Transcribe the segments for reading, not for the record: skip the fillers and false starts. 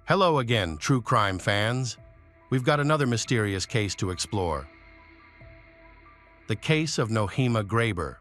Hello again, true crime fans. We've got another mysterious case to explore. The case of Nohema Graber.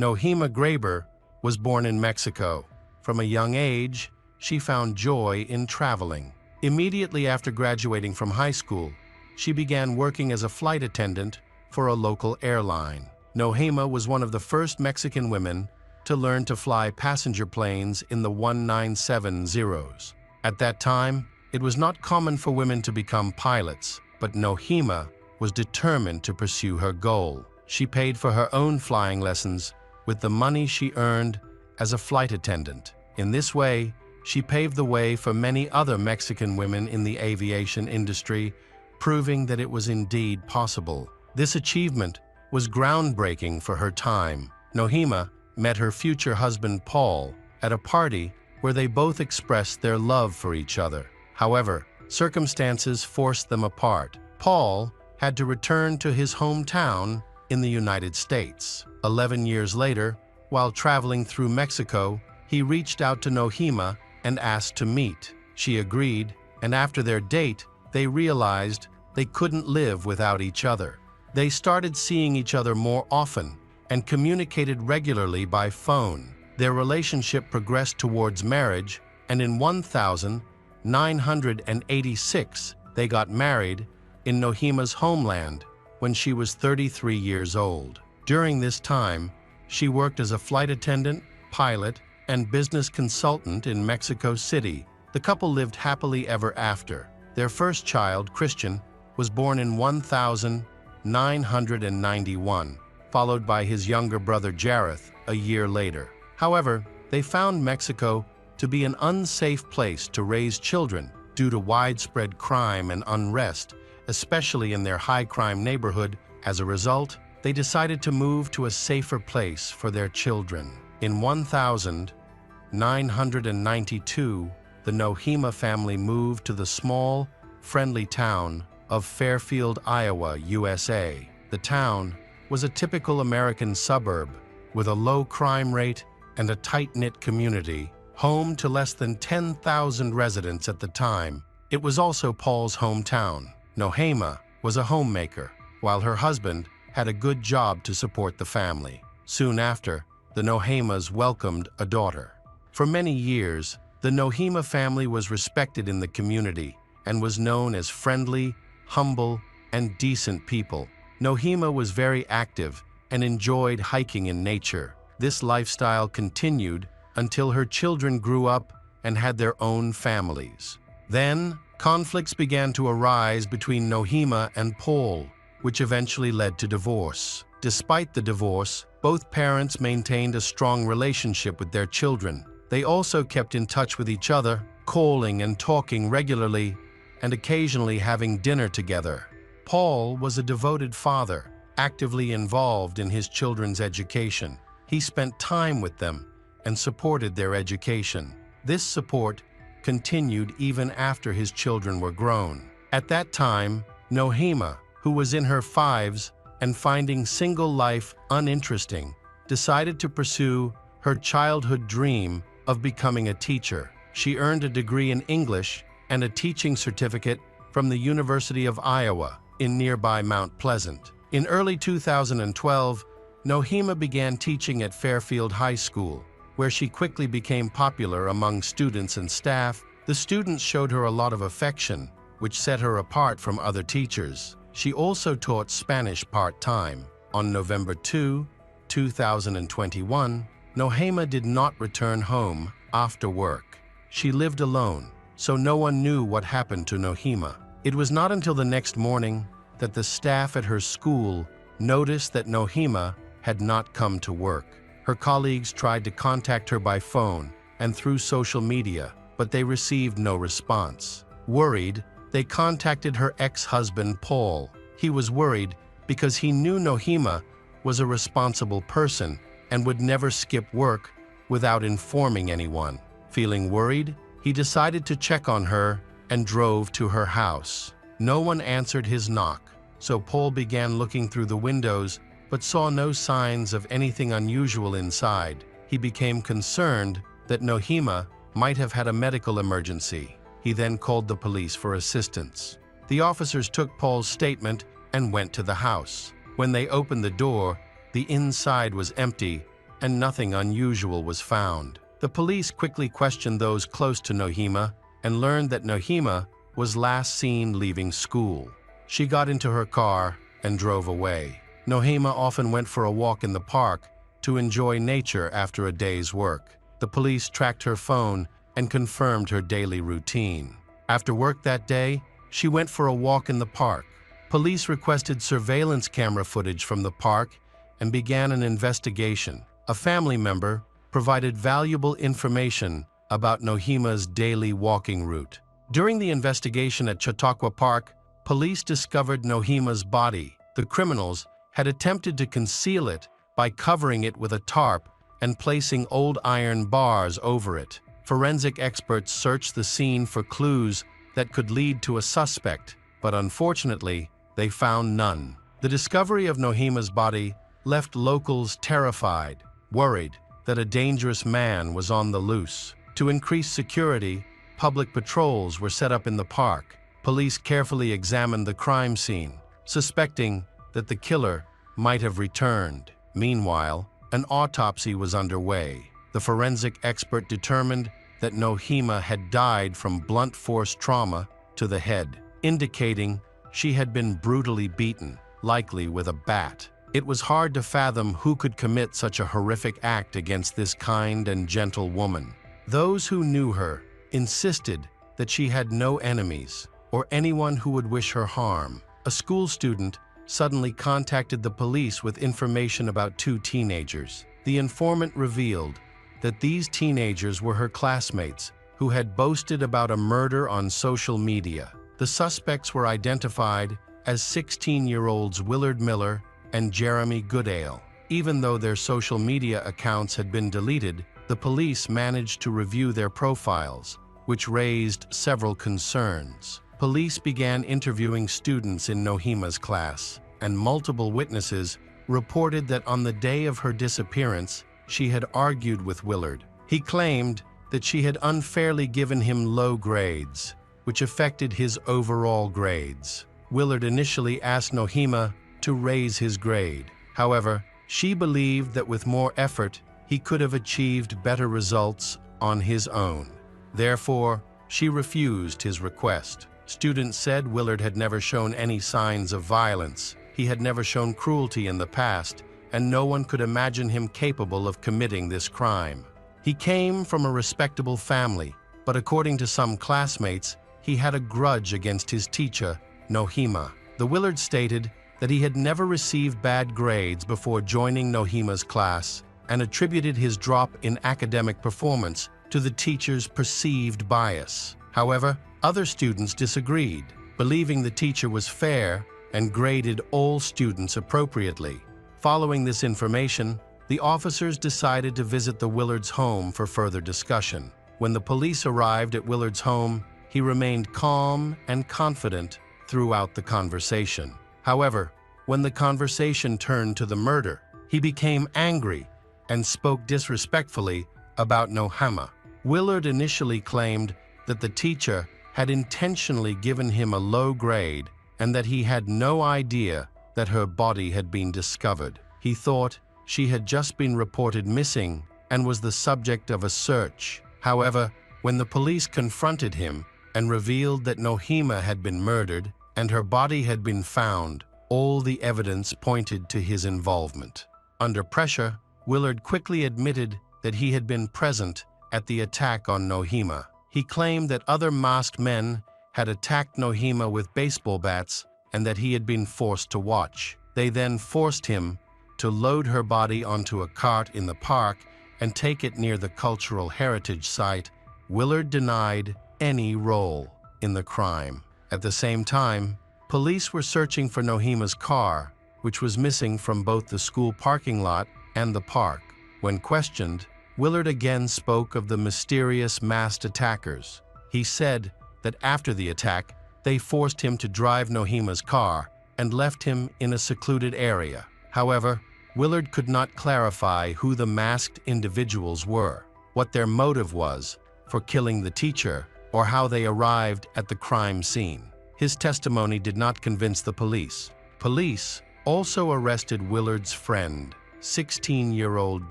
Nohema Graber was born in Mexico. From a young age, she found joy in traveling. Immediately after graduating from high school, she began working as a flight attendant for a local airline. Nohema was one of the first Mexican women to learn to fly passenger planes in the 1970s. At that time, it was not common for women to become pilots, but Nohema was determined to pursue her goal. She paid for her own flying lessons with the money she earned as a flight attendant. In this way, she paved the way for many other Mexican women in the aviation industry, proving that it was indeed possible. This achievement was groundbreaking for her time. Nohema met her future husband Paul at a party where they both expressed their love for each other. However, circumstances forced them apart. Paul had to return to his hometown in the United States. 11 years later, while traveling through Mexico, he reached out to Nohema and asked to meet. She agreed, and after their date, they realized they couldn't live without each other. They started seeing each other more often and communicated regularly by phone. Their relationship progressed towards marriage, and in 1986, they got married in Nohema's homeland when she was 33 years old. During this time, she worked as a flight attendant, pilot, and business consultant in Mexico City. The couple lived happily ever after. Their first child, Christian, was born in 1991, followed by his younger brother Jareth a year later. However, they found Mexico to be an unsafe place to raise children due to widespread crime and unrest, especially in their high-crime neighborhood. As a result, they decided to move to a safer place for their children. In 1992, the Nohema family moved to the small, friendly town of Fairfield, Iowa, USA. The town was a typical American suburb with a low crime rate and a tight-knit community, home to less than 10,000 residents at the time. It was also Paul's hometown. Nohema was a homemaker, while her husband had a good job to support the family. Soon after, the Nohemas welcomed a daughter. For many years, the Nohema family was respected in the community and was known as friendly, humble, and decent people. Nohema was very active and enjoyed hiking in nature. This lifestyle continued until her children grew up and had their own families. Then, conflicts began to arise between Nohema and Paul, which eventually led to divorce. Despite the divorce, both parents maintained a strong relationship with their children. They also kept in touch with each other, calling and talking regularly, and occasionally having dinner together. Paul was a devoted father, actively involved in his children's education. He spent time with them and supported their education. This support continued even after his children were grown. At that time, Nohema, who was in her 50s and finding single life uninteresting, decided to pursue her childhood dream of becoming a teacher. She earned a degree in English and a teaching certificate from the University of Iowa in nearby Mount Pleasant. In early 2012, Nohema began teaching at Fairfield High School, where she quickly became popular among students and staff. The students showed her a lot of affection, which set her apart from other teachers. She also taught Spanish part-time. On November 2, 2021, Nohema did not return home after work. She lived alone, so no one knew what happened to Nohema. It was not until the next morning that the staff at her school noticed that Nohema had not come to work. Her colleagues tried to contact her by phone and through social media, but they received no response. Worried, they contacted her ex-husband Paul. He was worried because he knew Nohema was a responsible person and would never skip work without informing anyone. Feeling worried, he decided to check on her and drove to her house. No one answered his knock, so Paul began looking through the windows but saw no signs of anything unusual inside. He became concerned that Nohema might have had a medical emergency. He then called the police for assistance. The officers took Paul's statement and went to the house. When they opened the door, the inside was empty and nothing unusual was found. The police quickly questioned those close to Nohima and learned that Nohima was last seen leaving school. She got into her car and drove away. Nohima often went for a walk in the park to enjoy nature after a day's work. The police tracked her phone and confirmed her daily routine. After work that day, she went for a walk in the park. Police requested surveillance camera footage from the park and began an investigation. A family member provided valuable information about Nohima's daily walking route. During the investigation at Chautauqua Park, police discovered Nohima's body. The criminals had attempted to conceal it by covering it with a tarp and placing old iron bars over it. Forensic experts searched the scene for clues that could lead to a suspect, but unfortunately, they found none. The discovery of Nohima's body left locals terrified, worried that a dangerous man was on the loose. To increase security, public patrols were set up in the park. Police carefully examined the crime scene, suspecting that the killer might have returned. Meanwhile, an autopsy was underway. The forensic expert determined that Nohima had died from blunt force trauma to the head, indicating she had been brutally beaten, likely with a bat. It was hard to fathom who could commit such a horrific act against this kind and gentle woman. Those who knew her insisted that she had no enemies or anyone who would wish her harm. A school student suddenly contacted the police with information about two teenagers. The informant revealed that these teenagers were her classmates who had boasted about a murder on social media. The suspects were identified as 16-year-olds Willard Miller and Jeremy Goodale. Even though their social media accounts had been deleted, the police managed to review their profiles, which raised several concerns. Police began interviewing students in Nohima's class, and multiple witnesses reported that on the day of her disappearance, she had argued with Willard. He claimed that she had unfairly given him low grades, which affected his overall grades. Willard initially asked Nohima to raise his grade. However, she believed that with more effort, he could have achieved better results on his own. Therefore, she refused his request. Students said Willard had never shown any signs of violence. He had never shown cruelty in the past, and no one could imagine him capable of committing this crime. He came from a respectable family, but according to some classmates, he had a grudge against his teacher, Nohima. The Willard stated that he had never received bad grades before joining Nohima's class and attributed his drop in academic performance to the teacher's perceived bias. However, other students disagreed, believing the teacher was fair and graded all students appropriately. Following this information, the officers decided to visit the Willard's home for further discussion. When the police arrived at Willard's home, he remained calm and confident throughout the conversation. However, when the conversation turned to the murder, he became angry and spoke disrespectfully about Nohima. Willard initially claimed that the teacher had intentionally given him a low grade and that he had no idea that her body had been discovered. He thought she had just been reported missing and was the subject of a search. However, when the police confronted him and revealed that Nohima had been murdered and her body had been found, all the evidence pointed to his involvement. Under pressure, Willard quickly admitted that he had been present at the attack on Nohima. He claimed that other masked men had attacked Nohima with baseball bats and that he had been forced to watch. They then forced him to load her body onto a cart in the park and take it near the cultural heritage site. Willard denied any role in the crime. At the same time, police were searching for Nohima's car, which was missing from both the school parking lot and the park. When questioned, Willard again spoke of the mysterious masked attackers. He said that after the attack, they forced him to drive Nohima's car and left him in a secluded area. However, Willard could not clarify who the masked individuals were, what their motive was for killing the teacher, or how they arrived at the crime scene. His testimony did not convince the police. Police also arrested Willard's friend, 16-year-old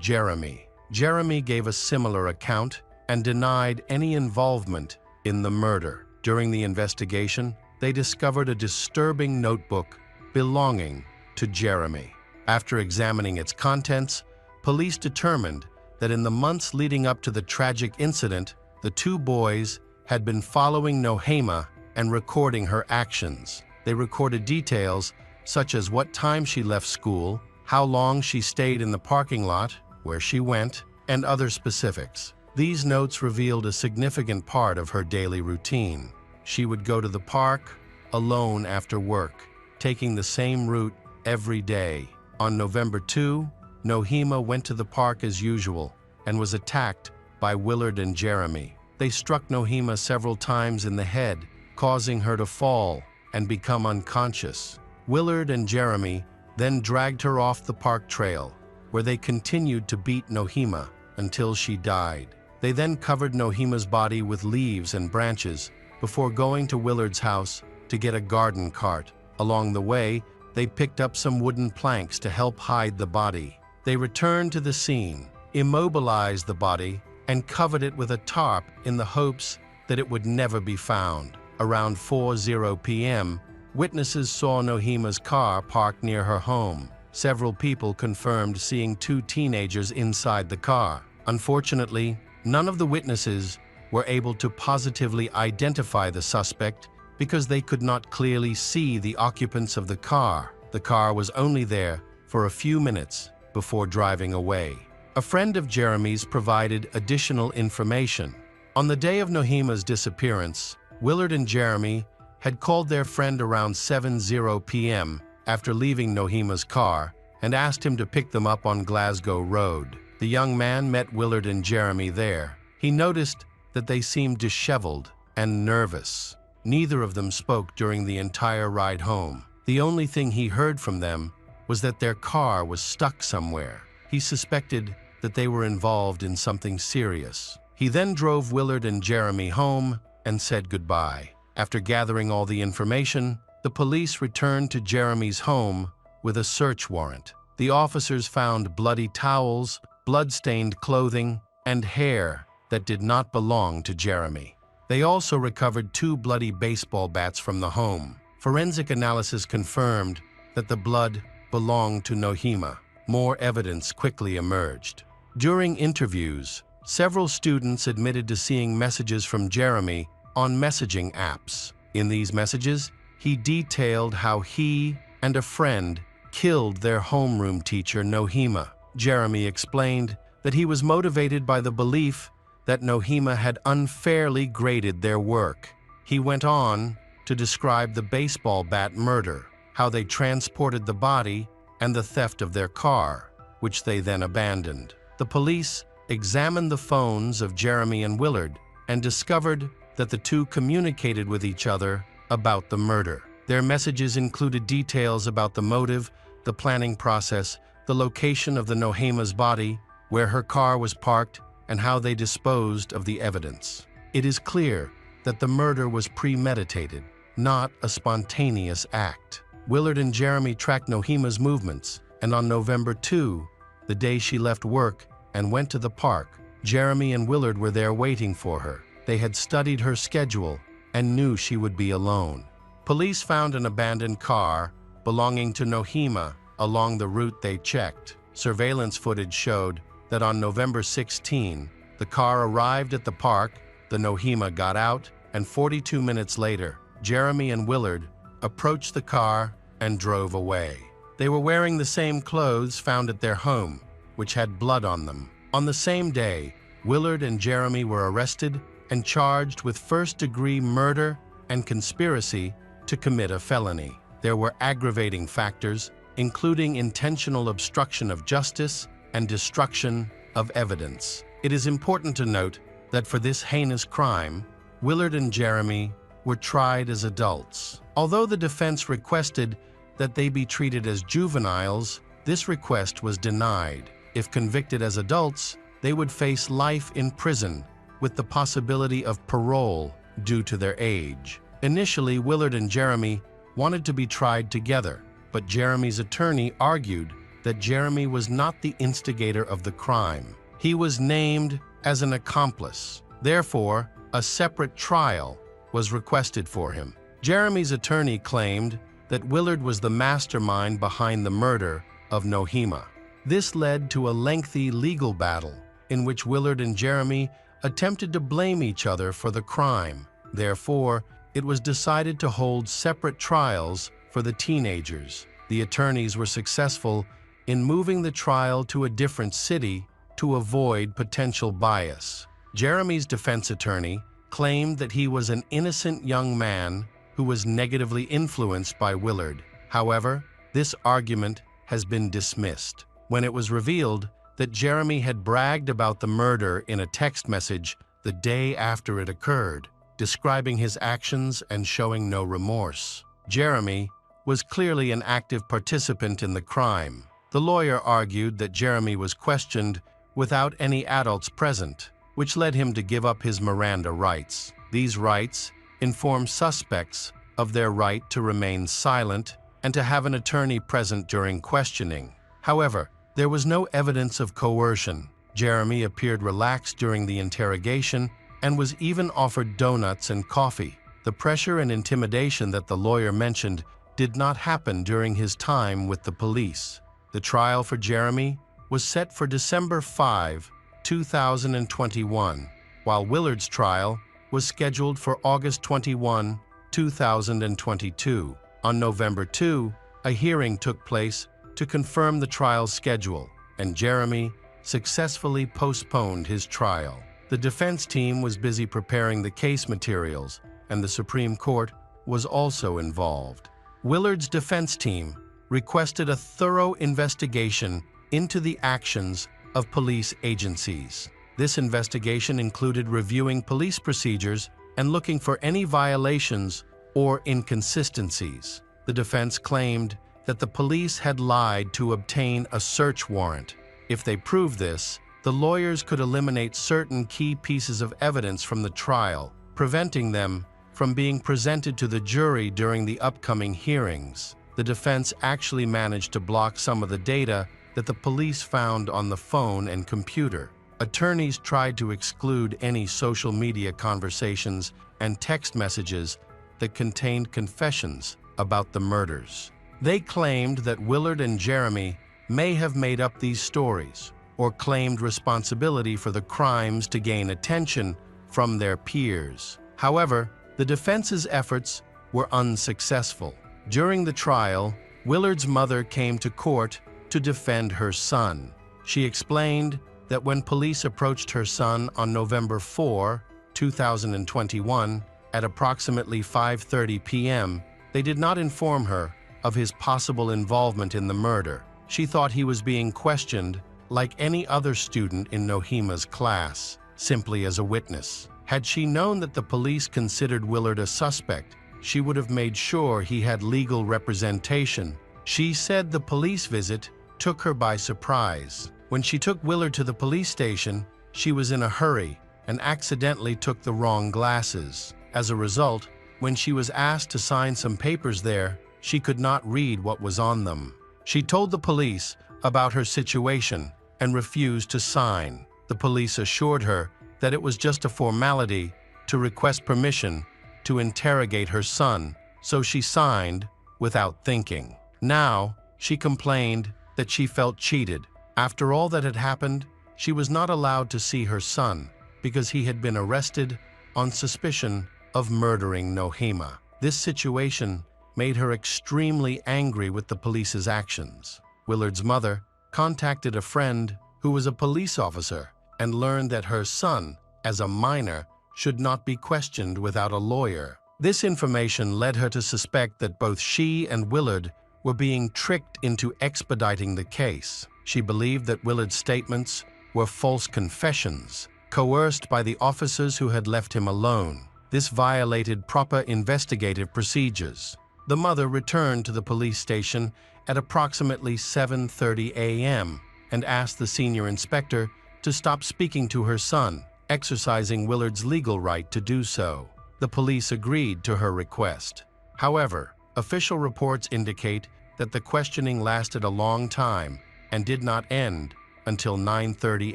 Jeremy. Jeremy gave a similar account and denied any involvement in the murder. During the investigation, they discovered a disturbing notebook belonging to Jeremy. After examining its contents, police determined that in the months leading up to the tragic incident, the two boys had been following Nohema and recording her actions. They recorded details such as what time she left school, how long she stayed in the parking lot, where she went, and other specifics. These notes revealed a significant part of her daily routine. She would go to the park alone after work, taking the same route every day. On November 2, Nohema went to the park as usual and was attacked by Willard and Jeremy. They struck Nohema several times in the head, causing her to fall and become unconscious. Willard and Jeremy then dragged her off the park trail, where they continued to beat Nohema until she died. They then covered Nohema's body with leaves and branches before going to Willard's house to get a garden cart. Along the way, they picked up some wooden planks to help hide the body. They returned to the scene, immobilized the body, and covered it with a tarp in the hopes that it would never be found. Around 4:00 p.m., witnesses saw Nohema's car parked near her home. Several people confirmed seeing two teenagers inside the car. Unfortunately, none of the witnesses were able to positively identify the suspect because they could not clearly see the occupants of the car. The car was only there for a few minutes before driving away. A friend of Jeremy's provided additional information. On the day of Nohema's disappearance, Willard and Jeremy had called their friend around 7:00 p.m. after leaving Nohema's car and asked him to pick them up on Glasgow Road. The young man met Willard and Jeremy there. He noticed that they seemed disheveled and nervous. Neither of them spoke during the entire ride home. The only thing he heard from them was that their car was stuck somewhere. He suspected that they were involved in something serious. He then drove Willard and Jeremy home and said goodbye. After gathering all the information, the police returned to Jeremy's home with a search warrant. The officers found bloody towels, blood-stained clothing, and hair that did not belong to Jeremy. They also recovered 2 bloody baseball bats from the home. Forensic analysis confirmed that the blood belonged to Nohema. More evidence quickly emerged. During interviews, several students admitted to seeing messages from Jeremy on messaging apps. In these messages, he detailed how he and a friend killed their homeroom teacher, Nohema. Jeremy explained that he was motivated by the belief that Nohema had unfairly graded their work. He went on to describe the baseball bat murder, how they transported the body, and the theft of their car, which they then abandoned. The police examined the phones of Jeremy and Willard and discovered that the two communicated with each other about the murder. Their messages included details about the motive, the planning process, the location of the Nohema's body, where her car was parked, and how they disposed of the evidence. It is clear that the murder was premeditated, not a spontaneous act. Willard and Jeremy tracked Nohema's movements, and on November 2, the day she left work and went to the park, Jeremy and Willard were there waiting for her. They had studied her schedule and knew she would be alone. Police found an abandoned car belonging to Nohema along the route they checked. Surveillance footage showed that on November 16, the car arrived at the park, the Nohema got out, and 42 minutes later, Jeremy and Willard approached the car and drove away. They were wearing the same clothes found at their home, which had blood on them. On the same day, Willard and Jeremy were arrested and charged with first-degree murder and conspiracy to commit a felony. There were aggravating factors, including intentional obstruction of justice and destruction of evidence. It is important to note that for this heinous crime, Willard and Jeremy were tried as adults. Although the defense requested that they be treated as juveniles, this request was denied. If convicted as adults, they would face life in prison with the possibility of parole due to their age. Initially, Willard and Jeremy wanted to be tried together, but Jeremy's attorney argued that Jeremy was not the instigator of the crime. He was named as an accomplice. Therefore, a separate trial was requested for him. Jeremy's attorney claimed that Willard was the mastermind behind the murder of Nohema. This led to a lengthy legal battle in which Willard and Jeremy attempted to blame each other for the crime. Therefore, it was decided to hold separate trials for the teenagers. The attorneys were successful in moving the trial to a different city to avoid potential bias. Jeremy's defense attorney claimed that he was an innocent young man who was negatively influenced by Willard. However, this argument has been dismissed when it was revealed that Jeremy had bragged about the murder in a text message the day after it occurred, describing his actions and showing no remorse. Jeremy was clearly an active participant in the crime. The lawyer argued that Jeremy was questioned without any adults present, which led him to give up his Miranda rights. These rights inform suspects of their right to remain silent and to have an attorney present during questioning. However, there was no evidence of coercion. Jeremy appeared relaxed during the interrogation and was even offered donuts and coffee. The pressure and intimidation that the lawyer mentioned did not happen during his time with the police. The trial for Jeremy was set for December 5, 2021, while Willard's trial was scheduled for August 21, 2022. On November 2, a hearing took place to confirm the trial's schedule, and Jeremy successfully postponed his trial. The defense team was busy preparing the case materials, and the Supreme Court was also involved. Willard's defense team requested a thorough investigation into the actions of police agencies. This investigation included reviewing police procedures and looking for any violations or inconsistencies. The defense claimed that the police had lied to obtain a search warrant. If they proved this, the lawyers could eliminate certain key pieces of evidence from the trial, preventing them from being presented to the jury during the upcoming hearings. The defense actually managed to block some of the data that the police found on the phone and computer. Attorneys tried to exclude any social media conversations and text messages that contained confessions about the murders. They claimed that Willard and Jeremy may have made up these stories or claimed responsibility for the crimes to gain attention from their peers. However, the defense's efforts were unsuccessful. During the trial, Willard's mother came to court to defend her son. She explained that when police approached her son on November 4, 2021, at approximately 5:30 p.m., they did not inform her of his possible involvement in the murder. She thought he was being questioned like any other student in Nohema's class, simply as a witness. Had she known that the police considered Willard a suspect, she would have made sure he had legal representation. She said the police visit took her by surprise. When she took Willard to the police station, she was in a hurry and accidentally took the wrong glasses. As a result, when she was asked to sign some papers there, she could not read what was on them. She told the police about her situation and refused to sign. The police assured her that it was just a formality to request permission to interrogate her son, so she signed without thinking. Now, she complained that she felt cheated. After all that had happened, she was not allowed to see her son because he had been arrested on suspicion of murdering Nohema. This situation made her extremely angry with the police's actions. Willard's mother contacted a friend who was a police officer and learned that her son, as a minor, should not be questioned without a lawyer. This information led her to suspect that both she and Willard were being tricked into expediting the case. She believed that Willard's statements were false confessions, coerced by the officers who had left him alone. This violated proper investigative procedures. The mother returned to the police station at approximately 7:30 a.m. and asked the senior inspector to stop speaking to her son, exercising Willard's legal right to do so. the police agreed to her request. However, official reports indicate that the questioning lasted a long time and did not end until 9:30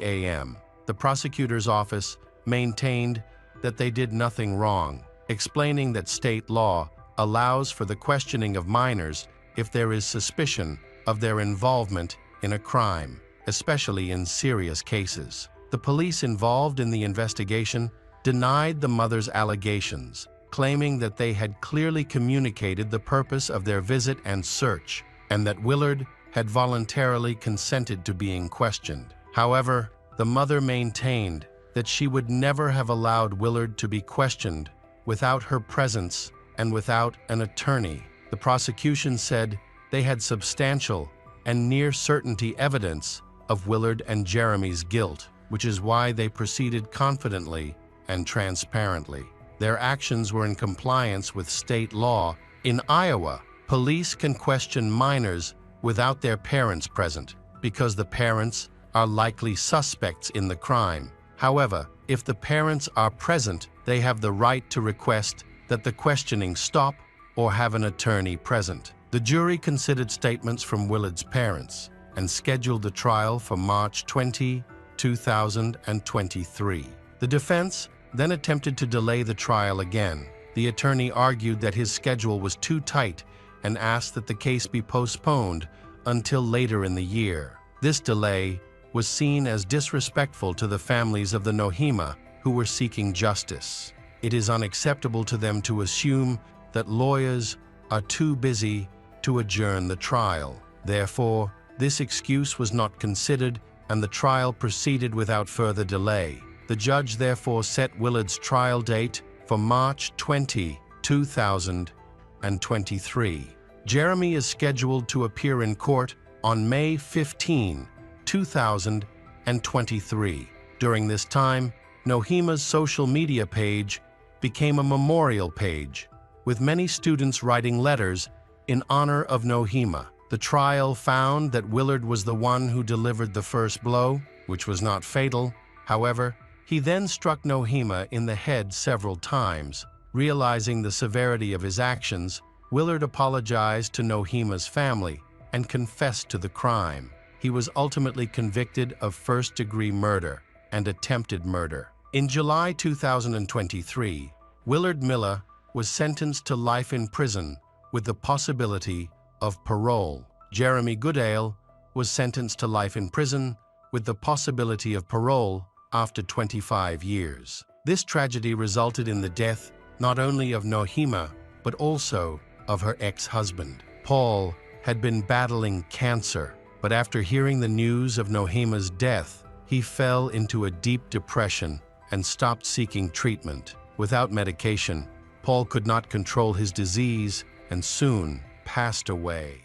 a.m. The prosecutor's office maintained that they did nothing wrong, explaining that state law allows for the questioning of minors if there is suspicion of their involvement in a crime, especially in serious cases. The police involved in the investigation denied the mother's allegations, claiming that they had clearly communicated the purpose of their visit and search, and that Willard had voluntarily consented to being questioned. However, the mother maintained that she would never have allowed Willard to be questioned without her presence and without an attorney. The prosecution said they had substantial and near certainty evidence of Willard and Jeremy's guilt, which is why they proceeded confidently and transparently. Their actions were in compliance with state law. In Iowa, police can question minors without their parents present because the parents are likely suspects in the crime. However, if the parents are present, they have the right to request that the questioning stop or have an attorney present. The jury considered statements from Willard's parents and scheduled the trial for March 20, 2023. The defense then attempted to delay the trial again. The attorney argued that his schedule was too tight and asked that the case be postponed until later in the year. This delay was seen as disrespectful to the families of the Nohima who were seeking justice. It is unacceptable to them to assume that lawyers are too busy to adjourn the trial. Therefore, this excuse was not considered and the trial proceeded without further delay. The judge therefore set Willard's trial date for March 20, 2023. Jeremy is scheduled to appear in court on May 15, 2023. During this time, Nohima's social media page became a memorial page, with many students writing letters in honor of Nohima. The trial found that Willard was the one who delivered the first blow, which was not fatal. However, he then struck Nohima in the head several times. Realizing the severity of his actions, Willard apologized to Nohima's family and confessed to the crime. He was ultimately convicted of first-degree murder and attempted murder. In July 2023, Willard Miller was sentenced to life in prison with the possibility of parole. Jeremy Goodale was sentenced to life in prison with the possibility of parole after 25 years. This tragedy resulted in the death not only of Nohima, but also of her ex-husband. Paul had been battling cancer, but after hearing the news of Nohima's death, he fell into a deep depression and stopped seeking treatment. Without medication, Paul could not control his disease and soon passed away.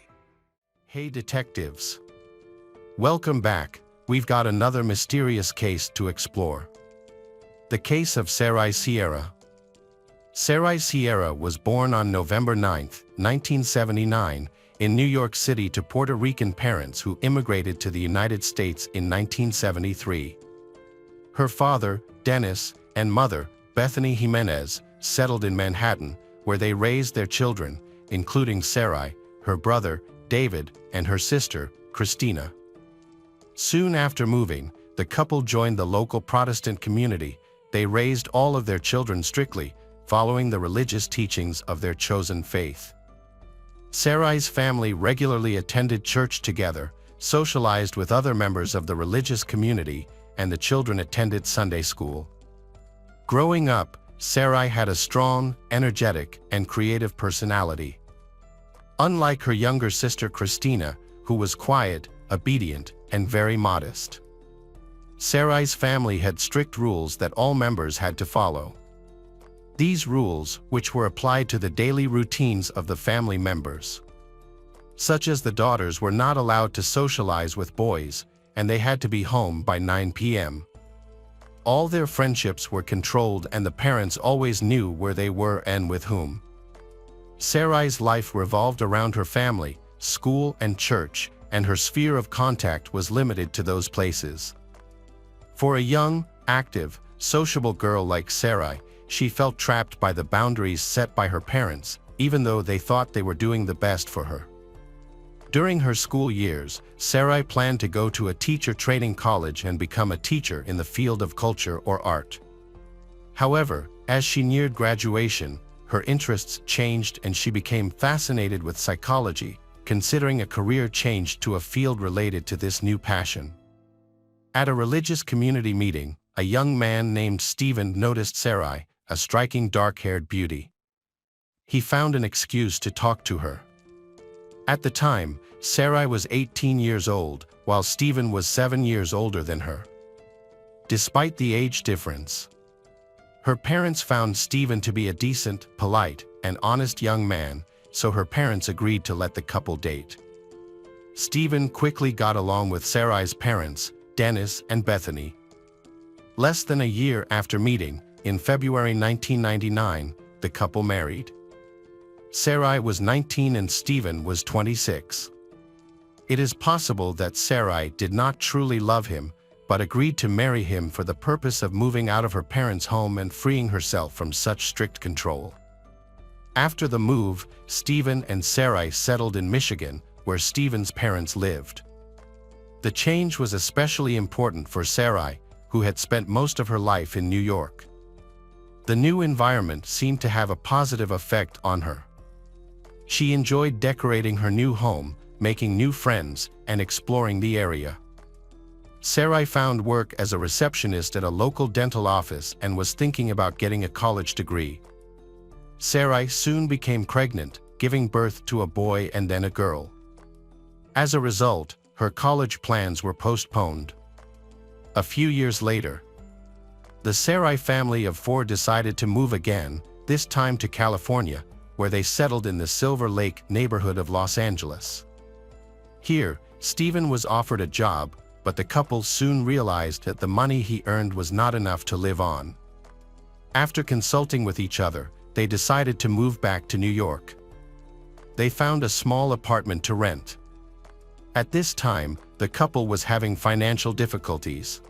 Hey detectives, welcome back. We've got another mysterious case to explore. The case of Sarai Sierra. Sarai Sierra was born on November 9, 1979, in New York City to Puerto Rican parents who immigrated to the United States in 1973. Her father, Dennis, and mother, Bethany Jimenez, settled in Manhattan, where they raised their children, including Sarai, her brother, David, and her sister, Christina. Soon after moving, the couple joined the local Protestant community. They raised all of their children strictly, following the religious teachings of their chosen faith. Sarai's family regularly attended church together, socialized with other members of the religious community, and the children attended Sunday school. Growing up, Sarai had a strong, energetic, and creative personality. Unlike her younger sister Christina, who was quiet, obedient, and very modest. Sarai's family had strict rules that all members had to follow. These rules, which were applied to the daily routines of the family members, such as the daughters were not allowed to socialize with boys, and they had to be home by 9 p.m. All their friendships were controlled and the parents always knew where they were and with whom. Sarai's life revolved around her family, school, and church, and her sphere of contact was limited to those places. For a young, active, sociable girl like Sarai, she felt trapped by the boundaries set by her parents, even though they thought they were doing the best for her. During her school years, Sarai planned to go to a teacher training college and become a teacher in the field of culture or art. However, as she neared graduation, her interests changed and she became fascinated with psychology, considering a career change to a field related to this new passion. At a religious community meeting, a young man named Stephen noticed Sarai, a striking dark-haired beauty. He found an excuse to talk to her. At the time, Sarai was 18 years old, while Stephen was 7 years older than her. Despite the age difference, her parents found Stephen to be a decent, polite, and honest young man, so her parents agreed to let the couple date. Stephen quickly got along with Sarai's parents, Dennis and Bethany. Less than a year after meeting, in February 1999, the couple married. Sarai was 19 and Stephen was 26. It is possible that Sarai did not truly love him, but agreed to marry him for the purpose of moving out of her parents' home and freeing herself from such strict control. After the move, Stephen and Sarai settled in Michigan, where Stephen's parents lived. The change was especially important for Sarai, who had spent most of her life in New York. The new environment seemed to have a positive effect on her. She enjoyed decorating her new home, making new friends, and exploring the area. Sarai found work as a receptionist at a local dental office and was thinking about getting a college degree. Sarai soon became pregnant, giving birth to a boy and then a girl. As a result, her college plans were postponed. A few years later, the Sarai family of 4 decided to move again, this time to California, where they settled in the Silver Lake neighborhood of Los Angeles. Here, Stephen was offered a job, but the couple soon realized that the money he earned was not enough to live on. After consulting with each other, they decided to move back to New York. They found a small apartment to rent. At this time, the couple was having financial difficulties.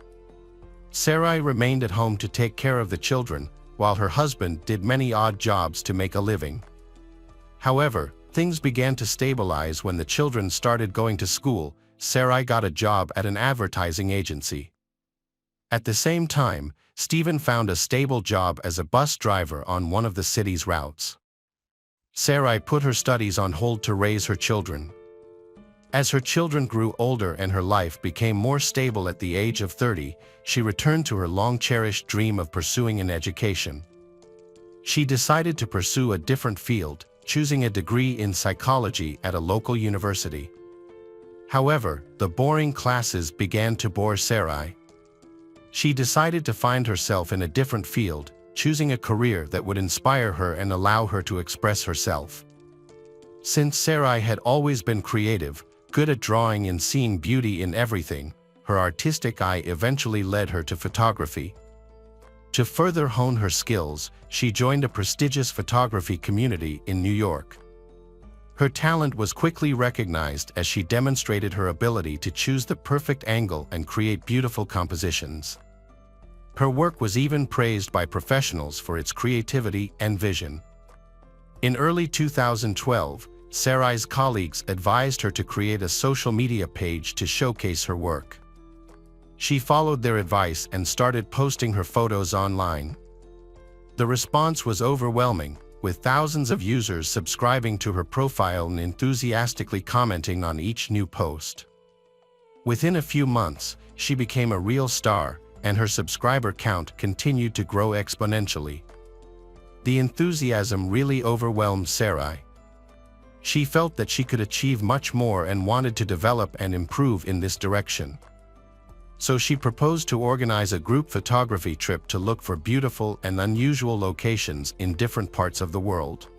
Sarai remained at home to take care of the children, while her husband did many odd jobs to make a living. However, things began to stabilize when the children started going to school. Sarai got a job at an advertising agency. At the same time, Stephen found a stable job as a bus driver on one of the city's routes. Sarai put her studies on hold to raise her children. As her children grew older and her life became more stable at the age of 30, she returned to her long-cherished dream of pursuing an education. She decided to pursue a different field, choosing a degree in psychology at a local university. However, the boring classes began to bore Sarai. She decided to find herself in a different field, choosing a career that would inspire her and allow her to express herself. Since Sarai had always been creative, good at drawing and seeing beauty in everything, her artistic eye eventually led her to photography. To further hone her skills, she joined a prestigious photography community in New York. Her talent was quickly recognized as she demonstrated her ability to choose the perfect angle and create beautiful compositions. Her work was even praised by professionals for its creativity and vision. In early 2012, Sarai's colleagues advised her to create a social media page to showcase her work. She followed their advice and started posting her photos online. The response was overwhelming, with thousands of users subscribing to her profile and enthusiastically commenting on each new post. Within a few months, she became a real star, and her subscriber count continued to grow exponentially. The enthusiasm really overwhelmed Sarai. She felt that she could achieve much more and wanted to develop and improve in this direction. So she proposed to organize a group photography trip to look for beautiful and unusual locations in different parts of the world.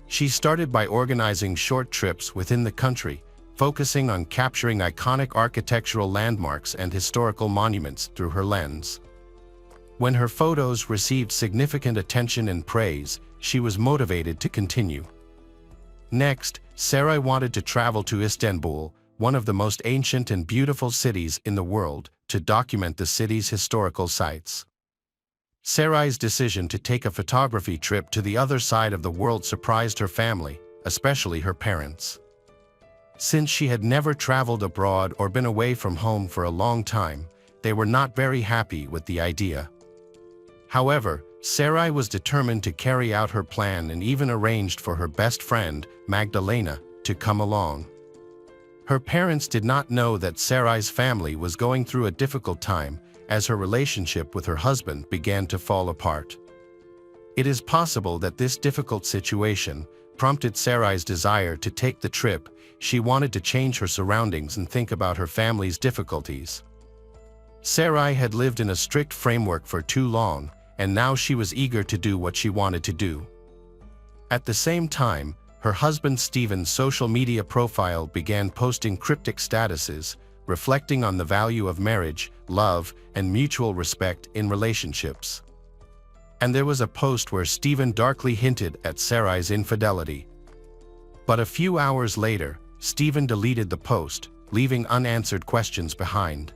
She started by organizing short trips within the country, focusing on capturing iconic architectural landmarks and historical monuments through her lens. When her photos received significant attention and praise, she was motivated to continue. Next, Sarai wanted to travel to Istanbul, one of the most ancient and beautiful cities in the world, to document the city's historical sites. Sarai's decision to take a photography trip to the other side of the world surprised her family, especially her parents. Since she had never traveled abroad or been away from home for a long time, they were not very happy with the idea. However, Sarai was determined to carry out her plan and even arranged for her best friend, Magdalena, to come along. Her parents did not know that Sarai's family was going through a difficult time, as her relationship with her husband began to fall apart. It is possible that this difficult situation prompted Sarai's desire to take the trip. She wanted to change her surroundings and think about her family's difficulties. Sarai had lived in a strict framework for too long, and now she was eager to do what she wanted to do. At the same time, her husband Stephen's social media profile began posting cryptic statuses, reflecting on the value of marriage, love, and mutual respect in relationships. And there was a post where Stephen darkly hinted at Sarai's infidelity. But a few hours later, Stephen deleted the post, leaving unanswered questions behind.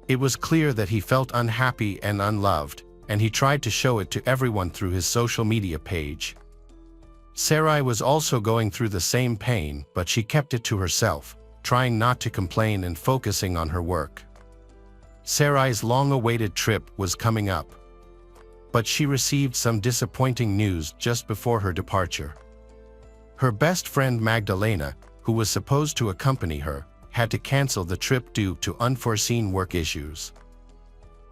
It was clear that he felt unhappy and unloved, and he tried to show it to everyone through his social media page. Sarai was also going through the same pain, but she kept it to herself, trying not to complain and focusing on her work. Sarai's long-awaited trip was coming up, but she received some disappointing news just before her departure. Her best friend Magdalena, who was supposed to accompany her, had to cancel the trip due to unforeseen work issues.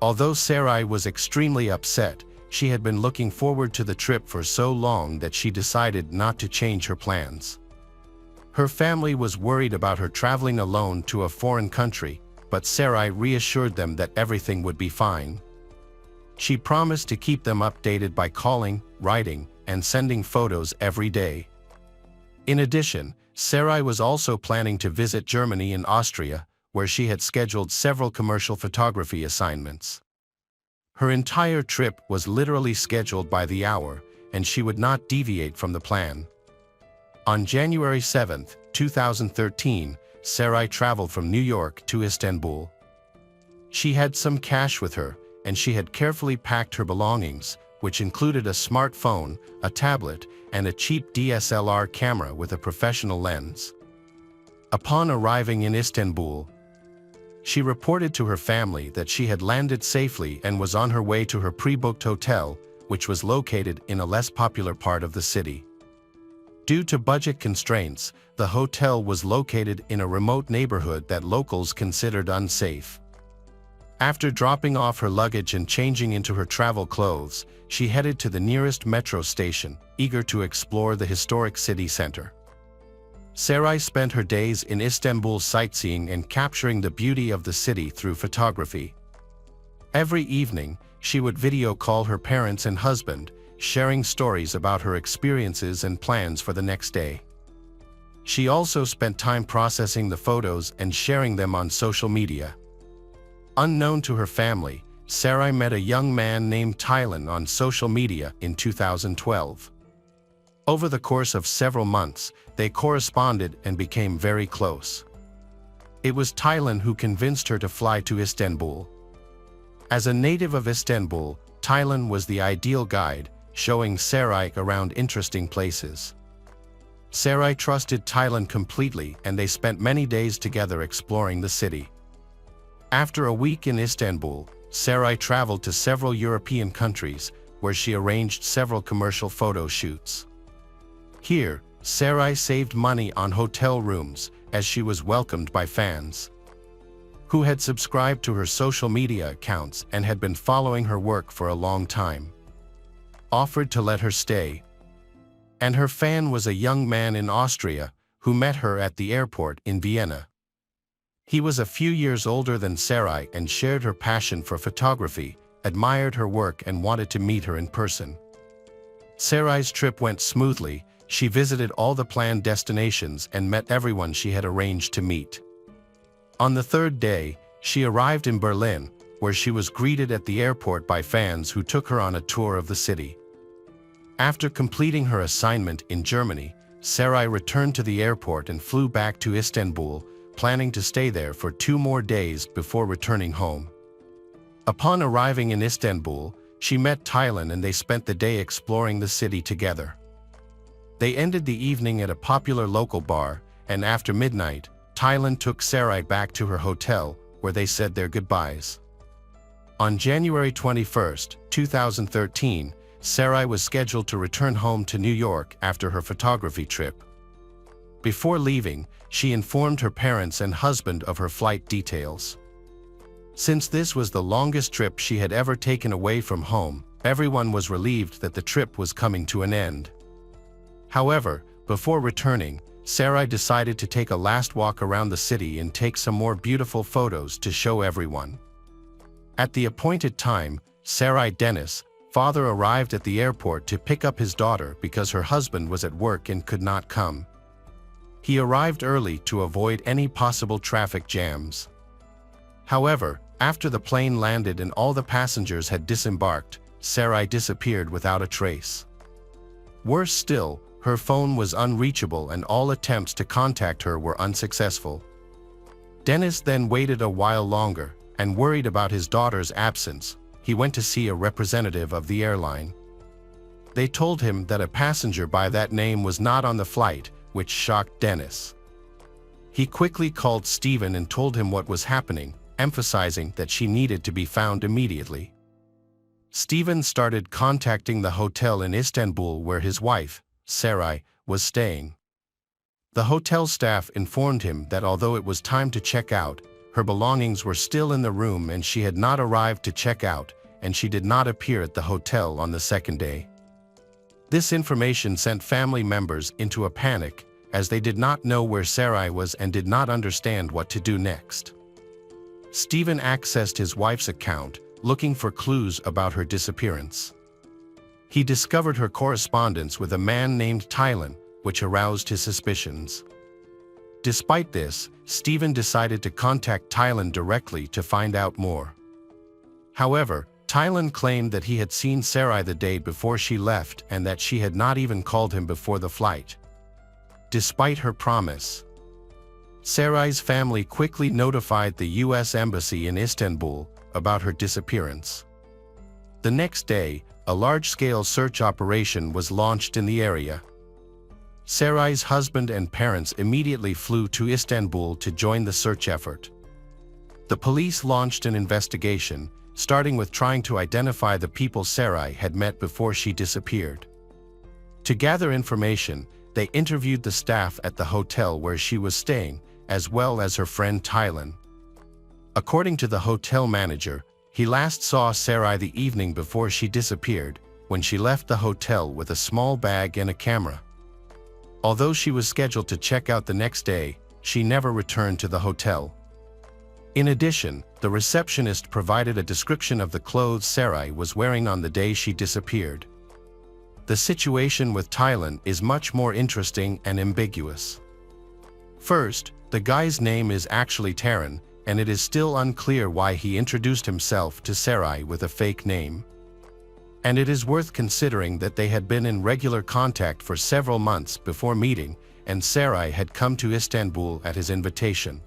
Although Sarai was extremely upset, she had been looking forward to the trip for so long that she decided not to change her plans. Her family was worried about her traveling alone to a foreign country, but Sarai reassured them that everything would be fine. She promised to keep them updated by calling, writing, and sending photos every day. In addition, Sarai was also planning to visit Germany and Austria, where she had scheduled several commercial photography assignments. Her entire trip was literally scheduled by the hour, and she would not deviate from the plan. On January 7, 2013, Sarai traveled from New York to Istanbul. She had some cash with her, and she had carefully packed her belongings, which included a smartphone, a tablet, and a cheap DSLR camera with a professional lens. Upon arriving in Istanbul, she reported to her family that she had landed safely and was on her way to her pre-booked hotel, which was located in a less popular part of the city. Due to budget constraints, the hotel was located in a remote neighborhood that locals considered unsafe. After dropping off her luggage and changing into her travel clothes, she headed to the nearest metro station, eager to explore the historic city center. Sarai spent her days in Istanbul sightseeing and capturing the beauty of the city through photography. Every evening, she would video call her parents and husband, sharing stories about her experiences and plans for the next day. She also spent time processing the photos and sharing them on social media. Unknown to her family, Sarai met a young man named Tylan on social media in 2012. Over the course of several months, they corresponded and became very close. It was Tylan who convinced her to fly to Istanbul. As a native of Istanbul, Tylan was the ideal guide, showing Sarai around interesting places. Sarai trusted Tylan completely, and they spent many days together exploring the city. After a week in Istanbul, Sarai traveled to several European countries, where she arranged several commercial photo shoots. Here, Sarai saved money on hotel rooms, as she was welcomed by fans who had subscribed to her social media accounts and had been following her work for a long time. Offered to let her stay. And her fan was a young man in Austria who met her at the airport in Vienna. He was a few years older than Sarai and shared her passion for photography, admired her work, and wanted to meet her in person. Sarai's trip went smoothly. She visited all the planned destinations and met everyone she had arranged to meet. On the third day, she arrived in Berlin, where she was greeted at the airport by fans who took her on a tour of the city. After completing her assignment in Germany, Sarai returned to the airport and flew back to Istanbul, planning to stay there for 2 more days before returning home. Upon arriving in Istanbul, She met Tylen and they spent the day exploring the city together. They ended the evening at a popular local bar, and after midnight, Tylen took Sarai back to her hotel, where they said their goodbyes. On January 21, 2013, Sarai was scheduled to return home to New York after her photography trip. Before leaving, she informed her parents and husband of her flight details. Since this was the longest trip she had ever taken away from home, everyone was relieved that the trip was coming to an end. However, before returning, Sarai decided to take a last walk around the city and take some more beautiful photos to show everyone. At the appointed time, Sarai Dennis' father arrived at the airport to pick up his daughter because her husband was at work and could not come. He arrived early to avoid any possible traffic jams. However, after the plane landed and all the passengers had disembarked, Sarai disappeared without a trace. Worse still, her phone was unreachable and all attempts to contact her were unsuccessful. Dennis then waited a while longer, and worried about his daughter's absence, he went to see a representative of the airline. They told him that a passenger by that name was not on the flight, which shocked Dennis. He quickly called Stephen and told him what was happening, emphasizing that she needed to be found immediately. Stephen started contacting the hotel in Istanbul where his wife, Sarai, was staying. The hotel staff informed him that although it was time to check out, her belongings were still in the room and she had not arrived to check out, and she did not appear at the hotel on the second day. This information sent family members into a panic, as they did not know where Sarai was and did not understand what to do next. Stephen accessed his wife's account, looking for clues about her disappearance. He discovered her correspondence with a man named Tylen, which aroused his suspicions. Despite this, Stephen decided to contact Tylen directly to find out more. However, Tylen claimed that he had seen Sarai the day before she left and that she had not even called him before the flight. Despite her promise, Sarai's family quickly notified the U.S. Embassy in Istanbul about her disappearance. The next day, a large-scale search operation was launched in the area. Sarai's husband and parents immediately flew to Istanbul to join the search effort. The police launched an investigation, starting with trying to identify the people Sarai had met before she disappeared. To gather information, they interviewed the staff at the hotel where she was staying, as well as her friend Tylen. According to the hotel manager, he last saw Sarai the evening before she disappeared, when she left the hotel with a small bag and a camera. Although she was scheduled to check out the next day, she never returned to the hotel. In addition, the receptionist provided a description of the clothes Sarai was wearing on the day she disappeared. The situation with Tylen is much more interesting and ambiguous. First, the guy's name is actually Taran, and it is still unclear why he introduced himself to Sarai with a fake name. And it is worth considering that they had been in regular contact for several months before meeting, and Sarai had come to Istanbul at his invitation.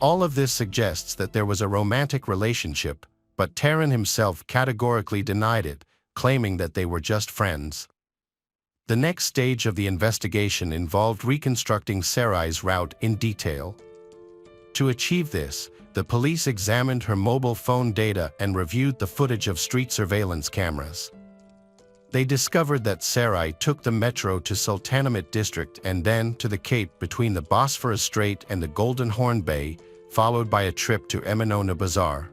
All of this suggests that there was a romantic relationship, but Taran himself categorically denied it, claiming that they were just friends. The next stage of the investigation involved reconstructing Sarai's route in detail. To achieve this, the police examined her mobile phone data and reviewed the footage of street surveillance cameras. They discovered that Sarai took the metro to Sultanahmet district and then to the Cape between the Bosphorus Strait and the Golden Horn Bay, followed by a trip to Eminönü Bazaar.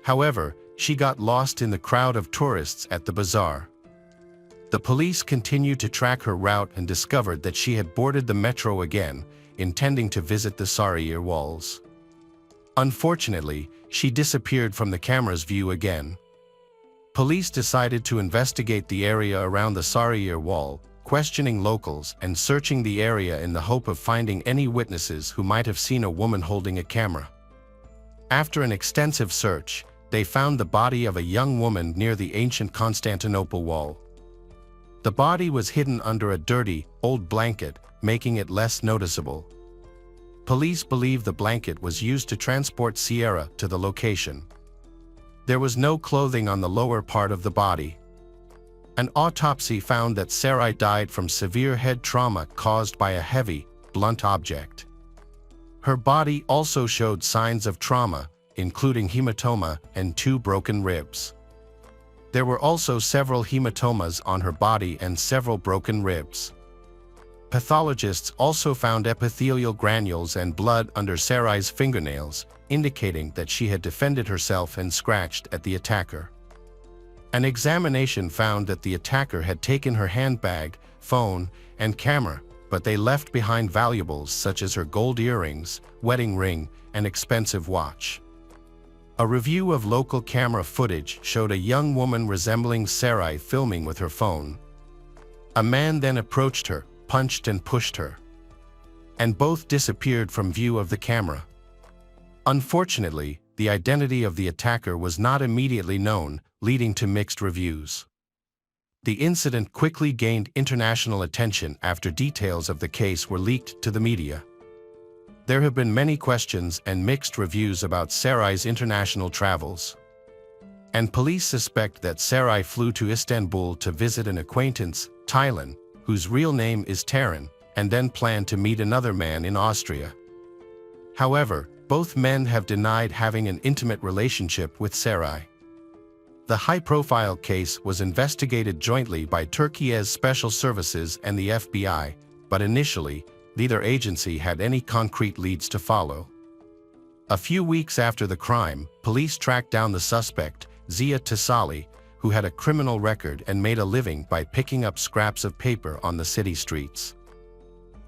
However, she got lost in the crowd of tourists at the bazaar. The police continued to track her route and discovered that she had boarded the metro again, intending to visit the Sarıyer Walls. Unfortunately, she disappeared from the camera's view again. Police decided to investigate the area around the Sarıyer Wall, questioning locals and searching the area in the hope of finding any witnesses who might have seen a woman holding a camera. After an extensive search, they found the body of a young woman near the ancient Constantinople wall. The body was hidden under a dirty, old blanket, making it less noticeable. Police believe the blanket was used to transport Sierra to the location. There was no clothing on the lower part of the body. An autopsy found that Sarai died from severe head trauma caused by a heavy, blunt object. Her body also showed signs of trauma, including hematoma and 2 broken ribs. There were also several hematomas on her body and several broken ribs. Pathologists also found epithelial granules and blood under Sarai's fingernails, indicating that she had defended herself and scratched at the attacker. An examination found that the attacker had taken her handbag, phone, and camera, but they left behind valuables such as her gold earrings, wedding ring, and expensive watch. A review of local camera footage showed a young woman resembling Sarai filming with her phone. A man then approached her, punched and pushed her, and both disappeared from view of the camera. Unfortunately, the identity of the attacker was not immediately known, leading to mixed reviews. The incident quickly gained international attention after details of the case were leaked to the media. There have been many questions and mixed reviews about Sarai's international travels. And police suspect that Sarai flew to Istanbul to visit an acquaintance, Taylan, whose real name is Taran, and then planned to meet another man in Austria. However, both men have denied having an intimate relationship with Sarai. The high-profile case was investigated jointly by Turkey's special services and the FBI, but initially, neither agency had any concrete leads to follow. A few weeks after the crime, police tracked down the suspect, Ziya Tasali, who had a criminal record and made a living by picking up scraps of paper on the city streets.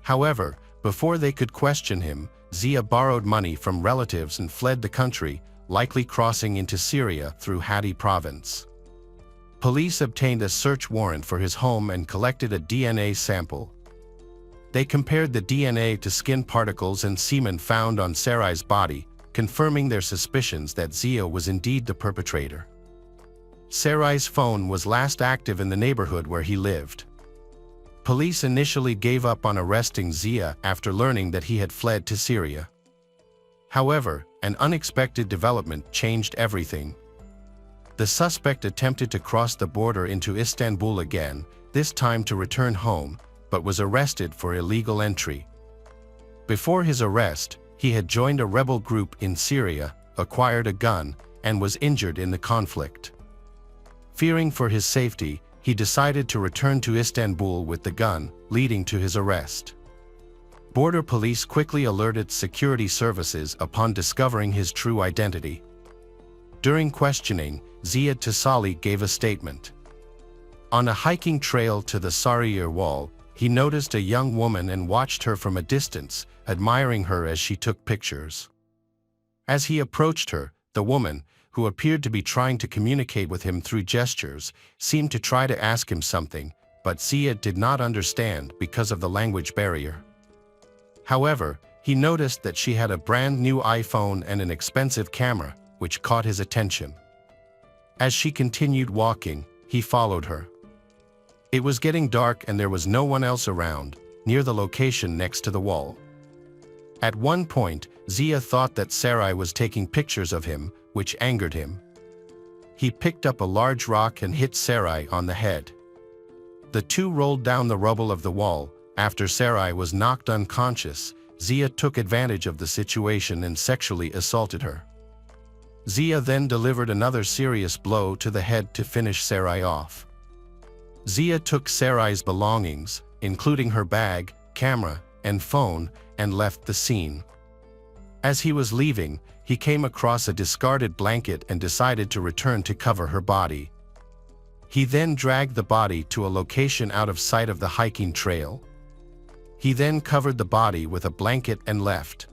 However, before they could question him, Ziya borrowed money from relatives and fled the country, likely crossing into Syria through Hatti province. Police obtained a search warrant for his home and collected a DNA sample. They compared the DNA to skin particles and semen found on Sarai's body, confirming their suspicions that Ziya was indeed the perpetrator. Sarai's phone was last active in the neighborhood where he lived. Police initially gave up on arresting Ziya after learning that he had fled to Syria. However, an unexpected development changed everything. The suspect attempted to cross the border into Istanbul again, this time to return home, but was arrested for illegal entry. Before his arrest, he had joined a rebel group in Syria, acquired a gun, and was injured in the conflict. Fearing for his safety, he decided to return to Istanbul with the gun, leading to his arrest. Border police quickly alerted security services upon discovering his true identity. During questioning, Ziya Tasali gave a statement. On a hiking trail to the Sarıyer Wall, he noticed a young woman and watched her from a distance, admiring her as she took pictures. As he approached her, the woman, who appeared to be trying to communicate with him through gestures, seemed to try to ask him something, but Ziya did not understand because of the language barrier. However, he noticed that she had a brand new iPhone and an expensive camera, which caught his attention. As she continued walking, he followed her. It was getting dark and there was no one else around, near the location next to the wall. At one point, Ziya thought that Sarai was taking pictures of him, which angered him. He picked up a large rock and hit Sarai on the head. The two rolled down the rubble of the wall. After Sarai was knocked unconscious, Ziya took advantage of the situation and sexually assaulted her. Ziya then delivered another serious blow to the head to finish Sarai off. Ziya took Sarai's belongings, including her bag, camera, and phone, and left the scene. As he was leaving, he came across a discarded blanket and decided to return to cover her body. He then dragged the body to a location out of sight of the hiking trail. He then covered the body with a blanket and left.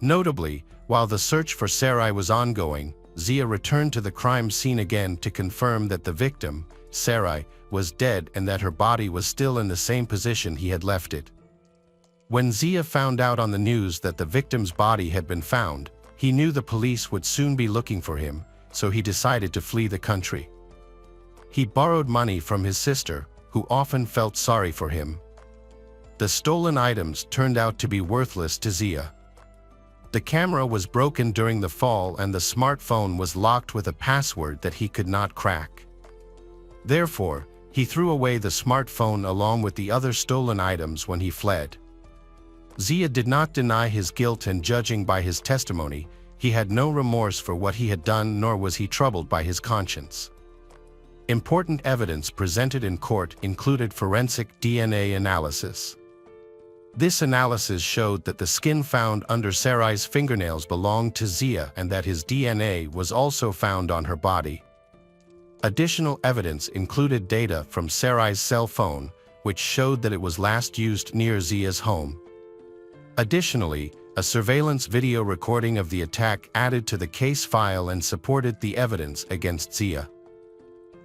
Notably, while the search for Sarai was ongoing, Ziya returned to the crime scene again to confirm that the victim, Sarai, was dead and that her body was still in the same position he had left it. When Ziya found out on the news that the victim's body had been found, he knew the police would soon be looking for him, so he decided to flee the country. He borrowed money from his sister, who often felt sorry for him. The stolen items turned out to be worthless to Ziya. The camera was broken during the fall and the smartphone was locked with a password that he could not crack. Therefore, he threw away the smartphone along with the other stolen items when he fled. Zia did not deny his guilt, and judging by his testimony, he had no remorse for what he had done, nor was he troubled by his conscience. Important evidence presented in court included forensic DNA analysis. This analysis showed that the skin found under Sarai's fingernails belonged to Zia and that his DNA was also found on her body. Additional evidence included data from Sarai's cell phone, which showed that it was last used near Zia's home. Additionally, a surveillance video recording of the attack added to the case file and supported the evidence against Zia.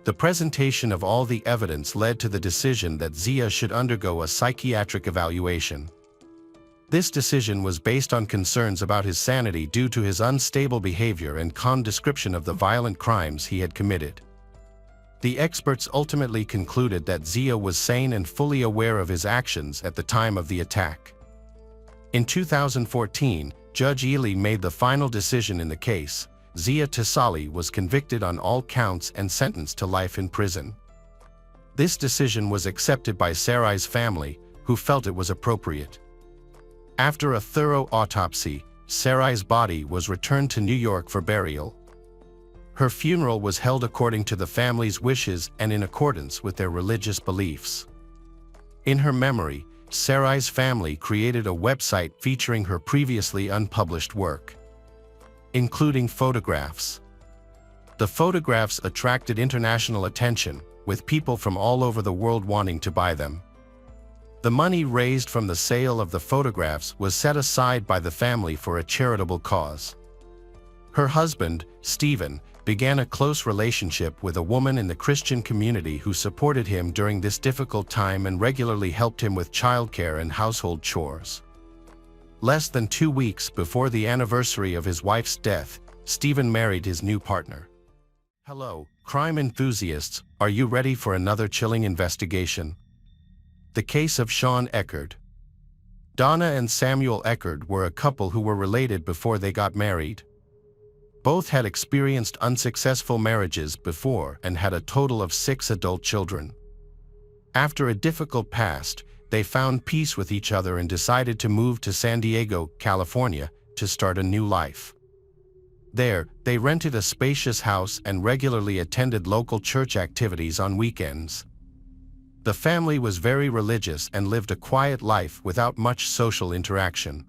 The presentation of all the evidence led to the decision that Zia should undergo a psychiatric evaluation. This decision was based on concerns about his sanity due to his unstable behavior and calm description of the violent crimes he had committed. The experts ultimately concluded that Zia was sane and fully aware of his actions at the time of the attack. In 2014, Judge Ely made the final decision in the case. Zia Tasali was convicted on all counts and sentenced to life in prison. This decision was accepted by Sarai's family, who felt it was appropriate. After a thorough autopsy, Sarai's body was returned to New York for burial. Her funeral was held according to the family's wishes and in accordance with their religious beliefs. In her memory, Sarai's family created a website featuring her previously unpublished work, including photographs. The photographs attracted international attention, with people from all over the world wanting to buy them. The money raised from the sale of the photographs was set aside by the family for a charitable cause. Her husband, Stephen, began a close relationship with a woman in the Christian community who supported him during this difficult time and regularly helped him with childcare and household chores. Less than 2 weeks before the anniversary of his wife's death, Stephen married his new partner. Hello, crime enthusiasts, are you ready for another chilling investigation? The case of Sean Eckerd. Donna and Samuel Eckerd were a couple who were related before they got married. Both had experienced unsuccessful marriages before and had a total of 6 adult children. After a difficult past, they found peace with each other and decided to move to San Diego, California, to start a new life. There, they rented a spacious house and regularly attended local church activities on weekends. The family was very religious and lived a quiet life without much social interaction.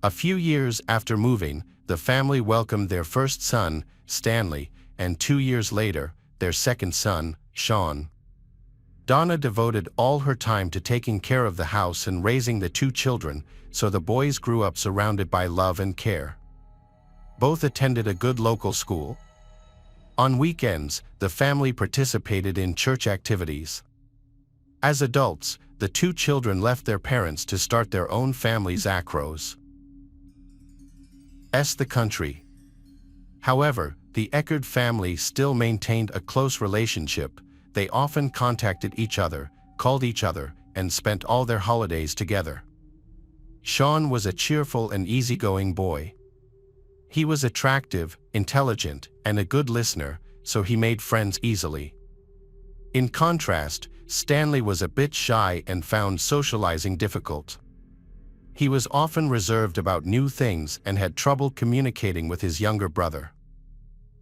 A few years after moving, the family welcomed their first son, Stanley, and 2 years later, their second son, Sean. Donna devoted all her time to taking care of the house and raising the 2 children, so the boys grew up surrounded by love and care. Both attended a good local school. On weekends, the family participated in church activities. As adults, the 2 children left their parents to start their own family's acros. The country. However, the Eckerd family still maintained a close relationship. They often contacted each other, called each other, and spent all their holidays together. Sean was a cheerful and easygoing boy. He was attractive, intelligent, and a good listener, so he made friends easily. In contrast, Stanley was a bit shy and found socializing difficult. He was often reserved about new things and had trouble communicating with his younger brother.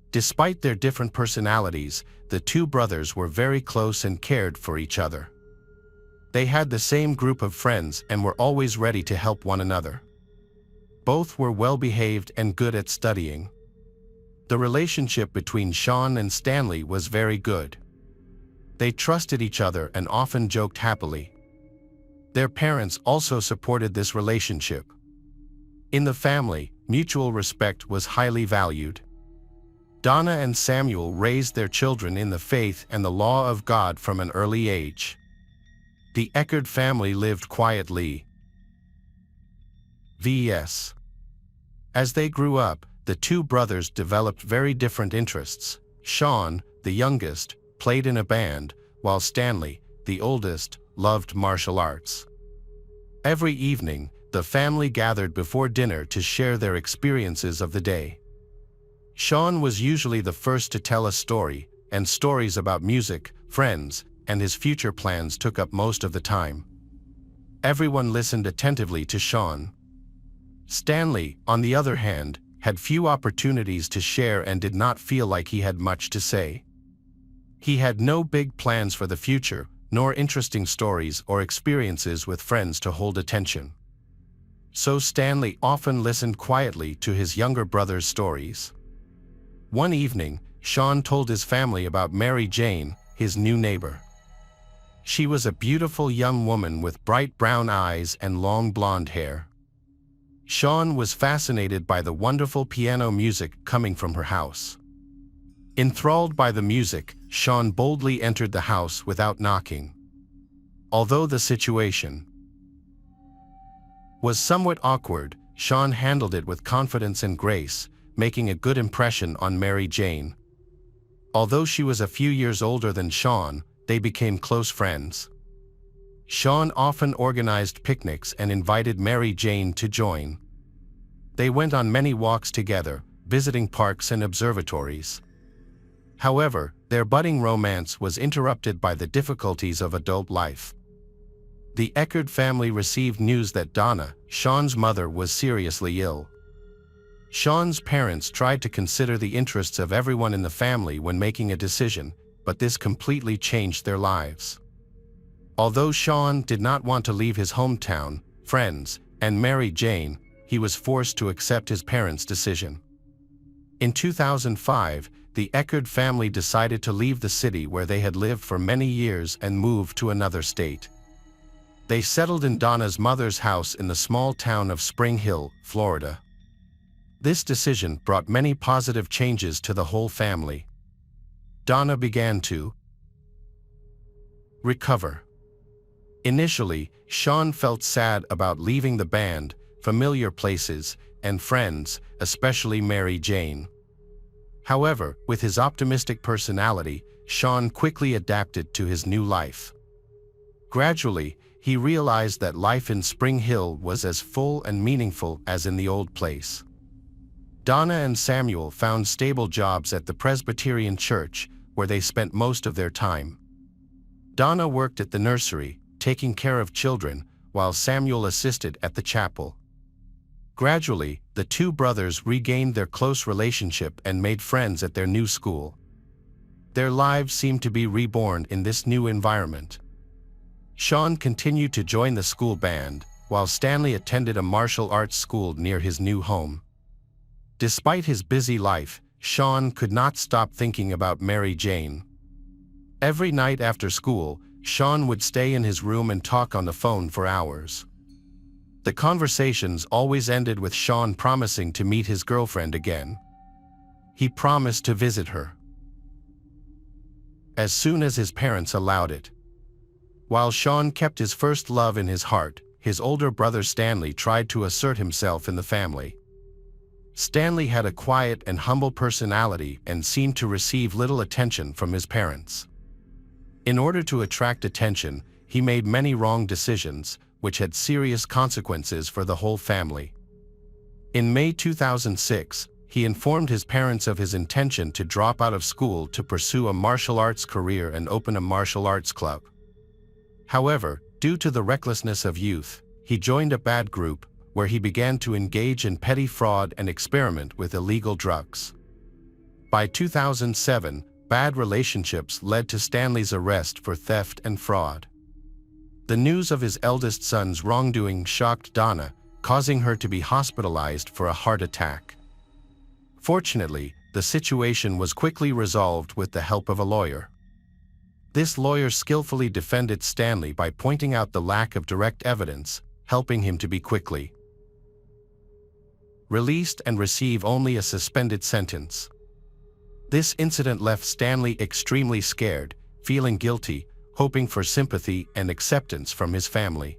Despite their different personalities, the 2 brothers were very close and cared for each other. They had the same group of friends and were always ready to help one another. Both were well-behaved and good at studying. The relationship between Sean and Stanley was very good. They trusted each other and often joked happily. Their parents also supported this relationship. In the family, mutual respect was highly valued. Donna and Samuel raised their children in the faith and the law of God from an early age. The Eckerd family lived quietly. Vs. As they grew up, the 2 brothers developed very different interests. Sean, the youngest, played in a band, while Stanley, the oldest, loved martial arts. Every evening, the family gathered before dinner to share their experiences of the day. Sean was usually the first to tell a story, and stories about music, friends, and his future plans took up most of the time. Everyone listened attentively to Sean. Stanley, on the other hand, had few opportunities to share and did not feel like he had much to say. He had no big plans for the future, nor interesting stories or experiences with friends to hold attention. So Stanley often listened quietly to his younger brother's stories. One evening, Sean told his family about Mary Jane, his new neighbor. She was a beautiful young woman with bright brown eyes and long blonde hair. Sean was fascinated by the wonderful piano music coming from her house. Enthralled by the music, Sean boldly entered the house without knocking. Although the situation was somewhat awkward, Sean handled it with confidence and grace, making a good impression on Mary Jane. Although she was a few years older than Sean, they became close friends. Sean often organized picnics and invited Mary Jane to join. They went on many walks together, visiting parks and observatories. However, their budding romance was interrupted by the difficulties of adult life. The Eckerd family received news that Donna, Sean's mother, was seriously ill. Sean's parents tried to consider the interests of everyone in the family when making a decision, but this completely changed their lives. Although Sean did not want to leave his hometown, friends, and Mary Jane, he was forced to accept his parents' decision. In 2005, the Eckerd family decided to leave the city where they had lived for many years and move to another state. They settled in Donna's mother's house in the small town of Spring Hill, Florida. This decision brought many positive changes to the whole family. Donna began to recover. Initially, Sean felt sad about leaving the band, familiar places, and friends, especially Mary Jane. However, with his optimistic personality, Sean quickly adapted to his new life. Gradually, he realized that life in Spring Hill was as full and meaningful as in the old place. Donna and Samuel found stable jobs at the Presbyterian Church, where they spent most of their time. Donna worked at the nursery, taking care of children, while Samuel assisted at the chapel. Gradually, the two brothers regained their close relationship and made friends at their new school. Their lives seemed to be reborn in this new environment. Sean continued to join the school band, while Stanley attended a martial arts school near his new home. Despite his busy life, Sean could not stop thinking about Mary Jane. Every night after school, Sean would stay in his room and talk on the phone for hours. The conversations always ended with Sean promising to meet his girlfriend again. He promised to visit her as soon as his parents allowed it. While Sean kept his first love in his heart, his older brother Stanley tried to assert himself in the family. Stanley had a quiet and humble personality and seemed to receive little attention from his parents. In order to attract attention, he made many wrong decisions, which had serious consequences for the whole family. In May 2006, he informed his parents of his intention to drop out of school to pursue a martial arts career and open a martial arts club. However, due to the recklessness of youth, he joined a bad group, where he began to engage in petty fraud and experiment with illegal drugs. By 2007, bad relationships led to Stanley's arrest for theft and fraud. The news of his eldest son's wrongdoing shocked Donna, causing her to be hospitalized for a heart attack. Fortunately, the situation was quickly resolved with the help of a lawyer. This lawyer skillfully defended Stanley by pointing out the lack of direct evidence, helping him to be quickly released and receive only a suspended sentence. This incident left Stanley extremely scared, feeling guilty, hoping for sympathy and acceptance from his family.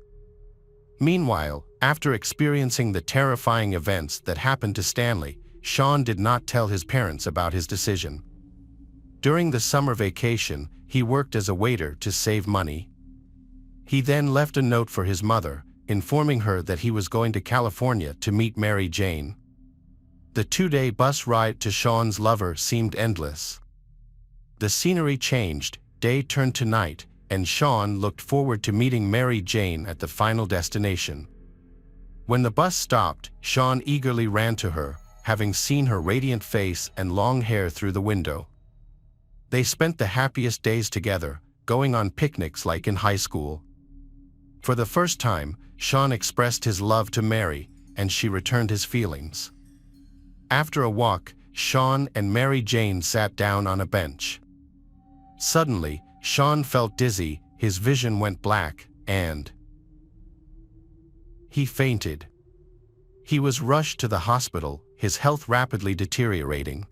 Meanwhile, after experiencing the terrifying events that happened to Stanley, Sean did not tell his parents about his decision. During the summer vacation, he worked as a waiter to save money. He then left a note for his mother, informing her that he was going to California to meet Mary Jane. The 2-day bus ride to Sean's lover seemed endless. The scenery changed, day turned to night, and Sean looked forward to meeting Mary Jane at the final destination. When the bus stopped, Sean eagerly ran to her, having seen her radiant face and long hair through the window. They spent the happiest days together, going on picnics like in high school. For the first time, Sean expressed his love to Mary, and she returned his feelings. After a walk, Sean and Mary Jane sat down on a bench. Suddenly, Sean felt dizzy, his vision went black, and he fainted. He was rushed to the hospital, his health rapidly deteriorating.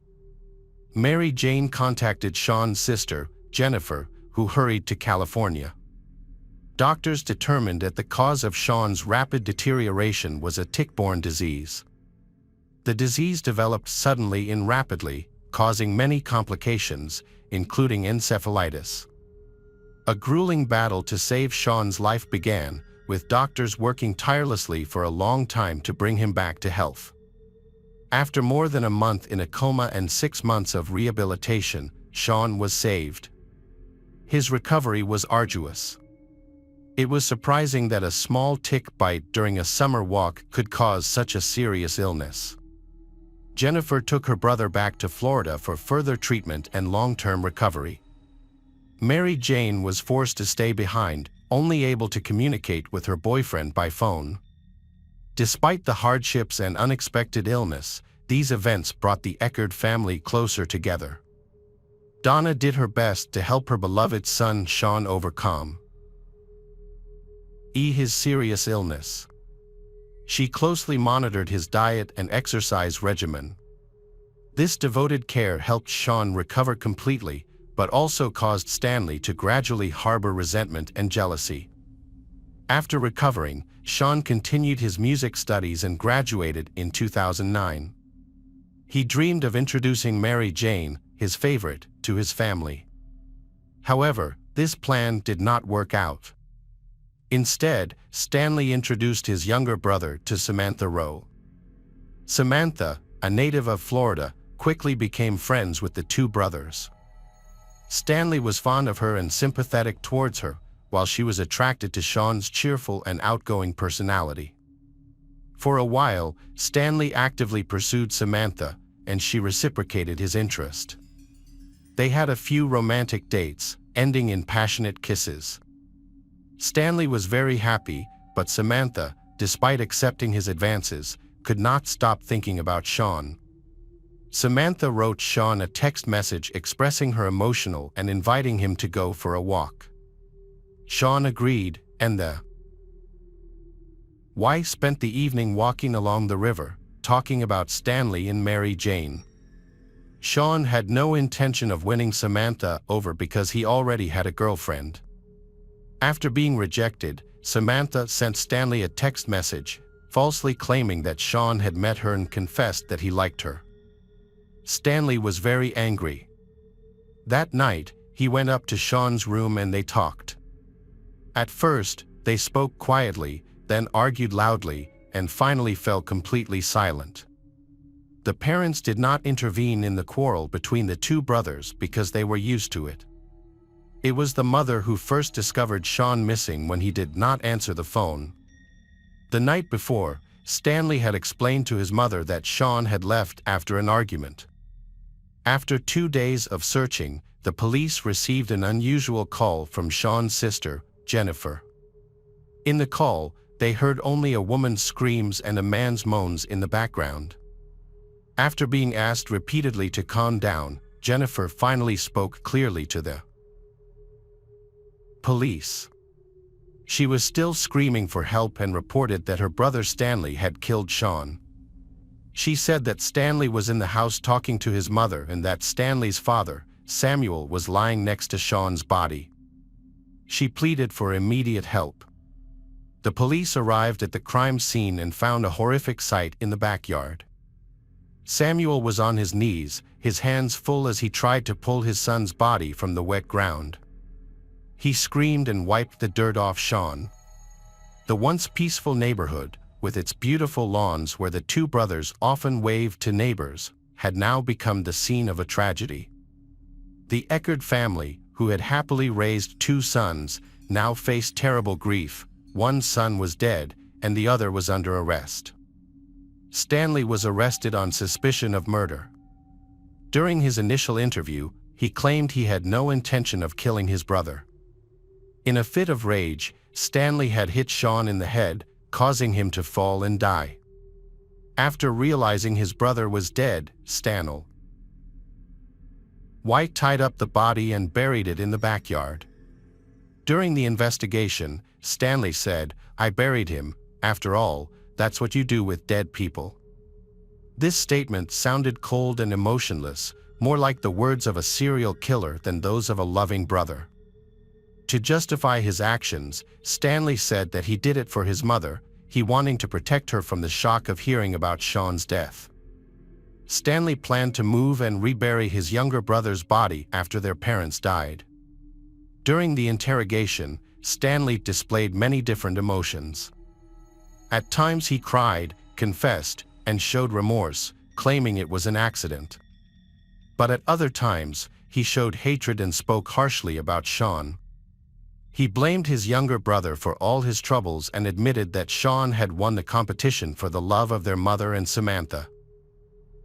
Mary Jane contacted Sean's sister, Jennifer, who hurried to California. Doctors determined that the cause of Sean's rapid deterioration was a tick-borne disease. The disease developed suddenly and rapidly, causing many complications, including encephalitis. A grueling battle to save Sean's life began, with doctors working tirelessly for a long time to bring him back to health. After more than a month in a coma and 6 months of rehabilitation, Sean was saved. His recovery was arduous. It was surprising that a small tick bite during a summer walk could cause such a serious illness. Jennifer took her brother back to Florida for further treatment and long-term recovery. Mary Jane was forced to stay behind, only able to communicate with her boyfriend by phone. Despite the hardships and unexpected illness, these events brought the Eckerd family closer together. Donna did her best to help her beloved son Sean overcome his serious illness. She closely monitored his diet and exercise regimen. This devoted care helped Sean recover completely, but also caused Stanley to gradually harbor resentment and jealousy. After recovering, Sean continued his music studies and graduated in 2009. He dreamed of introducing Mary Jane, his favorite, to his family. However, this plan did not work out. Instead, Stanley introduced his younger brother to Samantha Rowe. Samantha, a native of Florida, quickly became friends with the two brothers. Stanley was fond of her and sympathetic towards her, while she was attracted to Sean's cheerful and outgoing personality. For a while, Stanley actively pursued Samantha, and she reciprocated his interest. They had a few romantic dates, ending in passionate kisses. Stanley was very happy, but Samantha, despite accepting his advances, could not stop thinking about Sean. Samantha wrote Sean a text message expressing her emotional and inviting him to go for a walk. Sean agreed, and the wife spent the evening walking along the river, talking about Stanley and Mary Jane. Sean had no intention of winning Samantha over because he already had a girlfriend. After being rejected, Samantha sent Stanley a text message, falsely claiming that Sean had met her and confessed that he liked her. Stanley was very angry. That night, he went up to Sean's room and they talked. At first, they spoke quietly, then argued loudly, and finally fell completely silent. The parents did not intervene in the quarrel between the two brothers because they were used to it. It was the mother who first discovered Sean missing when he did not answer the phone. The night before, Stanley had explained to his mother that Sean had left after an argument. After 2 days of searching, the police received an unusual call from Sean's sister, Jennifer. In the call, they heard only a woman's screams and a man's moans in the background. After being asked repeatedly to calm down, Jennifer finally spoke clearly to the police. She was still screaming for help and reported that her brother Stanley had killed Sean. She said that Stanley was in the house talking to his mother and that Stanley's father, Samuel, was lying next to Sean's body. She pleaded for immediate help. The police arrived at the crime scene and found a horrific sight in the backyard. Samuel was on his knees, his hands full as he tried to pull his son's body from the wet ground. He screamed and wiped the dirt off Sean. The once peaceful neighborhood, with its beautiful lawns where the two brothers often waved to neighbors, had now become the scene of a tragedy. The Eckerd family, who had happily raised two sons, now faced terrible grief. One son was dead, and the other was under arrest. Stanley was arrested on suspicion of murder. During his initial interview, he claimed he had no intention of killing his brother. In a fit of rage, Stanley had hit Sean in the head, causing him to fall and die. After realizing his brother was dead, Stanley White tied up the body and buried it in the backyard. During the investigation, Stanley said, "I buried him. After all, that's what you do with dead people." This statement sounded cold and emotionless, more like the words of a serial killer than those of a loving brother. To justify his actions, Stanley said that he did it for his mother, he wanting to protect her from the shock of hearing about Sean's death. Stanley planned to move and rebury his younger brother's body after their parents died. During the interrogation, Stanley displayed many different emotions. At times he cried, confessed, and showed remorse, claiming it was an accident. But at other times, he showed hatred and spoke harshly about Sean. He blamed his younger brother for all his troubles and admitted that Sean had won the competition for the love of their mother and Samantha.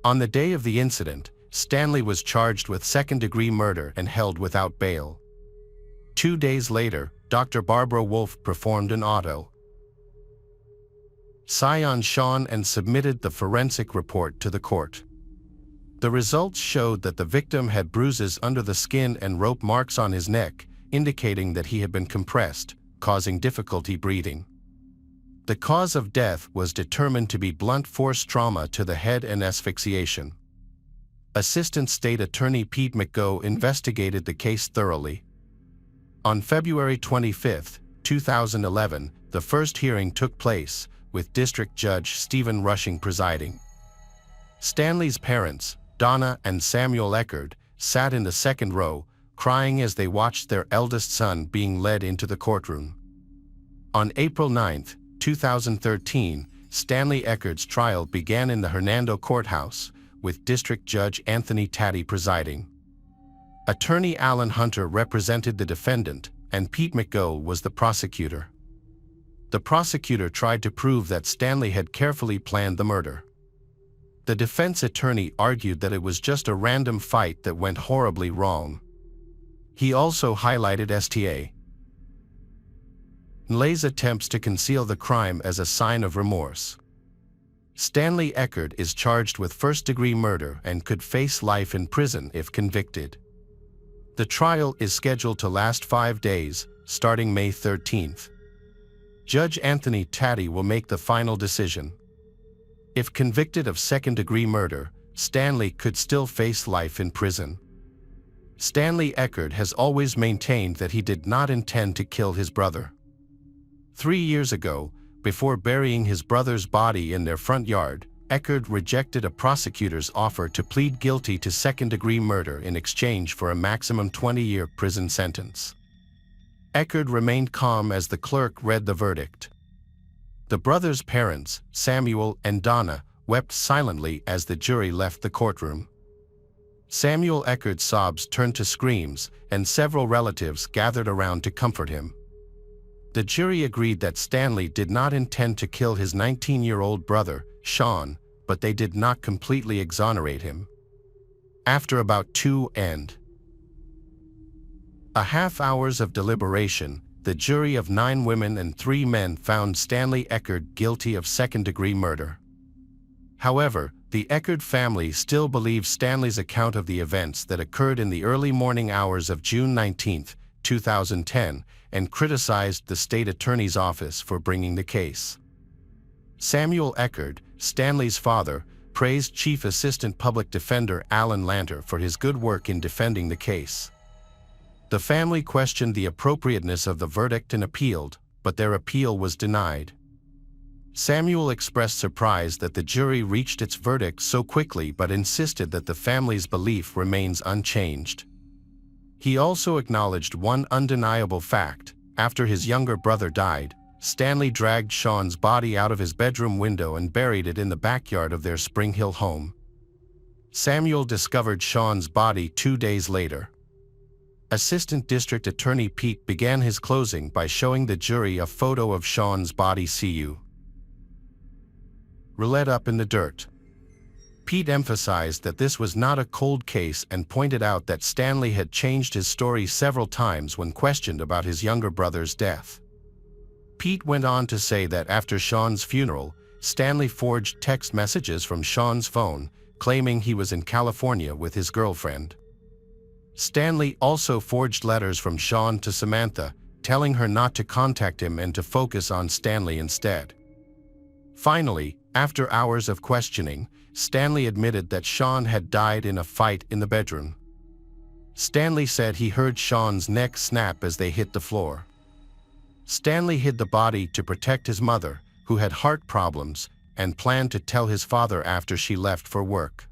On the day of the incident, Stanley was charged with second-degree murder and held without bail. 2 days later, Dr. Barbara Wolfe performed an autopsy on Sean and submitted the forensic report to the court. The results showed that the victim had bruises under the skin and rope marks on his neck, indicating that he had been compressed, causing difficulty breathing. The cause of death was determined to be blunt force trauma to the head and asphyxiation. Assistant State Attorney Pete McGough investigated the case thoroughly. On February 25, 2011, the first hearing took place, with District Judge Stephen Rushing presiding. Stanley's parents, Donna and Samuel Eckerd, sat in the second row, crying as they watched their eldest son being led into the courtroom. On April 9, 2013, Stanley Eckerd's trial began in the Hernando Courthouse, with District Judge Anthony Taddy presiding. Attorney Alan Hunter represented the defendant, and Pete McGough was the prosecutor. The prosecutor tried to prove that Stanley had carefully planned the murder. The defense attorney argued that it was just a random fight that went horribly wrong. He also highlighted Stanley's attempts to conceal the crime as a sign of remorse. Stanley Eckerd is charged with first-degree murder and could face life in prison if convicted. The trial is scheduled to last 5 days, starting May 13. Judge Anthony Taddy will make the final decision. If convicted of second-degree murder, Stanley could still face life in prison. Stanley Eckerd has always maintained that he did not intend to kill his brother. 3 years ago, before burying his brother's body in their front yard, Eckerd rejected a prosecutor's offer to plead guilty to second-degree murder in exchange for a maximum 20-year prison sentence. Eckerd remained calm as the clerk read the verdict. The brothers' parents, Samuel and Donna, wept silently as the jury left the courtroom. Samuel Eckerd's sobs turned to screams, and several relatives gathered around to comfort him. The jury agreed that Stanley did not intend to kill his 19-year-old brother, Sean, but they did not completely exonerate him. After about 2.5 hours of deliberation, the jury of 9 women and 3 men found Stanley Eckerd guilty of second-degree murder. However, the Eckerd family still believes Stanley's account of the events that occurred in the early morning hours of June 19, 2010, and criticized the state attorney's office for bringing the case. Samuel Eckerd, Stanley's father, praised Chief Assistant Public Defender Alan Lanter for his good work in defending the case. The family questioned the appropriateness of the verdict and appealed, but their appeal was denied. Samuel expressed surprise that the jury reached its verdict so quickly but insisted that the family's belief remains unchanged. He also acknowledged one undeniable fact: after his younger brother died, Stanley dragged Sean's body out of his bedroom window and buried it in the backyard of their Spring Hill home. Samuel discovered Sean's body 2 days later. Assistant District Attorney Pete began his closing by showing the jury a photo of Sean's body rolled up in the dirt. Pete emphasized that this was not a cold case and pointed out that Stanley had changed his story several times when questioned about his younger brother's death. Pete went on to say that after Sean's funeral, Stanley forged text messages from Sean's phone, claiming he was in California with his girlfriend. Stanley also forged letters from Sean to Samantha, telling her not to contact him and to focus on Stanley instead. Finally, after hours of questioning, Stanley admitted that Sean had died in a fight in the bedroom. Stanley said he heard Sean's neck snap as they hit the floor. Stanley hid the body to protect his mother, who had heart problems, and planned to tell his father after she left for work.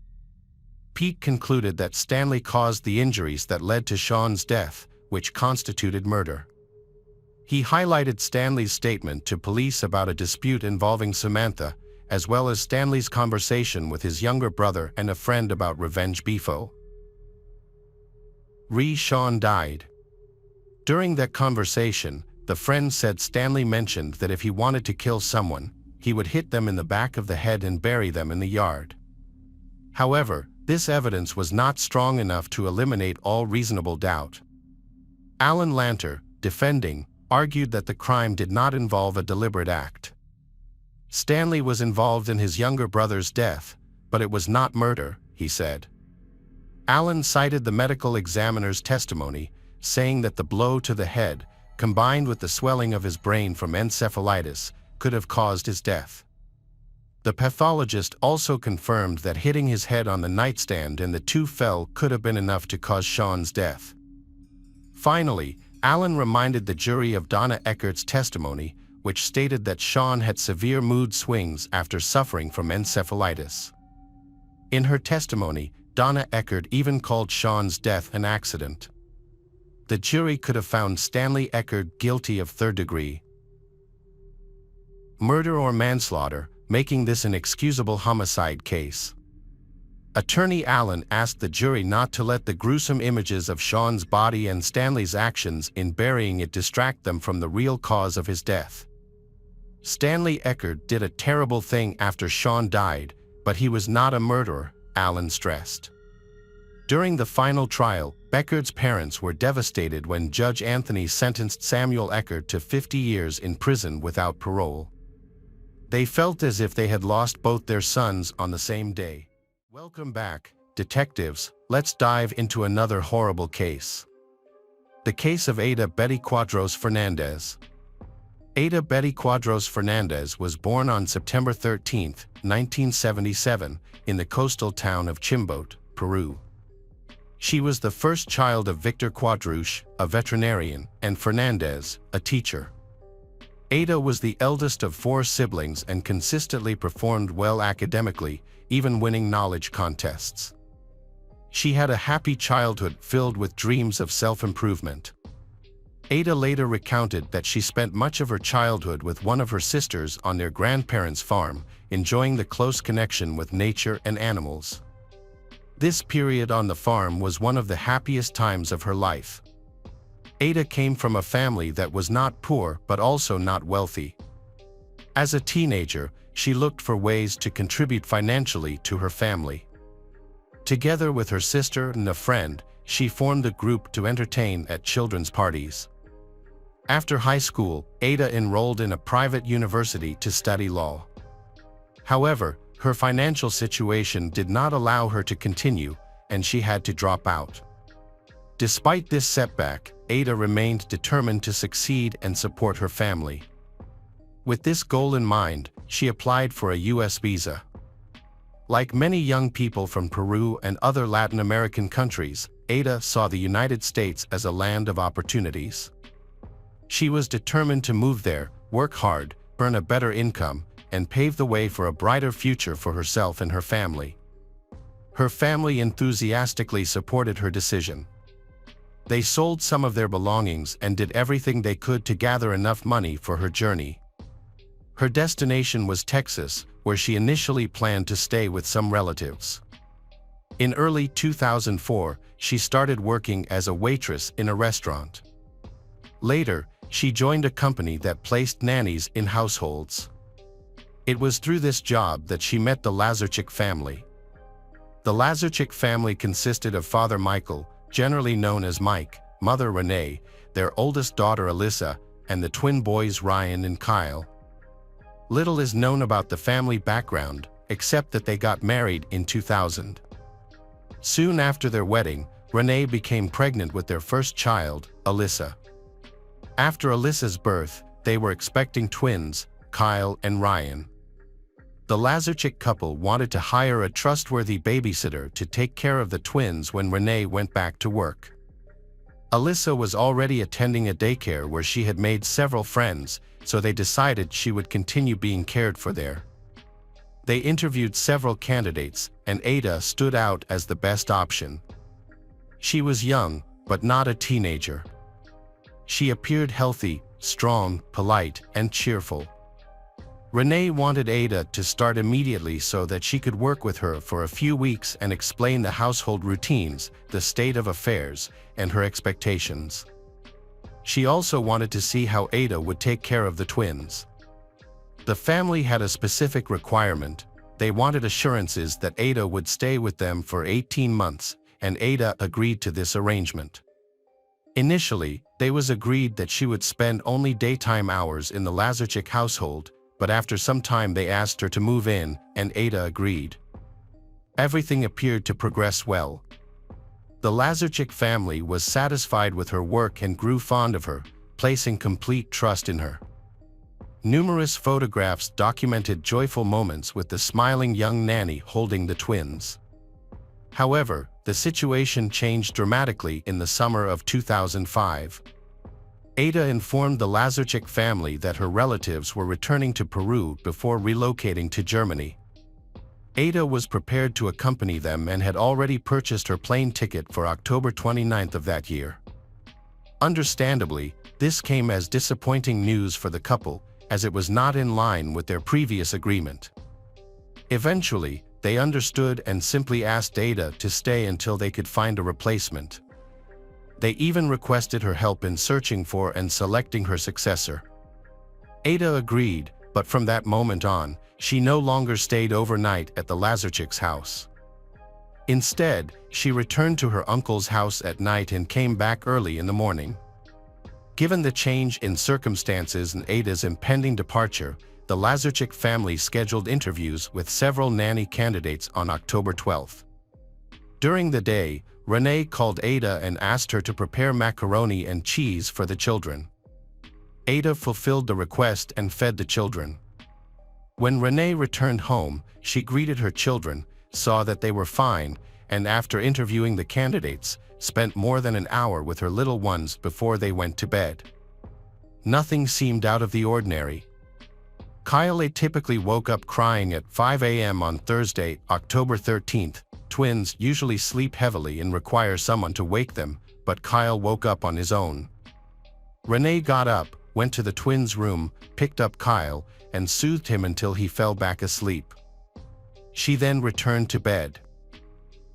Pete concluded that Stanley caused the injuries that led to Sean's death, which constituted murder. He highlighted Stanley's statement to police about a dispute involving Samantha, as well as Stanley's conversation with his younger brother and a friend about revenge beefo. Sean died. During that conversation, the friend said Stanley mentioned that if he wanted to kill someone, he would hit them in the back of the head and bury them in the yard. However, this evidence was not strong enough to eliminate all reasonable doubt. Alan Lanter, defending, argued that the crime did not involve a deliberate act. Stanley was involved in his younger brother's death, but it was not murder, he said. Alan cited the medical examiner's testimony, saying that the blow to the head, combined with the swelling of his brain from encephalitis, could have caused his death. The pathologist also confirmed that hitting his head on the nightstand and the two fell could have been enough to cause Sean's death. Finally, Alan reminded the jury of Donna Eckert's testimony, which stated that Sean had severe mood swings after suffering from encephalitis. In her testimony, Donna Eckert even called Sean's death an accident. The jury could have found Stanley Eckert guilty of third-degree murder or manslaughter, making this an excusable homicide case. Attorney Allen asked the jury not to let the gruesome images of Sean's body and Stanley's actions in burying it distract them from the real cause of his death. Stanley Eckert did a terrible thing after Sean died, but he was not a murderer, Allen stressed. During the final trial, Eckert's parents were devastated when Judge Anthony sentenced Samuel Eckert to 50 years in prison without parole. They felt as if they had lost both their sons on the same day. Welcome back, detectives. Let's dive into another horrible case. The case of Ada Betty Cuadros Fernandez. Ada Betty Cuadros Fernandez was born on September 13, 1977, in the coastal town of Chimbote, Peru. She was the first child of Victor Cuadros, a veterinarian, and Fernandez, a teacher. Ada was the eldest of 4 siblings and consistently performed well academically, even winning knowledge contests. She had a happy childhood filled with dreams of self-improvement. Ada later recounted that she spent much of her childhood with one of her sisters on their grandparents' farm, enjoying the close connection with nature and animals. This period on the farm was one of the happiest times of her life. Ada came from a family that was not poor but also not wealthy. As a teenager, she looked for ways to contribute financially to her family. Together with her sister and a friend, she formed a group to entertain at children's parties. After high school, Ada enrolled in a private university to study law. However, her financial situation did not allow her to continue, and she had to drop out. Despite this setback, Ada remained determined to succeed and support her family. With this goal in mind, she applied for a U.S. visa. Like many young people from Peru and other Latin American countries, Ada saw the United States as a land of opportunities. She was determined to move there, work hard, earn a better income, and pave the way for a brighter future for herself and her family. Her family enthusiastically supported her decision. They sold some of their belongings and did everything they could to gather enough money for her journey. Her destination was Texas, where she initially planned to stay with some relatives. In early 2004, she started working as a waitress in a restaurant. Later, she joined a company that placed nannies in households. It was through this job that she met the Lazarchik family. The Lazarchik family consisted of Father Michael, generally known as Mike, Mother Renee, their oldest daughter Alyssa, and the twin boys Ryan and Kyle. Little is known about the family background, except that they got married in 2000. Soon after their wedding, Renee became pregnant with their first child, Alyssa. After Alyssa's birth, they were expecting twins, Kyle and Ryan. The Lazarchik couple wanted to hire a trustworthy babysitter to take care of the twins when Renee went back to work. Alyssa was already attending a daycare where she had made several friends, so they decided she would continue being cared for there. They interviewed several candidates, and Ada stood out as the best option. She was young, but not a teenager. She appeared healthy, strong, polite, and cheerful. Renee wanted Ada to start immediately so that she could work with her for a few weeks and explain the household routines, the state of affairs, and her expectations. She also wanted to see how Ada would take care of the twins. The family had a specific requirement. They wanted assurances that Ada would stay with them for 18 months, and Ada agreed to this arrangement. Initially, they was agreed that she would spend only daytime hours in the Lazarchik household, but after some time they asked her to move in, and Ada agreed. Everything appeared to progress well. The Lazarchik family was satisfied with her work and grew fond of her, placing complete trust in her. Numerous photographs documented joyful moments with the smiling young nanny holding the twins. However, the situation changed dramatically in the summer of 2005. Ada informed the Lazarchik family that her relatives were returning to Peru before relocating to Germany. Ada was prepared to accompany them and had already purchased her plane ticket for October 29th of that year. Understandably, this came as disappointing news for the couple, as it was not in line with their previous agreement. Eventually, they understood and simply asked Ada to stay until they could find a replacement. They even requested her help in searching for and selecting her successor. Ada agreed, but from that moment on, she no longer stayed overnight at the Lazarchik's house. Instead, she returned to her uncle's house at night and came back early in the morning. Given the change in circumstances and Ada's impending departure, the Lazarchik family scheduled interviews with several nanny candidates on October 12th. During the day, Renee called Ada and asked her to prepare macaroni and cheese for the children. Ada fulfilled the request and fed the children. When Renee returned home, she greeted her children, saw that they were fine, and after interviewing the candidates, spent more than an hour with her little ones before they went to bed. Nothing seemed out of the ordinary. Kyle typically woke up crying at 5 a.m. on Thursday, October 13th. Twins usually sleep heavily and require someone to wake them, but Kyle woke up on his own. Renee got up, went to the twins' room, picked up Kyle, and soothed him until he fell back asleep. She then returned to bed.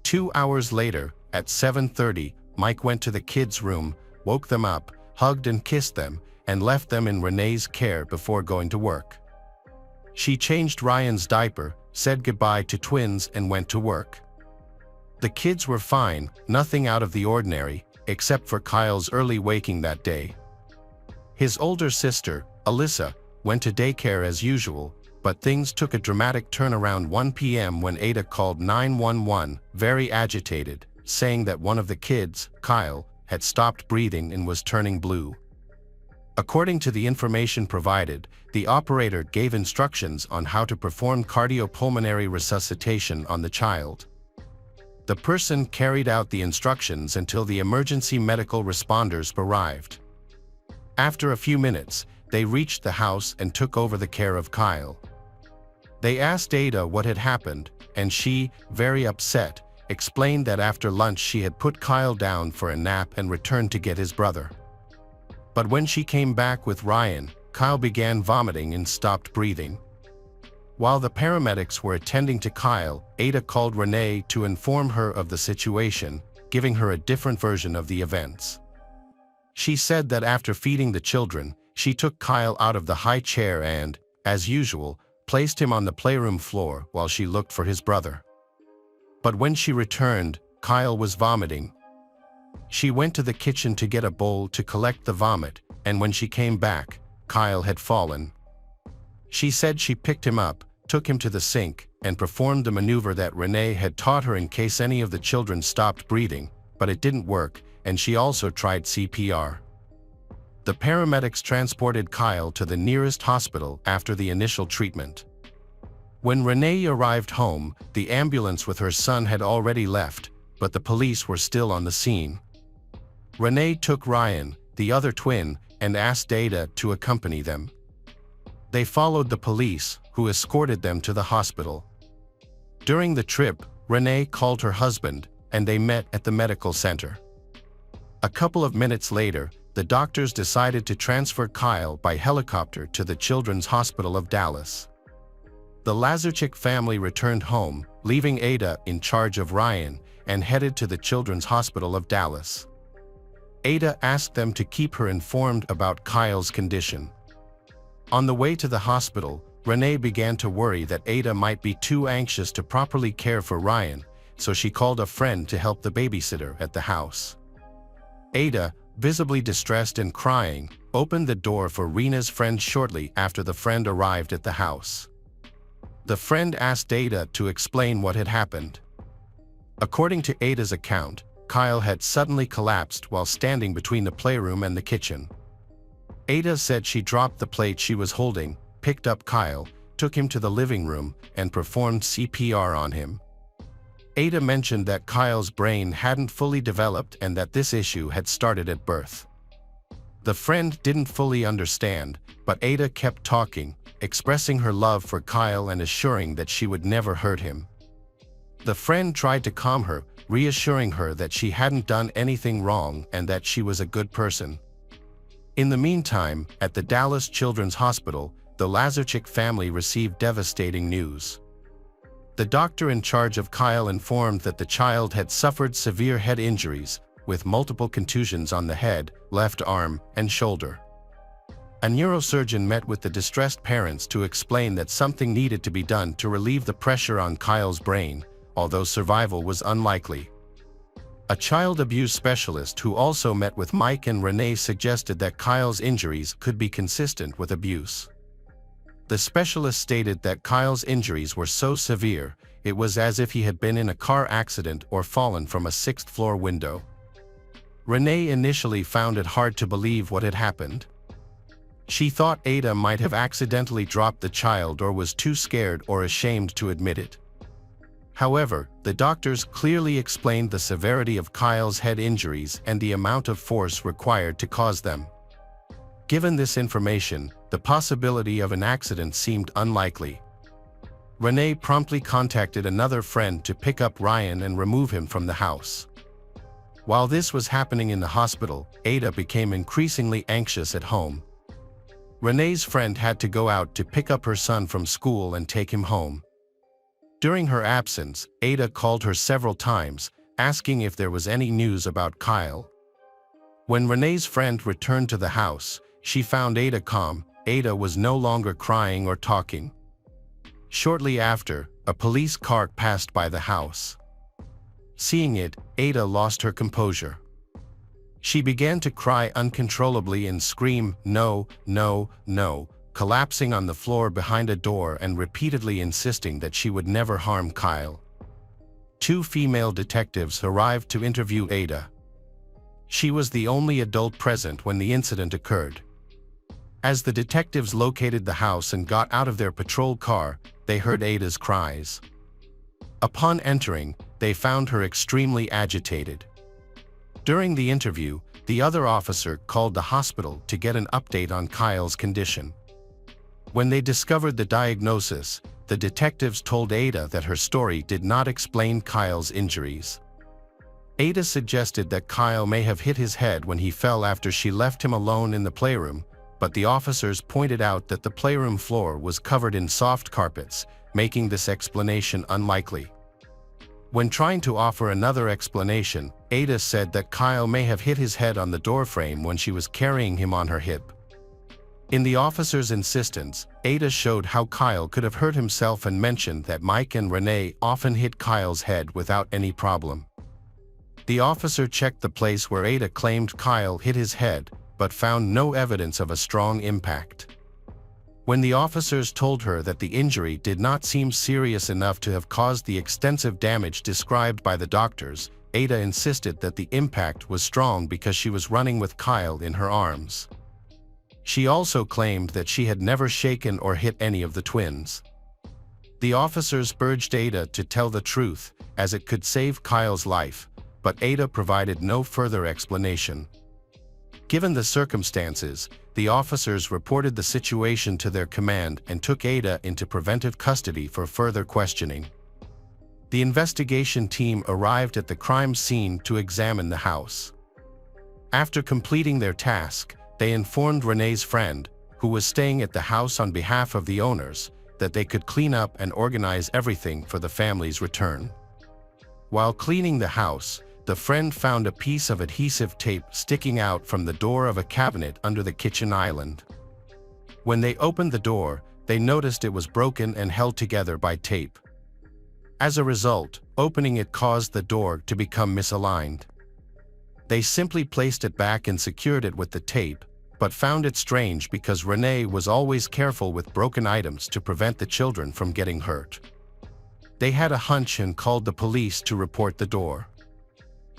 2 hours later, at 7:30, Mike went to the kids' room, woke them up, hugged and kissed them, and left them in Renee's care before going to work. She changed Ryan's diaper, said goodbye to twins, and went to work. The kids were fine, nothing out of the ordinary, except for Kyle's early waking that day. His older sister, Alyssa, went to daycare as usual, but things took a dramatic turn around 1 p.m. when Ada called 911, very agitated, saying that one of the kids, Kyle, had stopped breathing and was turning blue. According to the information provided, the operator gave instructions on how to perform cardiopulmonary resuscitation on the child. The person carried out the instructions until the emergency medical responders arrived. After a few minutes, they reached the house and took over the care of Kyle. They asked Ada what had happened, and she, very upset, explained that after lunch she had put Kyle down for a nap and returned to get his brother. But when she came back with Ryan, Kyle began vomiting and stopped breathing. While the paramedics were attending to Kyle, Ada called Renee to inform her of the situation, giving her a different version of the events. She said that after feeding the children, she took Kyle out of the high chair and, as usual, placed him on the playroom floor while she looked for his brother. But when she returned, Kyle was vomiting. She went to the kitchen to get a bowl to collect the vomit, and when she came back, Kyle had fallen. She said she picked him up, took him to the sink, and performed the maneuver that Renee had taught her in case any of the children stopped breathing, but it didn't work, and she also tried CPR. The paramedics transported Kyle to the nearest hospital after the initial treatment. When Renee arrived home, the ambulance with her son had already left, but the police were still on the scene. Renee took Ryan, the other twin, and asked Ada to accompany them. They followed the police, who escorted them to the hospital. During the trip, Renee called her husband, and they met at the medical center. A couple of minutes later, the doctors decided to transfer Kyle by helicopter to the Children's Hospital of Dallas. The Lazarchik family returned home, leaving Ada in charge of Ryan, and headed to the Children's Hospital of Dallas. Ada asked them to keep her informed about Kyle's condition. On the way to the hospital, Renee began to worry that Ada might be too anxious to properly care for Ryan, so she called a friend to help the babysitter at the house. Ada, visibly distressed and crying, opened the door for Rena's friend shortly after the friend arrived at the house. The friend asked Ada to explain what had happened. According to Ada's account, Kyle had suddenly collapsed while standing between the playroom and the kitchen. Ada said she dropped the plate she was holding, picked up Kyle, took him to the living room, and performed CPR on him. Ada mentioned that Kyle's brain hadn't fully developed and that this issue had started at birth. The friend didn't fully understand, but Ada kept talking, expressing her love for Kyle and assuring that she would never hurt him. The friend tried to calm her, reassuring her that she hadn't done anything wrong and that she was a good person. In the meantime, at the Dallas Children's Hospital, the Lazarchik family received devastating news. The doctor in charge of Kyle informed that the child had suffered severe head injuries, with multiple contusions on the head, left arm, and shoulder. A neurosurgeon met with the distressed parents to explain that something needed to be done to relieve the pressure on Kyle's brain, although survival was unlikely. A child abuse specialist who also met with Mike and Renee suggested that Kyle's injuries could be consistent with abuse. The specialist stated that Kyle's injuries were so severe, it was as if he had been in a car accident or fallen from a sixth-floor window. Renee initially found it hard to believe what had happened. She thought Ada might have accidentally dropped the child or was too scared or ashamed to admit it. However, the doctors clearly explained the severity of Kyle's head injuries and the amount of force required to cause them. Given this information, the possibility of an accident seemed unlikely. Renee promptly contacted another friend to pick up Ryan and remove him from the house. While this was happening in the hospital, Ada became increasingly anxious at home. Renee's friend had to go out to pick up her son from school and take him home. During her absence, Ada called her several times, asking if there was any news about Kyle. When Renee's friend returned to the house, she found Ada calm. Ada was no longer crying or talking. Shortly after, a police cart passed by the house. Seeing it, Ada lost her composure. She began to cry uncontrollably and scream, "No, no, no," collapsing on the floor behind a door and repeatedly insisting that she would never harm Kyle. Two female detectives arrived to interview Ada. She was the only adult present when the incident occurred. As the detectives located the house and got out of their patrol car, they heard Ada's cries. Upon entering, they found her extremely agitated. During the interview, the other officer called the hospital to get an update on Kyle's condition. When they discovered the diagnosis, the detectives told Ada that her story did not explain Kyle's injuries. Ada suggested that Kyle may have hit his head when he fell after she left him alone in the playroom, but the officers pointed out that the playroom floor was covered in soft carpets, making this explanation unlikely. When trying to offer another explanation, Ada said that Kyle may have hit his head on the doorframe when she was carrying him on her hip. In the officer's insistence, Ada showed how Kyle could have hurt himself and mentioned that Mike and Renee often hit Kyle's head without any problem. The officer checked the place where Ada claimed Kyle hit his head, but found no evidence of a strong impact. When the officers told her that the injury did not seem serious enough to have caused the extensive damage described by the doctors, Ada insisted that the impact was strong because she was running with Kyle in her arms. She also claimed that she had never shaken or hit any of the twins. The officers urged Ada to tell the truth, as it could save Kyle's life, but Ada provided no further explanation. Given the circumstances, the officers reported the situation to their command and took Ada into preventive custody for further questioning. The investigation team arrived at the crime scene to examine the house. After completing their task, they informed Renee's friend, who was staying at the house on behalf of the owners, that they could clean up and organize everything for the family's return. While cleaning the house, the friend found a piece of adhesive tape sticking out from the door of a cabinet under the kitchen island. When they opened the door, they noticed it was broken and held together by tape. As a result, opening it caused the door to become misaligned. They simply placed it back and secured it with the tape, but found it strange because Renee was always careful with broken items to prevent the children from getting hurt. They had a hunch and called the police to report the door.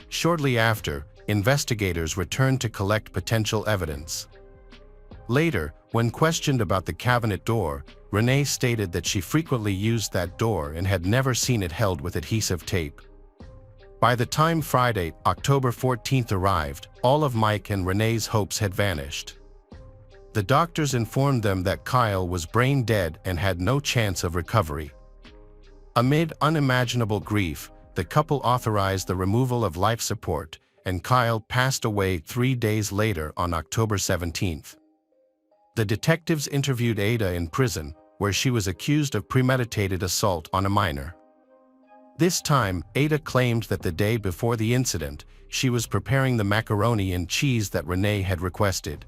Shortly after, investigators returned to collect potential evidence. Later, when questioned about the cabinet door, Renee stated that she frequently used that door and had never seen it held with adhesive tape. By the time Friday, October 14th arrived, all of Mike and Renee's hopes had vanished. The doctors informed them that Kyle was brain dead and had no chance of recovery. Amid unimaginable grief, the couple authorized the removal of life support, and Kyle passed away 3 days later on October 17th. The detectives interviewed Ada in prison, where she was accused of premeditated assault on a minor. This time, Ada claimed that the day before the incident, she was preparing the macaroni and cheese that Renee had requested.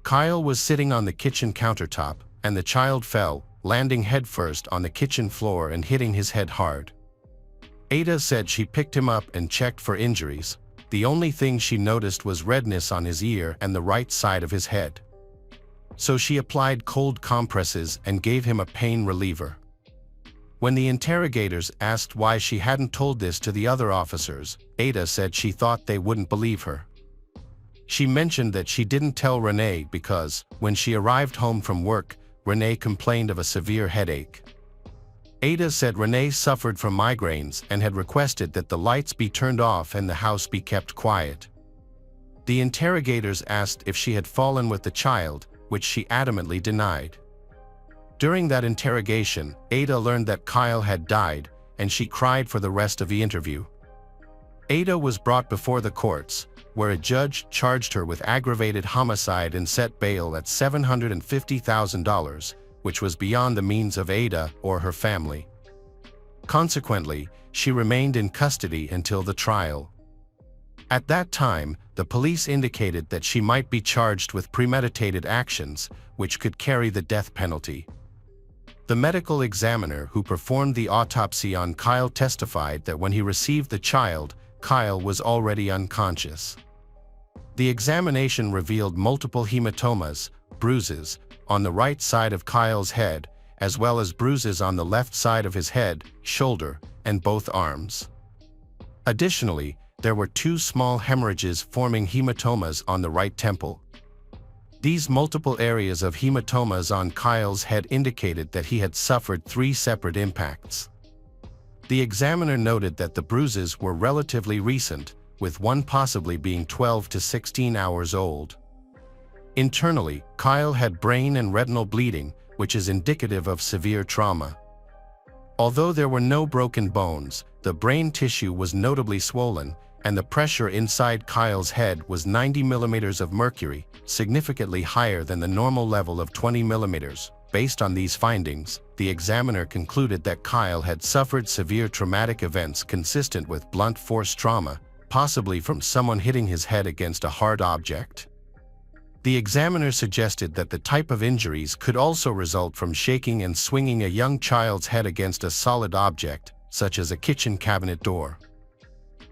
Kyle was sitting on the kitchen countertop, and the child fell, landing headfirst on the kitchen floor and hitting his head hard. Ada said she picked him up and checked for injuries. The only thing she noticed was redness on his ear and the right side of his head. So she applied cold compresses and gave him a pain reliever. When the interrogators asked why she hadn't told this to the other officers, Ada said she thought they wouldn't believe her. She mentioned that she didn't tell Renee because, when she arrived home from work, Renee complained of a severe headache. Ada said Renee suffered from migraines and had requested that the lights be turned off and the house be kept quiet. The interrogators asked if she had fallen with the child, which she adamantly denied. During that interrogation, Ada learned that Kyle had died, and she cried for the rest of the interview. Ada was brought before the courts, where a judge charged her with aggravated homicide and set bail at $750,000, which was beyond the means of Ada or her family. Consequently, she remained in custody until the trial. At that time, the police indicated that she might be charged with premeditated actions, which could carry the death penalty. The medical examiner who performed the autopsy on Kyle testified that when he received the child, Kyle was already unconscious. The examination revealed multiple hematomas, bruises, on the right side of Kyle's head, as well as bruises on the left side of his head, shoulder, and both arms. Additionally, there were 2 small hemorrhages forming hematomas on the right temple. These multiple areas of hematomas on Kyle's head indicated that he had suffered 3 separate impacts. The examiner noted that the bruises were relatively recent, with one possibly being 12 to 16 hours old. Internally, Kyle had brain and retinal bleeding, which is indicative of severe trauma. Although there were no broken bones, the brain tissue was notably swollen, and the pressure inside Kyle's head was 90 millimeters of mercury, significantly higher than the normal level of 20 millimeters. Based on these findings, the examiner concluded that Kyle had suffered severe traumatic events consistent with blunt force trauma, possibly from someone hitting his head against a hard object. The examiner suggested that the type of injuries could also result from shaking and swinging a young child's head against a solid object, such as a kitchen cabinet door.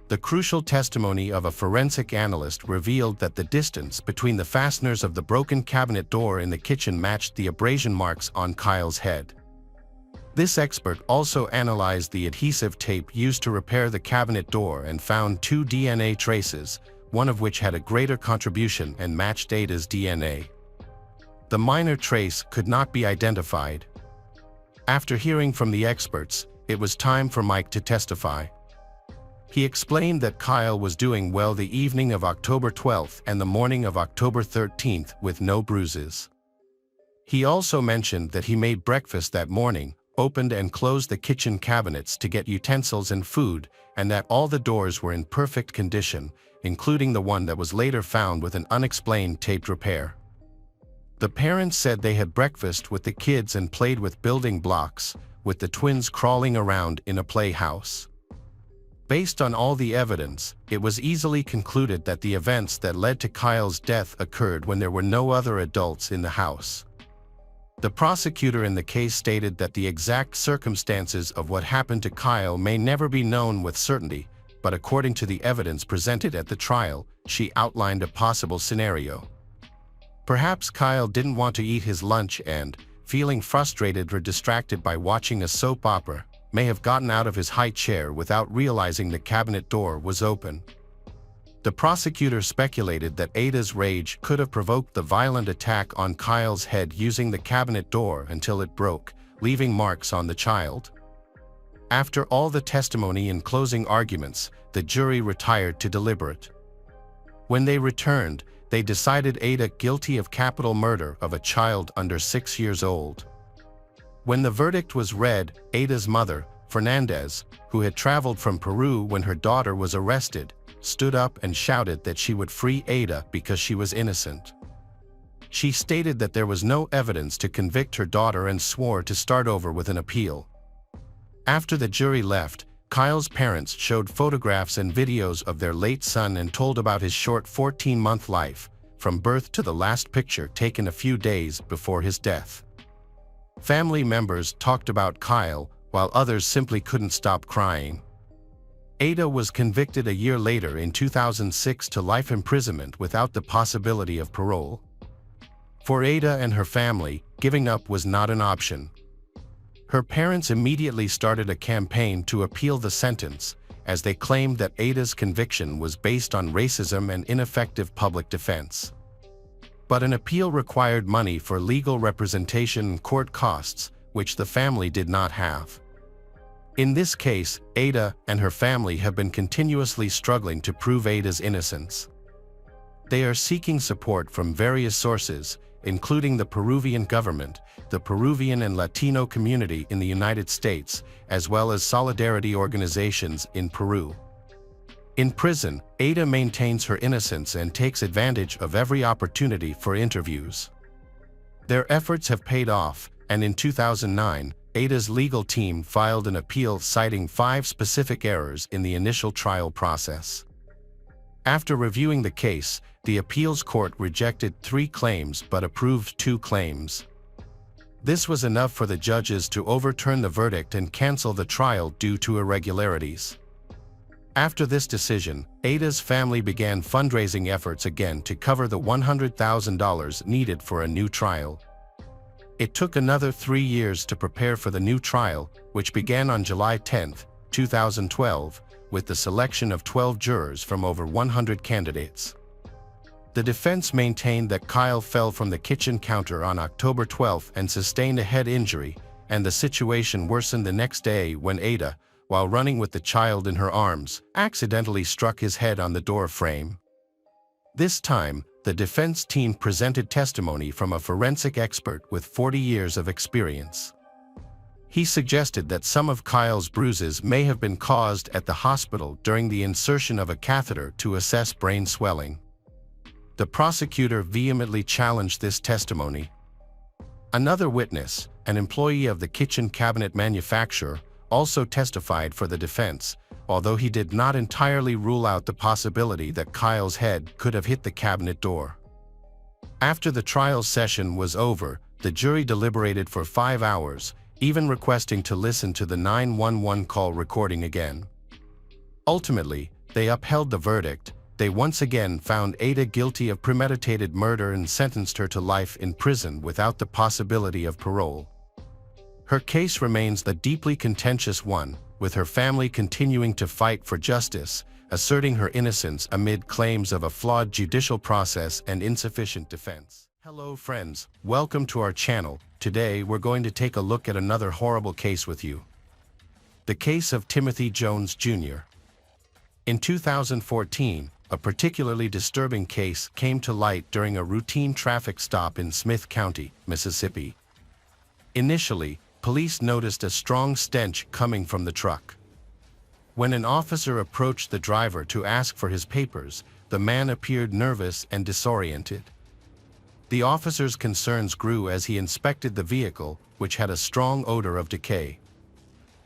The crucial testimony of a forensic analyst revealed that the distance between the fasteners of the broken cabinet door in the kitchen matched the abrasion marks on Kyle's head. This expert also analyzed the adhesive tape used to repair the cabinet door and found 2 DNA traces, one of which had a greater contribution and matched Ada's DNA. The minor trace could not be identified. After hearing from the experts, it was time for Mike to testify. He explained that Kyle was doing well the evening of October 12th and the morning of October 13th with no bruises. He also mentioned that he made breakfast that morning, opened and closed the kitchen cabinets to get utensils and food, and that all the doors were in perfect condition, including the one that was later found with an unexplained taped repair. The parents said they had breakfast with the kids and played with building blocks, with the twins crawling around in a playhouse. Based on all the evidence, it was easily concluded that the events that led to Kyle's death occurred when there were no other adults in the house. The prosecutor in the case stated that the exact circumstances of what happened to Kyle may never be known with certainty, but according to the evidence presented at the trial, she outlined a possible scenario. Perhaps Kyle didn't want to eat his lunch and, feeling frustrated or distracted by watching a soap opera, may have gotten out of his high chair without realizing the cabinet door was open. The prosecutor speculated that Ada's rage could have provoked the violent attack on Kyle's head using the cabinet door until it broke, leaving marks on the child. After all the testimony and closing arguments, the jury retired to deliberate. When they returned, they decided Ada guilty of capital murder of a child under 6 years old. When the verdict was read, Ada's mother, Fernandez, who had traveled from Peru when her daughter was arrested, stood up and shouted that she would free Ada because she was innocent. She stated that there was no evidence to convict her daughter and swore to start over with an appeal. After the jury left, Kyle's parents showed photographs and videos of their late son and told about his short 14-month life, from birth to the last picture taken a few days before his death. Family members talked about Kyle, while others simply couldn't stop crying. Ada was convicted a year later in 2006 to life imprisonment without the possibility of parole. For Ada and her family, giving up was not an option. Her parents immediately started a campaign to appeal the sentence, as they claimed that Ada's conviction was based on racism and ineffective public defense. But an appeal required money for legal representation and court costs, which the family did not have. In this case, Ada and her family have been continuously struggling to prove Ada's innocence. They are seeking support from various sources, including the Peruvian government, the Peruvian and Latino community in the United States, as well as solidarity organizations in Peru. In prison, Ada maintains her innocence and takes advantage of every opportunity for interviews. Their efforts have paid off, and in 2009, Ada's legal team filed an appeal citing 5 specific errors in the initial trial process. After reviewing the case, the appeals court rejected 3 claims but approved 2 claims. This was enough for the judges to overturn the verdict and cancel the trial due to irregularities. After this decision, Ada's family began fundraising efforts again to cover the $100,000 needed for a new trial. It took another 3 years to prepare for the new trial, which began on July 10, 2012, with the selection of 12 jurors from over 100 candidates. The defense maintained that Kyle fell from the kitchen counter on October 12 and sustained a head injury, and the situation worsened the next day when Ada, while running with the child in her arms, accidentally struck his head on the door frame. This time, the defense team presented testimony from a forensic expert with 40 years of experience. He suggested that some of Kyle's bruises may have been caused at the hospital during the insertion of a catheter to assess brain swelling. The prosecutor vehemently challenged this testimony. Another witness, an employee of the kitchen cabinet manufacturer, also testified for the defense, although he did not entirely rule out the possibility that Kyle's head could have hit the cabinet door. After the trial session was over, the jury deliberated for 5 hours, even requesting to listen to the 911 call recording again. Ultimately, they upheld the verdict. They once again found Ada guilty of premeditated murder and sentenced her to life in prison without the possibility of parole. Her case remains a deeply contentious one, with her family continuing to fight for justice, asserting her innocence amid claims of a flawed judicial process and insufficient defense. Hello friends, welcome to our channel. Today we're going to take a look at another horrible case with you. The case of Timothy Jones Jr. In 2014, a particularly disturbing case came to light during a routine traffic stop in Smith County, Mississippi. Initially, police noticed a strong stench coming from the truck. When an officer approached the driver to ask for his papers, the man appeared nervous and disoriented. The officer's concerns grew as he inspected the vehicle, which had a strong odor of decay.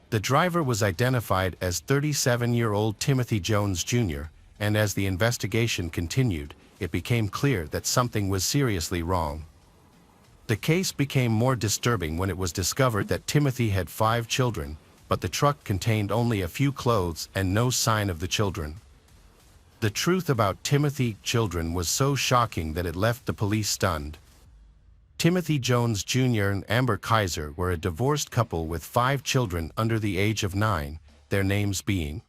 The driver was identified as 37-year-old Timothy Jones Jr., and as the investigation continued, it became clear that something was seriously wrong. The case became more disturbing when it was discovered that Timothy had 5 children, but the truck contained only a few clothes and no sign of the children. The truth about Timothy's children was so shocking that it left the police stunned. Timothy Jones Jr. and Amber Kaiser were a divorced couple with 5 children under the age of 9, their names being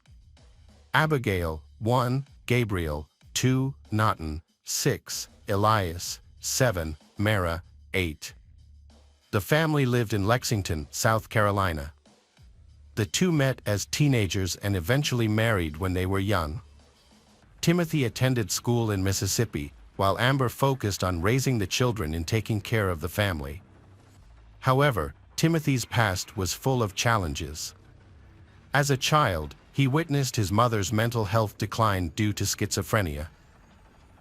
Abigail, 1, Gabriel, 2, Naughton, 6, Elias, 7, Mara, 8. The family lived in Lexington, South Carolina. The two met as teenagers and eventually married when they were young. Timothy attended school in Mississippi, while Amber focused on raising the children and taking care of the family. However, Timothy's past was full of challenges. As a child, he witnessed his mother's mental health decline due to schizophrenia.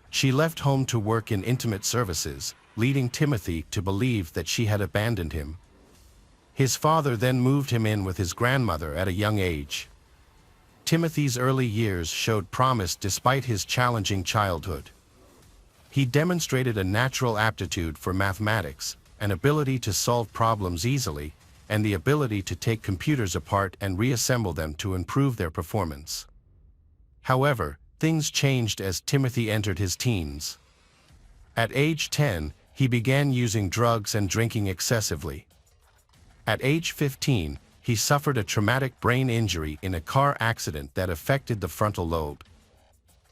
She left home to work in intimate services, leading Timothy to believe that she had abandoned him. His father then moved him in with his grandmother at a young age. Timothy's early years showed promise despite his challenging childhood. He demonstrated a natural aptitude for mathematics, an ability to solve problems easily, and the ability to take computers apart and reassemble them to improve their performance. However, things changed as Timothy entered his teens. At age 10, he began using drugs and drinking excessively. At age 15, he suffered a traumatic brain injury in a car accident that affected the frontal lobe,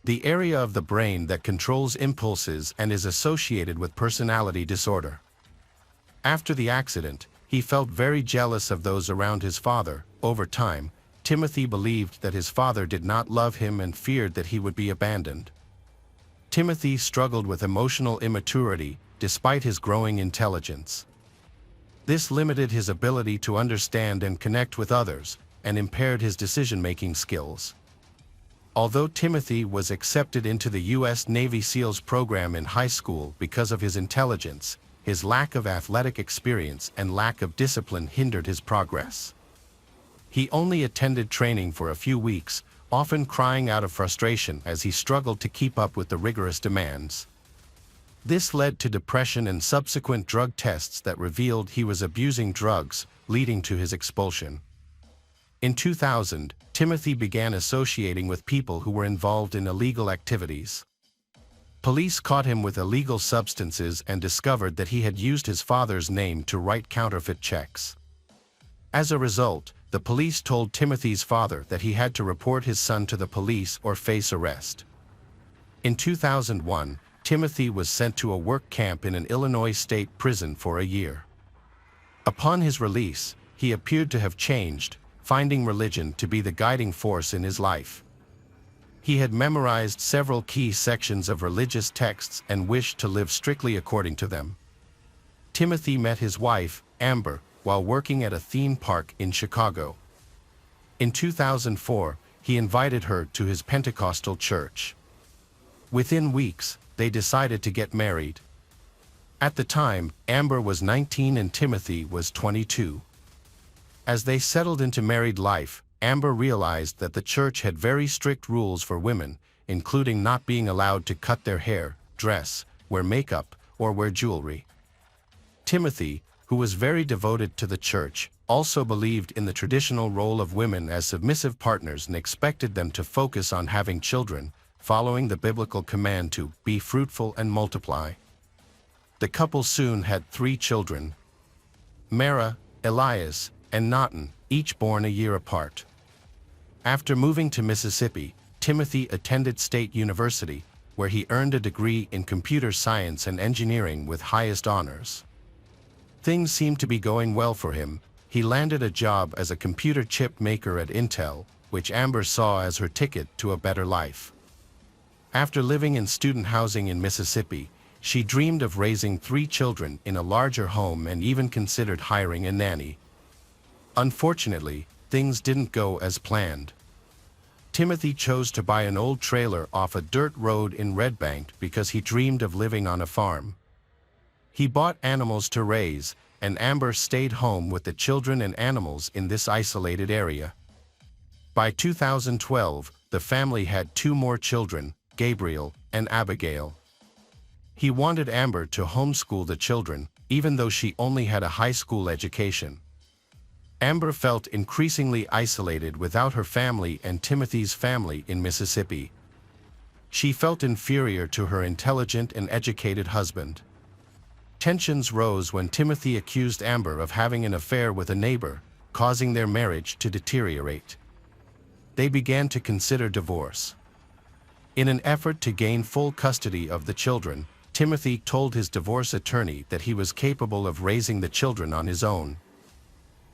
the area of the brain that controls impulses and is associated with personality disorder. After the accident, he felt very jealous of those around his father. Over time, Timothy believed that his father did not love him and feared that he would be abandoned. Timothy struggled with emotional immaturity despite his growing intelligence. This limited his ability to understand and connect with others, and impaired his decision-making skills. Although Timothy was accepted into the U.S. Navy SEALs program in high school because of his intelligence, his lack of athletic experience and lack of discipline hindered his progress. He only attended training for a few weeks, often crying out of frustration as he struggled to keep up with the rigorous demands. This led to depression and subsequent drug tests that revealed he was abusing drugs, leading to his expulsion. In 2000, Timothy began associating with people who were involved in illegal activities. Police caught him with illegal substances and discovered that he had used his father's name to write counterfeit checks. As a result, the police told Timothy's father that he had to report his son to the police or face arrest. In 2001, Timothy was sent to a work camp in an Illinois state prison for a year. Upon his release, he appeared to have changed, finding religion to be the guiding force in his life. He had memorized several key sections of religious texts and wished to live strictly according to them. Timothy met his wife, Amber, while working at a theme park in Chicago. In 2004, he invited her to his Pentecostal church. Within weeks, they decided to get married. At the time, Amber was 19 and Timothy was 22. As they settled into married life, Amber realized that the church had very strict rules for women, including not being allowed to cut their hair, dress, wear makeup, or wear jewelry. Timothy, who was very devoted to the church, also believed in the traditional role of women as submissive partners and expected them to focus on having children, following the biblical command to be fruitful and multiply. The couple soon had 3 children: Mara, Elias, and Naughton, each born a year apart. After moving to Mississippi, Timothy attended State University, where he earned a degree in computer science and engineering with highest honors. Things seemed to be going well for him. He landed a job as a computer chip maker at Intel, which Amber saw as her ticket to a better life. After living in student housing in Mississippi, she dreamed of raising 3 children in a larger home and even considered hiring a nanny. Unfortunately, things didn't go as planned. Timothy chose to buy an old trailer off a dirt road in Red Bank because he dreamed of living on a farm. He bought animals to raise, and Amber stayed home with the children and animals in this isolated area. By 2012, the family had 2 more children, Gabriel and Abigail. He wanted Amber to homeschool the children, even though she only had a high school education. Amber felt increasingly isolated without her family and Timothy's family in Mississippi. She felt inferior to her intelligent and educated husband. Tensions rose when Timothy accused Amber of having an affair with a neighbor, causing their marriage to deteriorate. They began to consider divorce. In an effort to gain full custody of the children, Timothy told his divorce attorney that he was capable of raising the children on his own.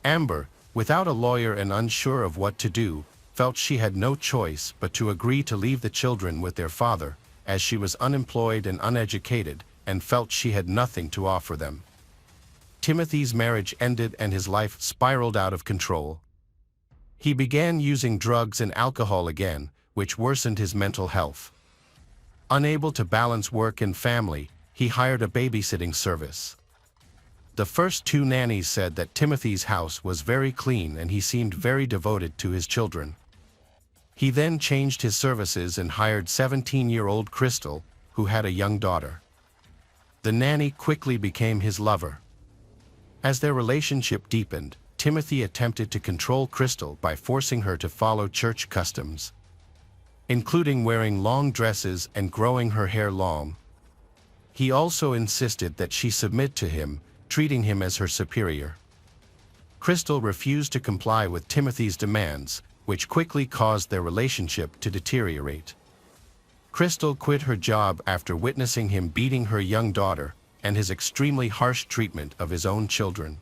Amber, without a lawyer and unsure of what to do, felt she had no choice but to agree to leave the children with their father, as she was unemployed and uneducated, and felt she had nothing to offer them. Timothy's marriage ended and his life spiraled out of control. He began using drugs and alcohol again, which worsened his mental health. Unable to balance work and family, he hired a babysitting service. The first 2 nannies said that Timothy's house was very clean and he seemed very devoted to his children. He then changed his services and hired 17-year-old Crystal, who had a young daughter. The nanny quickly became his lover. As their relationship deepened, Timothy attempted to control Crystal by forcing her to follow church customs, including wearing long dresses and growing her hair long. He also insisted that she submit to him, treating him as her superior. Crystal refused to comply with Timothy's demands, which quickly caused their relationship to deteriorate. Crystal quit her job after witnessing him beating her young daughter and his extremely harsh treatment of his own children.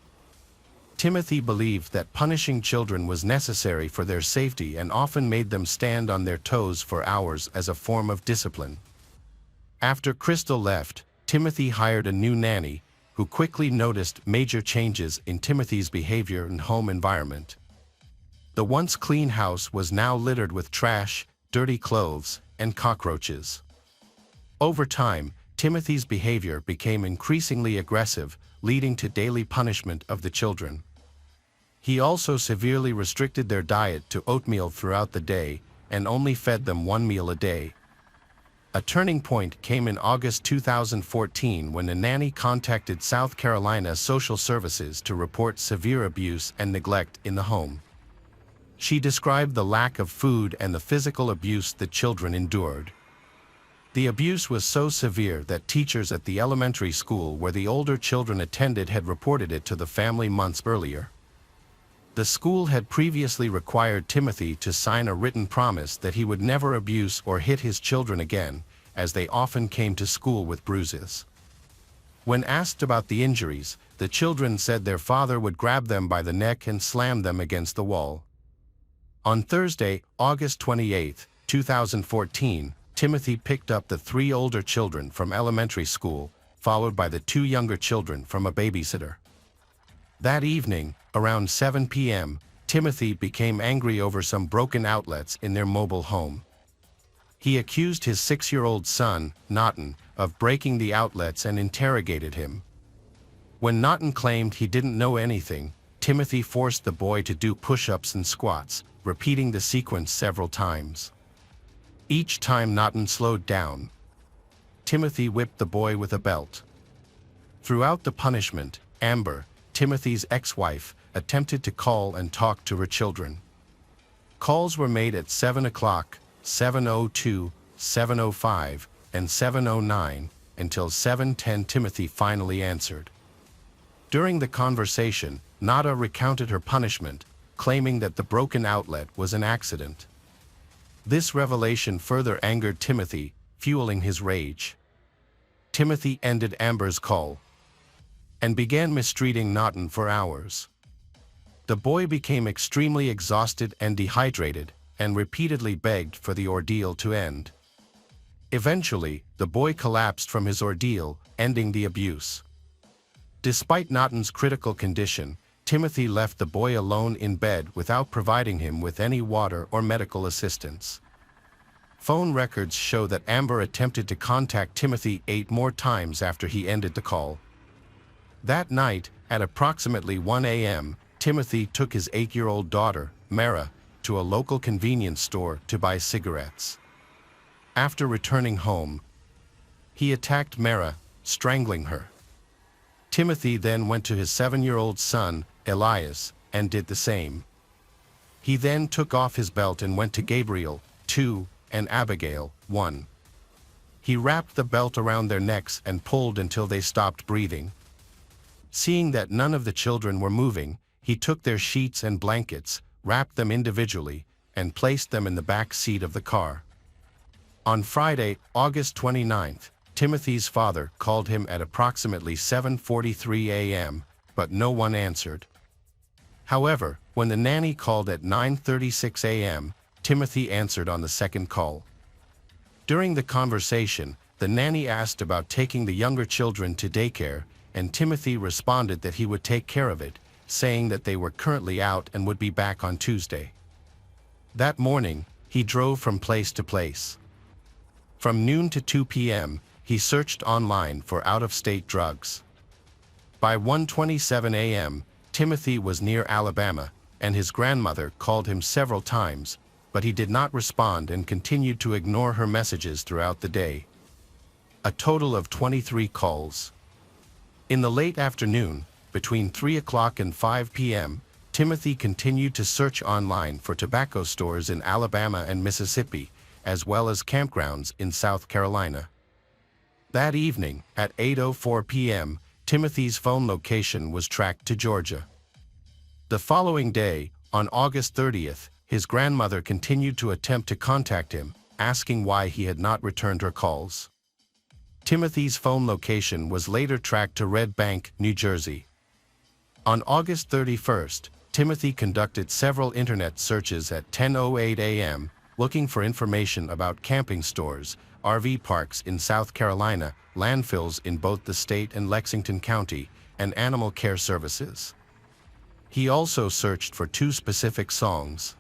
Timothy believed that punishing children was necessary for their safety and often made them stand on their toes for hours as a form of discipline. After Crystal left, Timothy hired a new nanny, who quickly noticed major changes in Timothy's behavior and home environment. The once clean house was now littered with trash, dirty clothes, and cockroaches. Over time, Timothy's behavior became increasingly aggressive, leading to daily punishment of the children. He also severely restricted their diet to oatmeal throughout the day and only fed them 1 meal a day. A turning point came in August 2014 when a nanny contacted South Carolina Social Services to report severe abuse and neglect in the home. She described the lack of food and the physical abuse the children endured. The abuse was so severe that teachers at the elementary school where the older children attended had reported it to the family months earlier. The school had previously required Timothy to sign a written promise that he would never abuse or hit his children again, as they often came to school with bruises. When asked about the injuries, the children said their father would grab them by the neck and slam them against the wall. On Thursday, August 28, 2014, Timothy picked up the 3 older children from elementary school, followed by the 2 younger children from a babysitter. That evening, around 7 p.m., Timothy became angry over some broken outlets in their mobile home. He accused his 6-year-old son, Naughton, of breaking the outlets and interrogated him. When Naughton claimed he didn't know anything, Timothy forced the boy to do push-ups and squats, repeating the sequence several times. Each time Naughton slowed down, Timothy whipped the boy with a belt. Throughout the punishment, Amber, Timothy's ex-wife, attempted to call and talk to her children. Calls were made at 7 o'clock, 7:02, 7:05, and 7:09, until 7:10 Timothy finally answered. During the conversation, Nada recounted her punishment, claiming that the broken outlet was an accident. This revelation further angered Timothy, fueling his rage. Timothy ended Amber's call and began mistreating Naughton for hours. The boy became extremely exhausted and dehydrated, and repeatedly begged for the ordeal to end. Eventually, the boy collapsed from his ordeal, ending the abuse. Despite Naughton's critical condition, Timothy left the boy alone in bed without providing him with any water or medical assistance. Phone records show that Amber attempted to contact Timothy 8 more times after he ended the call. That night, at approximately 1 a.m., Timothy took his 8-year-old daughter, Mara, to a local convenience store to buy cigarettes. After returning home, he attacked Mara, strangling her. Timothy then went to his 7-year-old son, Elias, and did the same. He then took off his belt and went to Gabriel, 2, and Abigail, 1. He wrapped the belt around their necks and pulled until they stopped breathing. Seeing that none of the children were moving, he took their sheets and blankets, wrapped them individually, and placed them in the back seat of the car. On Friday, August 29th, Timothy's father called him at approximately 7:43 a.m., but no one answered. However, when the nanny called at 9:36 a.m., Timothy answered on the second call. During the conversation, the nanny asked about taking the younger children to daycare, and Timothy responded that he would take care of it, saying that they were currently out and would be back on Tuesday. That morning, he drove from place to place. From noon to 2 p.m., he searched online for out-of-state drugs. By 1:27 a.m., Timothy was near Alabama, and his grandmother called him several times, but he did not respond and continued to ignore her messages throughout the day. A total of 23 calls. In the late afternoon, between 3 o'clock and 5 p.m., Timothy continued to search online for tobacco stores in Alabama and Mississippi, as well as campgrounds in South Carolina. That evening, at 8:04 p.m., Timothy's phone location was tracked to Georgia. The following day, on August 30th, his grandmother continued to attempt to contact him, asking why he had not returned her calls. Timothy's phone location was later tracked to Red Bank, New Jersey. On August 31st, Timothy conducted several internet searches at 10:08 a.m., looking for information about camping stores, RV parks in South Carolina, landfills in both the state and Lexington County, and animal care services. He also searched for 2 specific songs.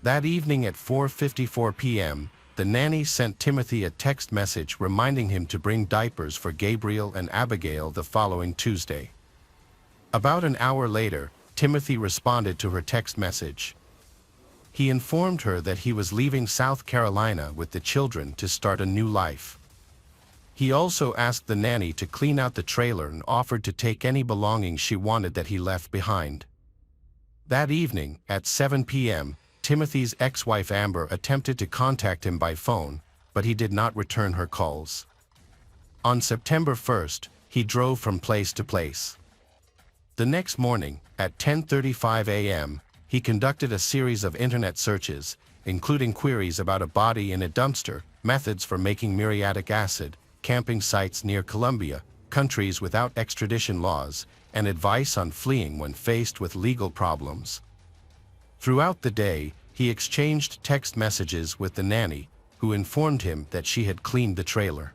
That evening at 4:54 p.m., the nanny sent Timothy a text message reminding him to bring diapers for Gabriel and Abigail the following Tuesday. About an hour later, Timothy responded to her text message. He informed her that he was leaving South Carolina with the children to start a new life. He also asked the nanny to clean out the trailer and offered to take any belongings she wanted that he left behind. That evening, at 7 p.m., Timothy's ex-wife Amber attempted to contact him by phone, but he did not return her calls. On September 1st, he drove from place to place. The next morning, at 10:35 a.m., he conducted a series of internet searches, including queries about a body in a dumpster, methods for making muriatic acid, camping sites near Colombia, countries without extradition laws, and advice on fleeing when faced with legal problems. Throughout the day, he exchanged text messages with the nanny, who informed him that she had cleaned the trailer.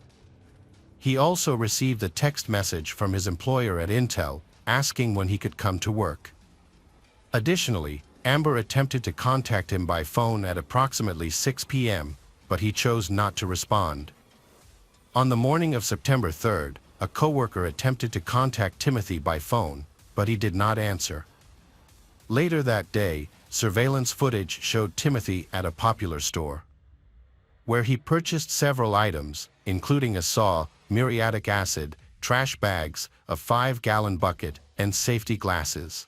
He also received a text message from his employer at Intel, asking when he could come to work. Additionally, Amber attempted to contact him by phone at approximately 6 p.m., but he chose not to respond. On the morning of September 3rd, a coworker attempted to contact Timothy by phone, but he did not answer. Later that day, surveillance footage showed Timothy at a popular store, where he purchased several items, including a saw, muriatic acid, trash bags, a 5-gallon bucket, and safety glasses.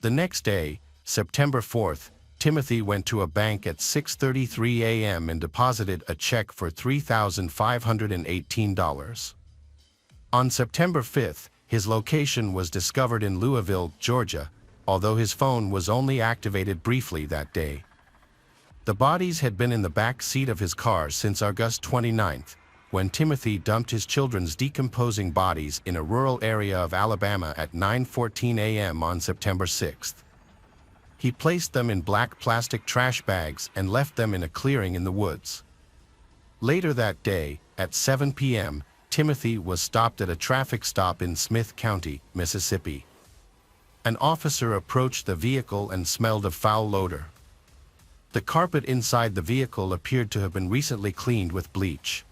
The next day, September 4th, Timothy went to a bank at 6:33 a.m. and deposited a check for $3,518. On September 5th, his location was discovered in Louisville, Georgia, although his phone was only activated briefly that day. The bodies had been in the back seat of his car since August 29th, when Timothy dumped his children's decomposing bodies in a rural area of Alabama at 9:14 a.m. on September 6th. He placed them in black plastic trash bags and left them in a clearing in the woods. Later that day, at 7 p.m., Timothy was stopped at a traffic stop in Smith County, Mississippi. An officer approached the vehicle and smelled a foul odor. The carpet inside the vehicle appeared to have been recently cleaned with bleach.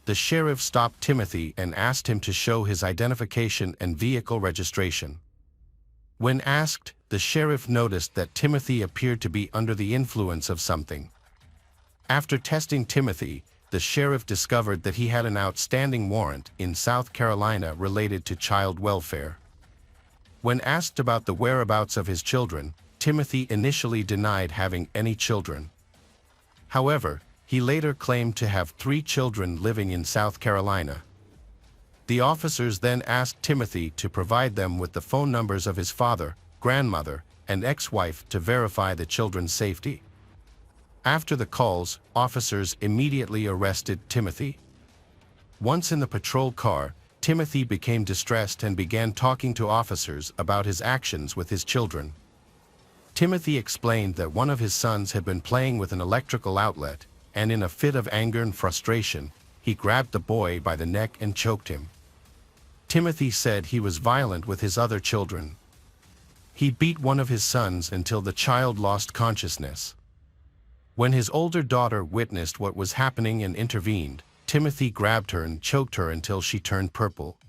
The sheriff stopped Timothy and asked him to show his identification and vehicle registration. When asked, the sheriff noticed that Timothy appeared to be under the influence of something. After testing Timothy, the sheriff discovered that he had an outstanding warrant in South Carolina related to child welfare. When asked about the whereabouts of his children, Timothy initially denied having any children. However, he later claimed to have 3 children living in South Carolina. The officers then asked Timothy to provide them with the phone numbers of his father, grandmother, and ex-wife to verify the children's safety. After the calls, officers immediately arrested Timothy. Once in the patrol car, Timothy became distressed and began talking to officers about his actions with his children. Timothy explained that one of his sons had been playing with an electrical outlet, and in a fit of anger and frustration, he grabbed the boy by the neck and choked him. Timothy said he was violent with his other children. He beat one of his sons until the child lost consciousness. When his older daughter witnessed what was happening and intervened, Timothy grabbed her and choked her until she turned purple.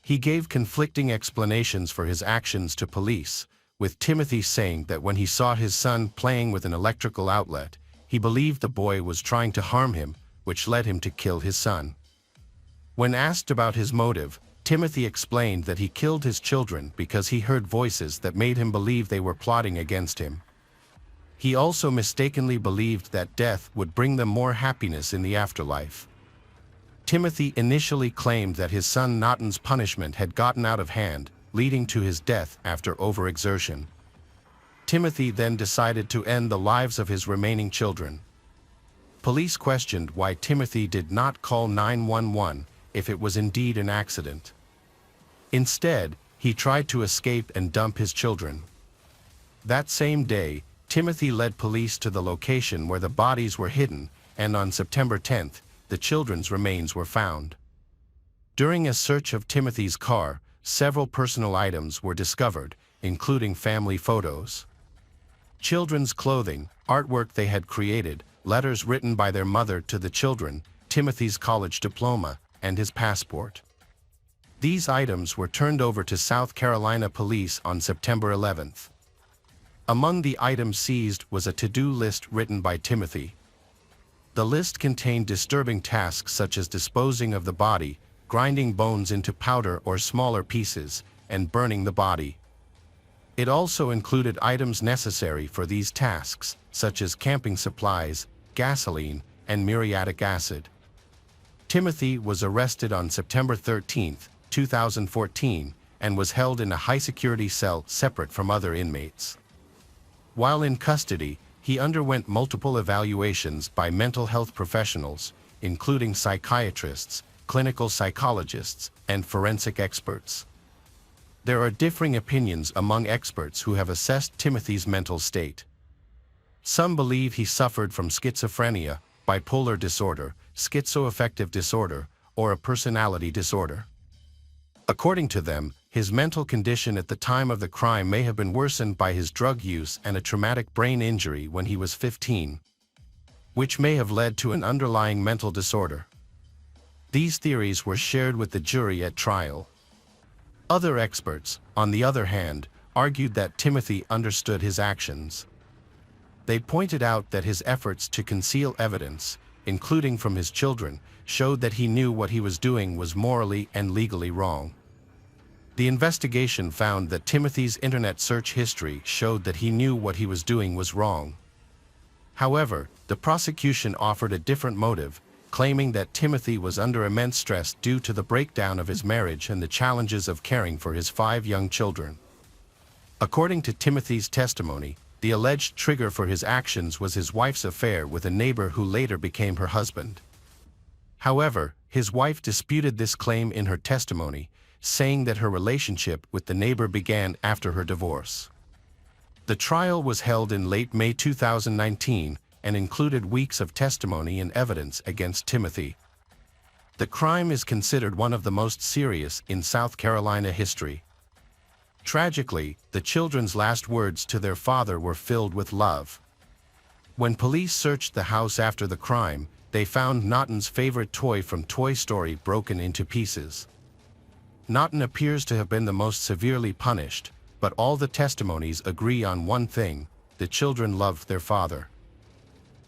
He gave conflicting explanations for his actions to police, with Timothy saying that when he saw his son playing with an electrical outlet, he believed the boy was trying to harm him, which led him to kill his son. When asked about his motive, Timothy explained that he killed his children because he heard voices that made him believe they were plotting against him. He also mistakenly believed that death would bring them more happiness in the afterlife. Timothy initially claimed that his son Nathan's punishment had gotten out of hand, leading to his death after overexertion. Timothy then decided to end the lives of his remaining children. Police questioned why Timothy did not call 911 if it was indeed an accident. Instead, he tried to escape and dump his children. That same day, Timothy led police to the location where the bodies were hidden, and on September 10th, the children's remains were found. During a search of Timothy's car, several personal items were discovered, including family photos, children's clothing, artwork they had created, letters written by their mother to the children, Timothy's college diploma, and his passport. These items were turned over to South Carolina police on September 11th. Among the items seized was a to-do list written by Timothy. The list contained disturbing tasks such as disposing of the body, grinding bones into powder or smaller pieces, and burning the body. It also included items necessary for these tasks, such as camping supplies, gasoline, and muriatic acid. Timothy was arrested on September 13, 2014, and was held in a high-security cell separate from other inmates. While in custody, he underwent multiple evaluations by mental health professionals, including psychiatrists, clinical psychologists, and forensic experts. There are differing opinions among experts who have assessed Timothy's mental state. Some believe he suffered from schizophrenia, bipolar disorder, schizoaffective disorder, or a personality disorder. According to them, his mental condition at the time of the crime may have been worsened by his drug use and a traumatic brain injury when he was 15, which may have led to an underlying mental disorder. These theories were shared with the jury at trial. Other experts, on the other hand, argued that Timothy understood his actions. They pointed out that his efforts to conceal evidence, including from his children, showed that he knew what he was doing was morally and legally wrong. The investigation found that Timothy's internet search history showed that he knew what he was doing was wrong. However, the prosecution offered a different motive, claiming that Timothy was under immense stress due to the breakdown of his marriage and the challenges of caring for his 5 young children. According to Timothy's testimony, the alleged trigger for his actions was his wife's affair with a neighbor who later became her husband. However, his wife disputed this claim in her testimony, saying that her relationship with the neighbor began after her divorce. The trial was held in late May 2019 and included weeks of testimony and evidence against Timothy. The crime is considered one of the most serious in South Carolina history. Tragically, the children's last words to their father were filled with love. When police searched the house after the crime, they found Naughton's favorite toy from Toy Story broken into pieces. Naughton appears to have been the most severely punished, but all the testimonies agree on one thing: the children loved their father.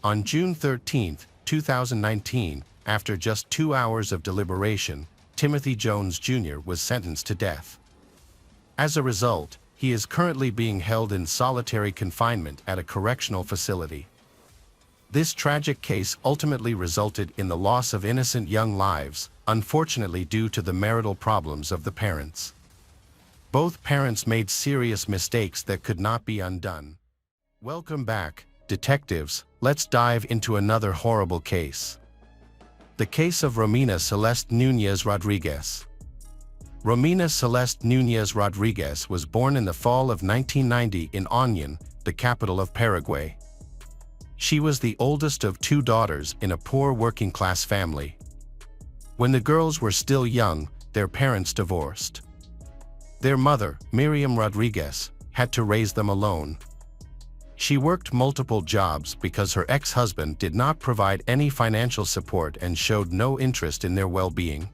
On June 13, 2019, after just 2 hours of deliberation, Timothy Jones Jr. was sentenced to death. As a result, he is currently being held in solitary confinement at a correctional facility. This tragic case ultimately resulted in the loss of innocent young lives, unfortunately due to the marital problems of the parents. Both parents made serious mistakes that could not be undone. Welcome back, detectives. Let's dive into another horrible case. The case of Romina Celeste Núñez Rodriguez. Romina Celeste Núñez Rodriguez was born in the fall of 1990 in Oñan, the capital of Paraguay. She was the oldest of 2 daughters in a poor working-class family. When the girls were still young, their parents divorced. Their mother, Miriam Rodriguez, had to raise them alone. She worked multiple jobs because her ex-husband did not provide any financial support and showed no interest in their well-being.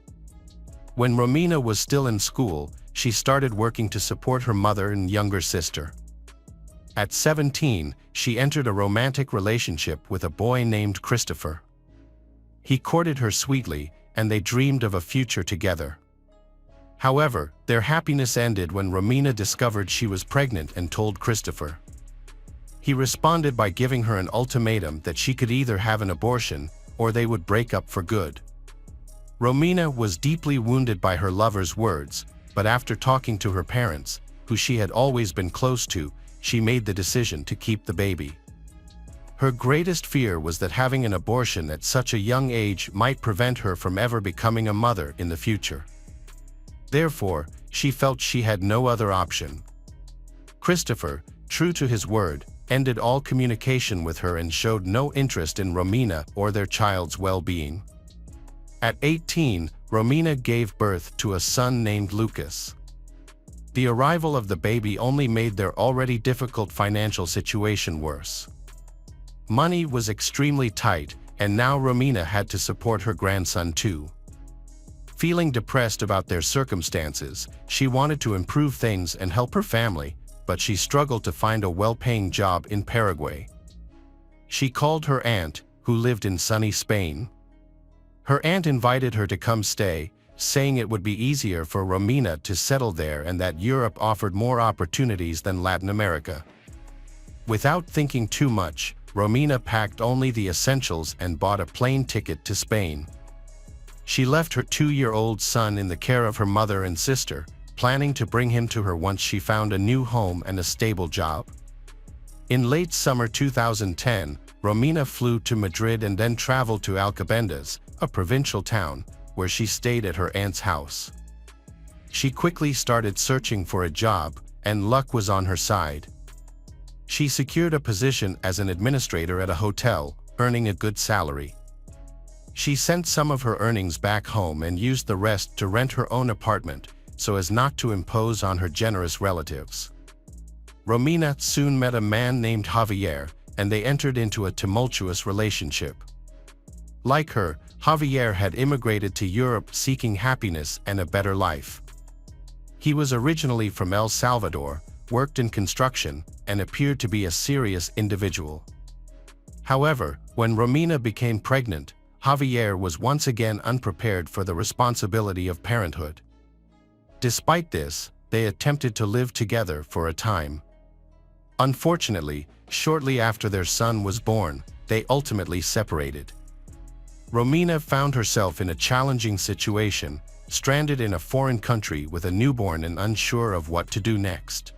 When Romina was still in school, she started working to support her mother and younger sister. At 17, she entered a romantic relationship with a boy named Christopher. He courted her sweetly, and they dreamed of a future together. However, their happiness ended when Romina discovered she was pregnant and told Christopher. He responded by giving her an ultimatum that she could either have an abortion or they would break up for good. Romina was deeply wounded by her lover's words, but after talking to her parents, who she had always been close to, she made the decision to keep the baby. Her greatest fear was that having an abortion at such a young age might prevent her from ever becoming a mother in the future. Therefore, she felt she had no other option. Christopher, true to his word, ended all communication with her and showed no interest in Romina or their child's well-being. At 18, Romina gave birth to a son named Lucas. The arrival of the baby only made their already difficult financial situation worse. Money was extremely tight, and now Romina had to support her grandson too. Feeling depressed about their circumstances, she wanted to improve things and help her family, but she struggled to find a well-paying job in Paraguay. She called her aunt, who lived in sunny Spain. Her aunt invited her to come stay, saying it would be easier for Romina to settle there and that Europe offered more opportunities than Latin America. Without thinking too much, Romina packed only the essentials and bought a plane ticket to Spain. She left her 2-year-old son in the care of her mother and sister, planning to bring him to her once she found a new home and a stable job. In late summer 2010, Romina flew to Madrid and then traveled to Alcobendas, a provincial town, where she stayed at her aunt's house. She quickly started searching for a job, and luck was on her side. She secured a position as an administrator at a hotel, earning a good salary. She sent some of her earnings back home and used the rest to rent her own apartment, so as not to impose on her generous relatives. Romina soon met a man named Javier, and they entered into a tumultuous relationship. Like her, Javier had immigrated to Europe seeking happiness and a better life. He was originally from El Salvador, worked in construction, and appeared to be a serious individual. However, when Romina became pregnant, Javier was once again unprepared for the responsibility of parenthood. Despite this, they attempted to live together for a time. Unfortunately, shortly after their son was born, they ultimately separated. Romina found herself in a challenging situation, stranded in a foreign country with a newborn and unsure of what to do next.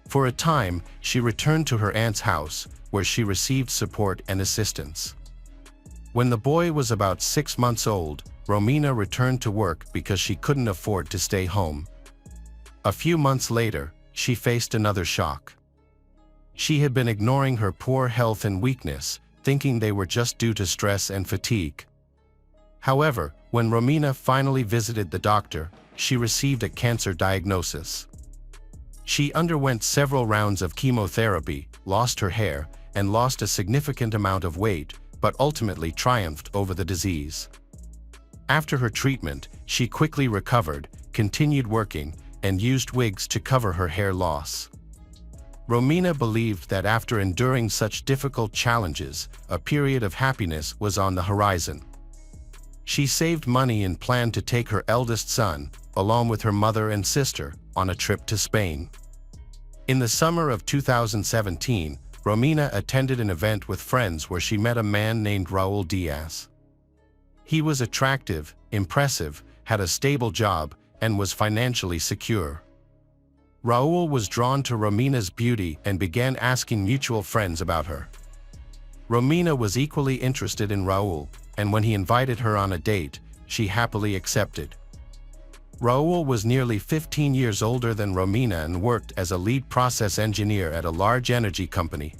For a time, she returned to her aunt's house, where she received support and assistance. When the boy was about 6 months old, Romina returned to work because she couldn't afford to stay home. A few months later, she faced another shock. She had been ignoring her poor health and weakness, thinking they were just due to stress and fatigue. However, when Romina finally visited the doctor, she received a cancer diagnosis. She underwent several rounds of chemotherapy, lost her hair, and lost a significant amount of weight, but ultimately triumphed over the disease. After her treatment, she quickly recovered, continued working, and used wigs to cover her hair loss. Romina believed that after enduring such difficult challenges, a period of happiness was on the horizon. She saved money and planned to take her eldest son, along with her mother and sister, on a trip to Spain. In the summer of 2017, Romina attended an event with friends where she met a man named Raul Diaz. He was attractive, impressive, had a stable job, and was financially secure. Raul was drawn to Romina's beauty and began asking mutual friends about her. Romina was equally interested in Raul, and when he invited her on a date, she happily accepted. Raul was nearly 15 years older than Romina and worked as a lead process engineer at a large energy company.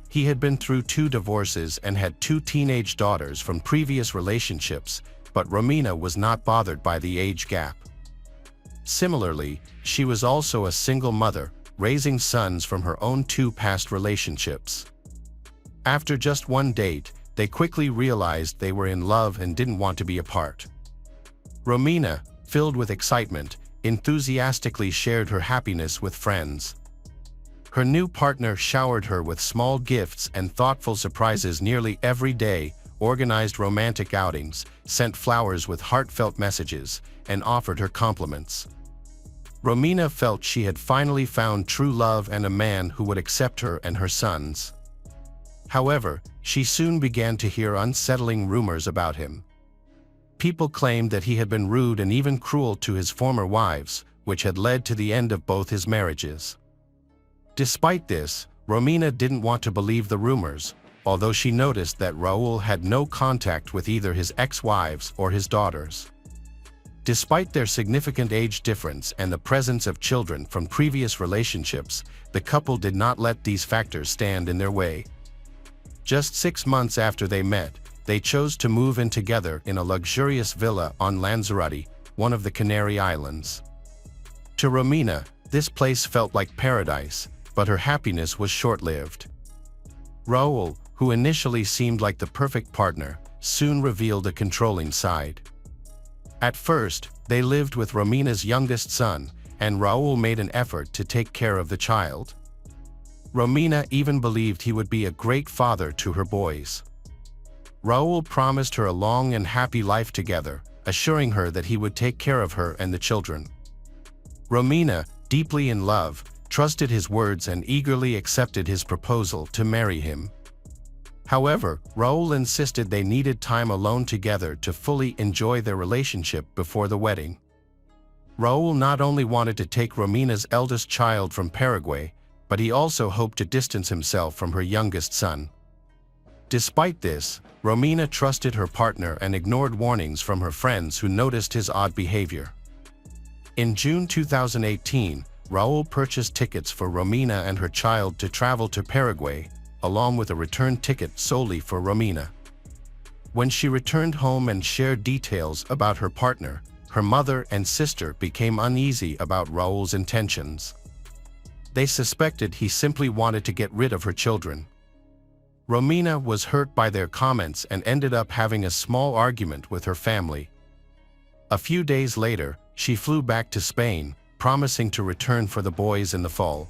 He had been through 2 divorces and had 2 teenage daughters from previous relationships, but Romina was not bothered by the age gap. Similarly, she was also a single mother, raising sons from her own 2 past relationships. After just one date, they quickly realized they were in love and didn't want to be apart. Romina, filled with excitement, enthusiastically shared her happiness with friends. Her new partner showered her with small gifts and thoughtful surprises nearly every day, organized romantic outings, sent flowers with heartfelt messages, and offered her compliments. Romina felt she had finally found true love and a man who would accept her and her sons. However, she soon began to hear unsettling rumors about him. People claimed that he had been rude and even cruel to his former wives, which had led to the end of both his marriages. Despite this, Romina didn't want to believe the rumors, although she noticed that Raul had no contact with either his ex-wives or his daughters. Despite their significant age difference and the presence of children from previous relationships, the couple did not let these factors stand in their way. Just 6 months after they met, they chose to move in together in a luxurious villa on Lanzarote, one of the Canary Islands. To Romina, this place felt like paradise, but her happiness was short-lived. Raul, who initially seemed like the perfect partner, soon revealed a controlling side. At first, they lived with Romina's youngest son, and Raul made an effort to take care of the child. Romina even believed he would be a great father to her boys. Raul promised her a long and happy life together, assuring her that he would take care of her and the children. Romina, deeply in love, trusted his words and eagerly accepted his proposal to marry him. However, Raul insisted they needed time alone together to fully enjoy their relationship before the wedding. Raul not only wanted to take Romina's eldest child from Paraguay, but he also hoped to distance himself from her youngest son. Despite this, Romina trusted her partner and ignored warnings from her friends who noticed his odd behavior. In June 2018, Raul purchased tickets for Romina and her child to travel to Paraguay, along with a return ticket solely for Romina. When she returned home and shared details about her partner, her mother and sister became uneasy about Raúl's intentions. They suspected he simply wanted to get rid of her children. Romina was hurt by their comments and ended up having a small argument with her family. A few days later, she flew back to Spain, promising to return for the boys in the fall.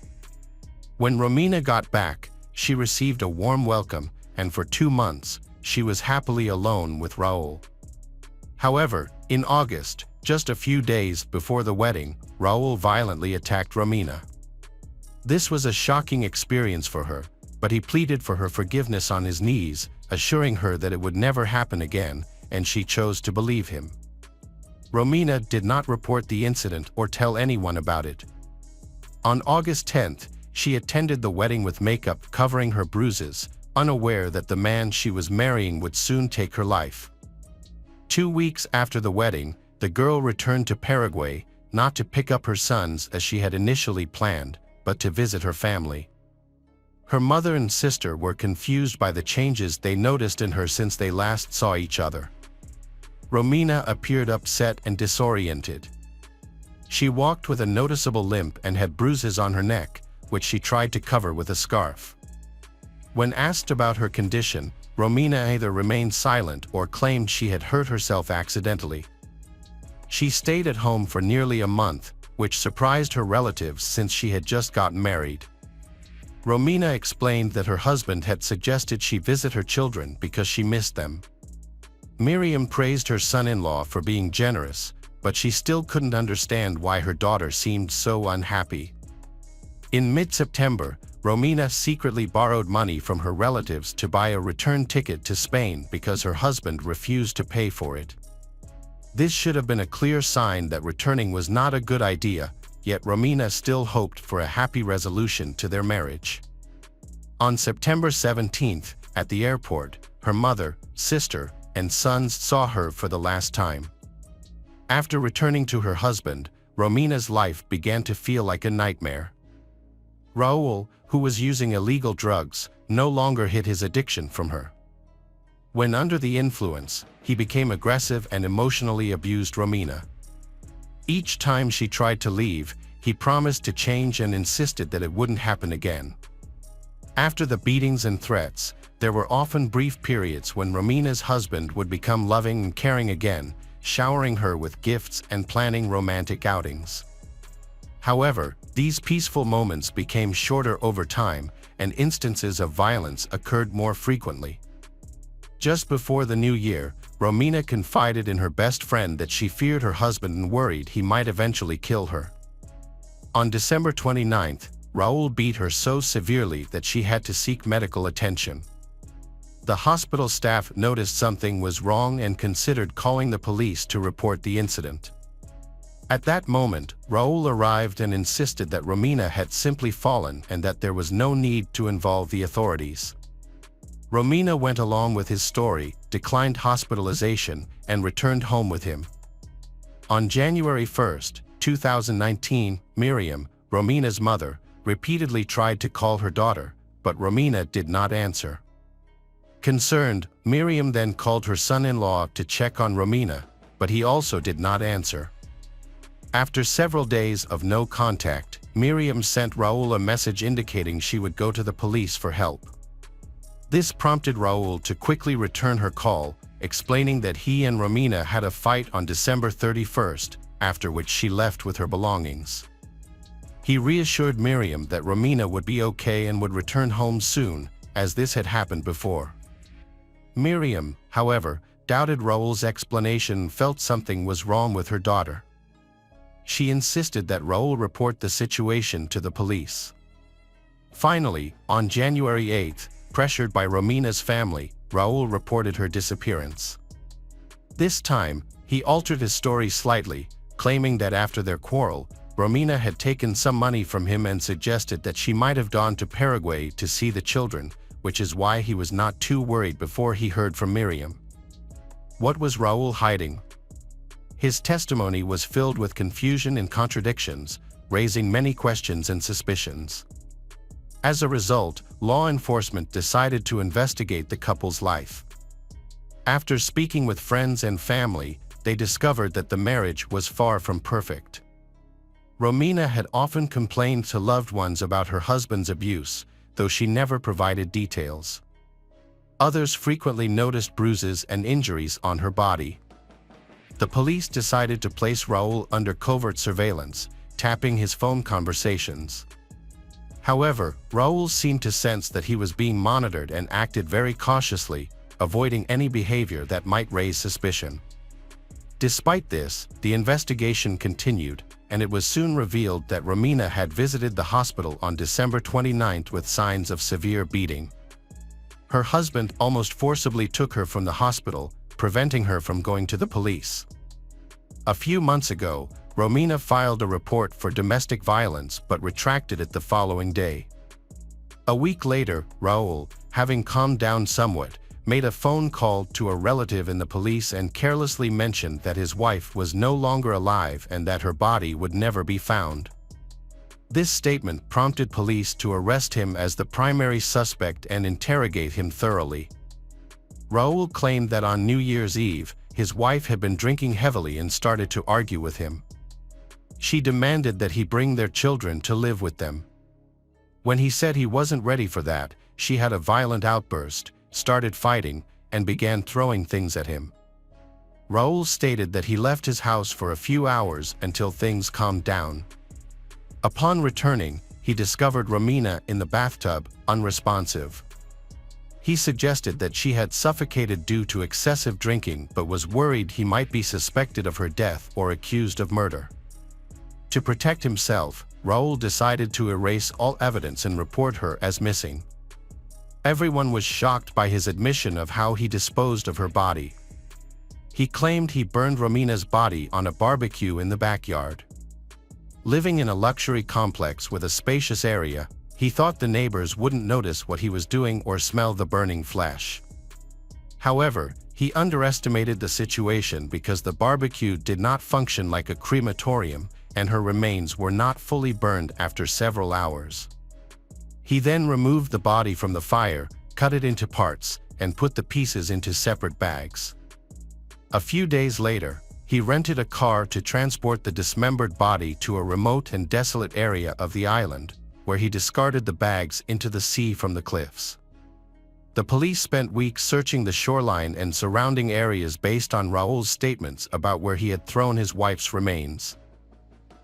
When Romina got back, she received a warm welcome, and for 2 months, she was happily alone with Raúl. However, in August, just a few days before the wedding, Raúl violently attacked Romina. This was a shocking experience for her, but he pleaded for her forgiveness on his knees, assuring her that it would never happen again, and she chose to believe him. Romina did not report the incident or tell anyone about it. On August 10th, she attended the wedding with makeup covering her bruises, unaware that the man she was marrying would soon take her life. 2 weeks after the wedding, the girl returned to Paraguay, not to pick up her sons as she had initially planned, but to visit her family. Her mother and sister were confused by the changes they noticed in her since they last saw each other. Romina appeared upset and disoriented. She walked with a noticeable limp and had bruises on her neck, which she tried to cover with a scarf. When asked about her condition, Romina either remained silent or claimed she had hurt herself accidentally. She stayed at home for nearly a month, which surprised her relatives since she had just gotten married. Romina explained that her husband had suggested she visit her children because she missed them. Miriam praised her son-in-law for being generous, but she still couldn't understand why her daughter seemed so unhappy. In mid-September, Romina secretly borrowed money from her relatives to buy a return ticket to Spain because her husband refused to pay for it. This should have been a clear sign that returning was not a good idea, yet Romina still hoped for a happy resolution to their marriage. On September 17th, at the airport, her mother, sister, and sons saw her for the last time. After returning to her husband, Romina's life began to feel like a nightmare. Raúl, who was using illegal drugs, no longer hid his addiction from her. When under the influence, he became aggressive and emotionally abused Romina. Each time she tried to leave, he promised to change and insisted that it wouldn't happen again. After the beatings and threats, there were often brief periods when Romina's husband would become loving and caring again, showering her with gifts and planning romantic outings. However, these peaceful moments became shorter over time, and instances of violence occurred more frequently. Just before the new year, Romina confided in her best friend that she feared her husband and worried he might eventually kill her. On December 29th, Raúl beat her so severely that she had to seek medical attention. The hospital staff noticed something was wrong and considered calling the police to report the incident. At that moment, Raúl arrived and insisted that Romina had simply fallen and that there was no need to involve the authorities. Romina went along with his story, declined hospitalization, and returned home with him. On January 1, 2019, Miriam, Romina's mother, repeatedly tried to call her daughter, but Romina did not answer. Concerned, Miriam then called her son-in-law to check on Romina, but he also did not answer. After several days of no contact, Miriam sent Raúl a message indicating she would go to the police for help. This prompted Raúl to quickly return her call, explaining that he and Romina had a fight on December 31st, after which she left with her belongings. He reassured Miriam that Romina would be okay and would return home soon, as this had happened before. Miriam, however, doubted Raúl's explanation and felt something was wrong with her daughter. She insisted that Raúl report the situation to the police. Finally, on January 8th, pressured by Romina's family, Raúl reported her disappearance. This time, he altered his story slightly, claiming that after their quarrel, Romina had taken some money from him and suggested that she might have gone to Paraguay to see the children, which is why he was not too worried before he heard from Miriam. What was Raúl hiding? His testimony was filled with confusion and contradictions, raising many questions and suspicions. As a result, law enforcement decided to investigate the couple's life. After speaking with friends and family, they discovered that the marriage was far from perfect. Romina had often complained to loved ones about her husband's abuse, though she never provided details. Others frequently noticed bruises and injuries on her body. The police decided to place Raul under covert surveillance, tapping his phone conversations. However, Raul seemed to sense that he was being monitored and acted very cautiously, avoiding any behavior that might raise suspicion. Despite this, the investigation continued, and it was soon revealed that Romina had visited the hospital on December 29 with signs of severe beating. Her husband almost forcibly took her from the hospital, preventing her from going to the police. A few months ago, Romina filed a report for domestic violence but retracted it the following day. A week later, Raul, having calmed down somewhat, made a phone call to a relative in the police and carelessly mentioned that his wife was no longer alive and that her body would never be found. This statement prompted police to arrest him as the primary suspect and interrogate him thoroughly. Raul claimed that on New Year's Eve, his wife had been drinking heavily and started to argue with him. She demanded that he bring their children to live with them. When he said he wasn't ready for that, she had a violent outburst, started fighting, and began throwing things at him. Raul stated that he left his house for a few hours until things calmed down. Upon returning, he discovered Romina in the bathtub, unresponsive. He suggested that she had suffocated due to excessive drinking but was worried he might be suspected of her death or accused of murder. To protect himself, Raul decided to erase all evidence and report her as missing. Everyone was shocked by his admission of how he disposed of her body. He claimed he burned Romina's body on a barbecue in the backyard. Living in a luxury complex with a spacious area, he thought the neighbors wouldn't notice what he was doing or smell the burning flesh. However, he underestimated the situation because the barbecue did not function like a crematorium, and her remains were not fully burned after several hours. He then removed the body from the fire, cut it into parts, and put the pieces into separate bags. A few days later, he rented a car to transport the dismembered body to a remote and desolate area of the island, where he discarded the bags into the sea from the cliffs. The police spent weeks searching the shoreline and surrounding areas based on Raul's statements about where he had thrown his wife's remains.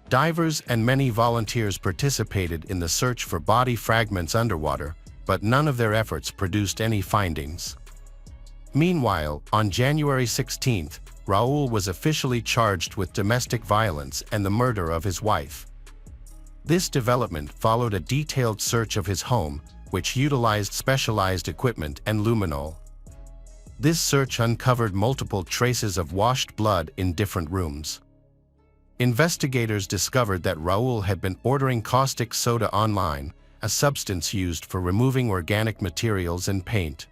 Divers and many volunteers participated in the search for body fragments underwater, but none of their efforts produced any findings. Meanwhile, on January 16, Raul was officially charged with domestic violence and the murder of his wife. This development followed a detailed search of his home, which utilized specialized equipment and luminol. This search uncovered multiple traces of washed blood in different rooms. Investigators discovered that Raul had been ordering caustic soda online, a substance used for removing organic materials and paint.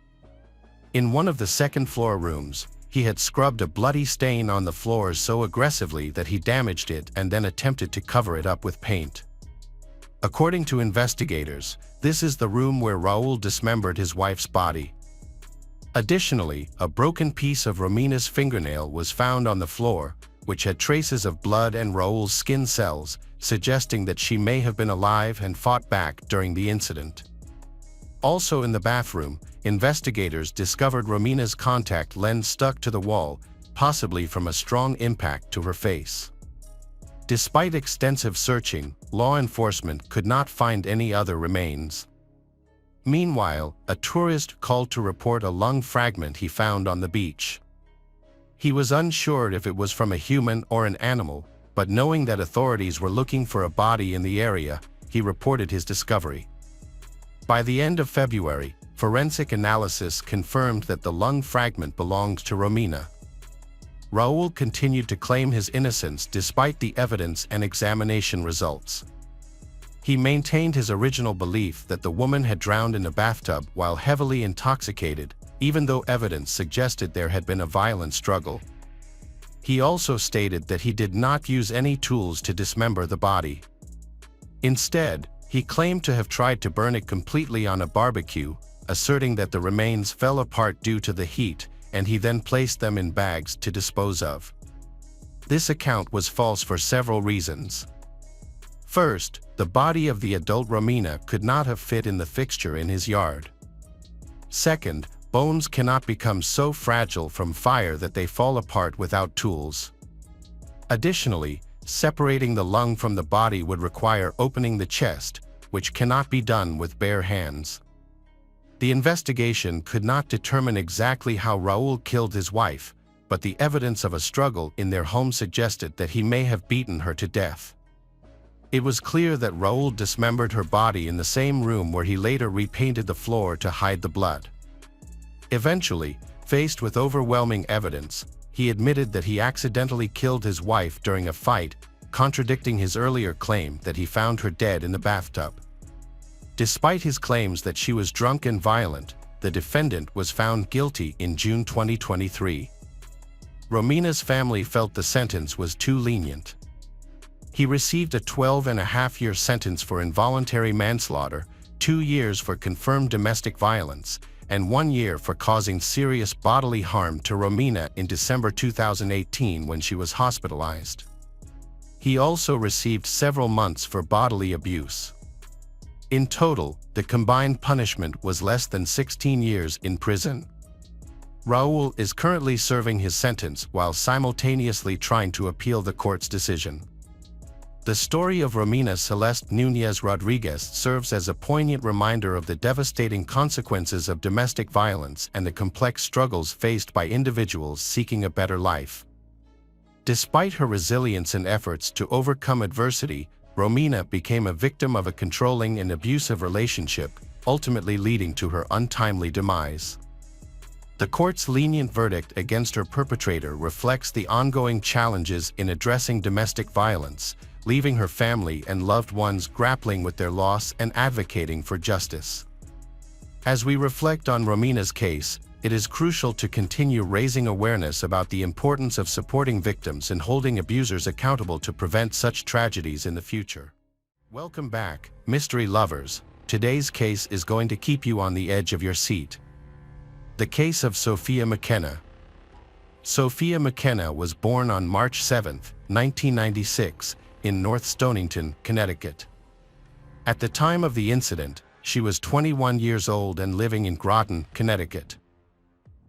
In one of the second-floor rooms, he had scrubbed a bloody stain on the floor so aggressively that he damaged it and then attempted to cover it up with paint. According to investigators, this is the room where Raul dismembered his wife's body. Additionally, a broken piece of Romina's fingernail was found on the floor, which had traces of blood and Raul's skin cells, suggesting that she may have been alive and fought back during the incident. Also in the bathroom, investigators discovered Romina's contact lens stuck to the wall, possibly from a strong impact to her face. Despite extensive searching, law enforcement could not find any other remains. Meanwhile, a tourist called to report a lung fragment he found on the beach. He was unsure if it was from a human or an animal, but knowing that authorities were looking for a body in the area, he reported his discovery. By the end of February, forensic analysis confirmed that the lung fragment belonged to Romina. Raul continued to claim his innocence despite the evidence and examination results. He maintained his original belief that the woman had drowned in a bathtub while heavily intoxicated, even though evidence suggested there had been a violent struggle. He also stated that he did not use any tools to dismember the body. Instead, he claimed to have tried to burn it completely on a barbecue, asserting that the remains fell apart due to the heat, and he then placed them in bags to dispose of. This account was false for several reasons. First, the body of the adult Romina could not have fit in the fixture in his yard. Second, bones cannot become so fragile from fire that they fall apart without tools. Additionally, separating the lung from the body would require opening the chest, which cannot be done with bare hands. The investigation could not determine exactly how Raul killed his wife, but the evidence of a struggle in their home suggested that he may have beaten her to death. It was clear that Raul dismembered her body in the same room where he later repainted the floor to hide the blood. Eventually, faced with overwhelming evidence, he admitted that he accidentally killed his wife during a fight, contradicting his earlier claim that he found her dead in the bathtub. Despite his claims that she was drunk and violent, the defendant was found guilty in June 2023. Romina's family felt the sentence was too lenient. He received a 12-and-a-half-year sentence for involuntary manslaughter, 2 years for confirmed domestic violence, and 1 year for causing serious bodily harm to Romina in December 2018 when she was hospitalized. He also received several months for bodily abuse. In total, the combined punishment was less than 16 years in prison. Raul is currently serving his sentence while simultaneously trying to appeal the court's decision. The story of Romina Celeste Núñez Rodriguez serves as a poignant reminder of the devastating consequences of domestic violence and the complex struggles faced by individuals seeking a better life. Despite her resilience and efforts to overcome adversity, Romina became a victim of a controlling and abusive relationship, ultimately leading to her untimely demise. The court's lenient verdict against her perpetrator reflects the ongoing challenges in addressing domestic violence, leaving her family and loved ones grappling with their loss and advocating for justice. As we reflect on Romina's case, it is crucial to continue raising awareness about the importance of supporting victims and holding abusers accountable to prevent such tragedies in the future. Welcome back, mystery lovers. Today's case is going to keep you on the edge of your seat. The case of Sophia McKenna. Sophia McKenna was born on March 7, 1996, in North Stonington, Connecticut. At the time of the incident, she was 21 years old and living in Groton, Connecticut.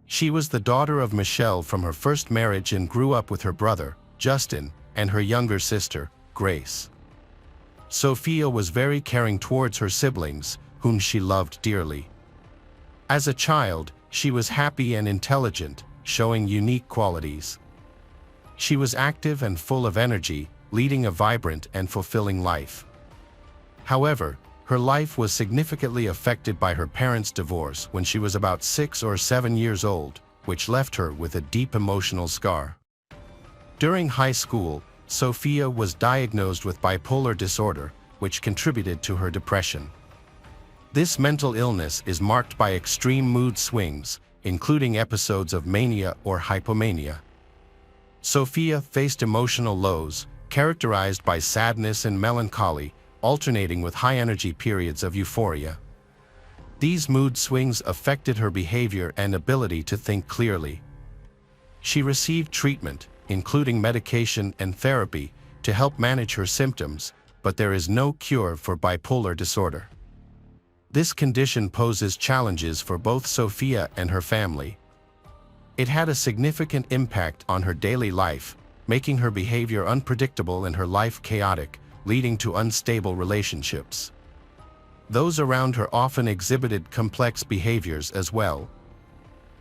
She was the daughter of Michelle from her first marriage and grew up with her brother, Justin, and her younger sister, Grace. Sophia was very caring towards her siblings, whom she loved dearly. As a child, she was happy and intelligent, showing unique qualities. She was active and full of energy, leading a vibrant and fulfilling life. However, her life was significantly affected by her parents' divorce when she was about 6 or 7 years old, which left her with a deep emotional scar. During high school, Sophia was diagnosed with bipolar disorder, which contributed to her depression. This mental illness is marked by extreme mood swings, including episodes of mania or hypomania. Sophia faced emotional lows, characterized by sadness and melancholy, alternating with high-energy periods of euphoria. These mood swings affected her behavior and ability to think clearly. She received treatment, including medication and therapy, to help manage her symptoms, but there is no cure for bipolar disorder. This condition poses challenges for both Sophia and her family. It had a significant impact on her daily life, making her behavior unpredictable and her life chaotic, leading to unstable relationships. Those around her often exhibited complex behaviors as well.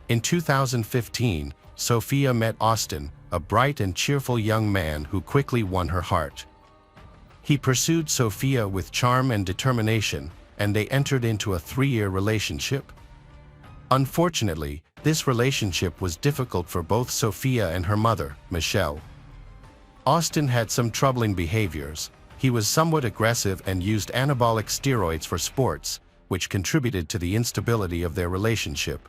In 2015, Sophia met Austin, a bright and cheerful young man who quickly won her heart. He pursued Sophia with charm and determination, and they entered into a 3-year relationship. Unfortunately, this relationship was difficult for both Sophia and her mother, Michelle. Austin had some troubling behaviors. He was somewhat aggressive and used anabolic steroids for sports, which contributed to the instability of their relationship.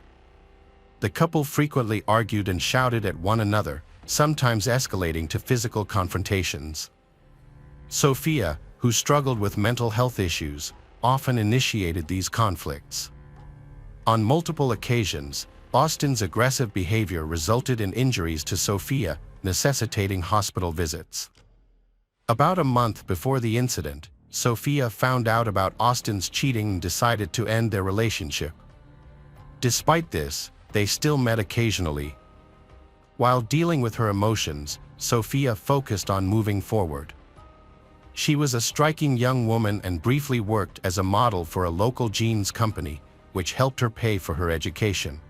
The couple frequently argued and shouted at one another, sometimes escalating to physical confrontations. Sophia, who struggled with mental health issues, often initiated these conflicts. On multiple occasions, Austin's aggressive behavior resulted in injuries to Sophia, necessitating hospital visits. About a month before the incident, Sophia found out about Austin's cheating and decided to end their relationship. Despite this, they still met occasionally. While dealing with her emotions, Sophia focused on moving forward. She was a striking young woman and briefly worked as a model for a local jeans company, which helped her pay for her education.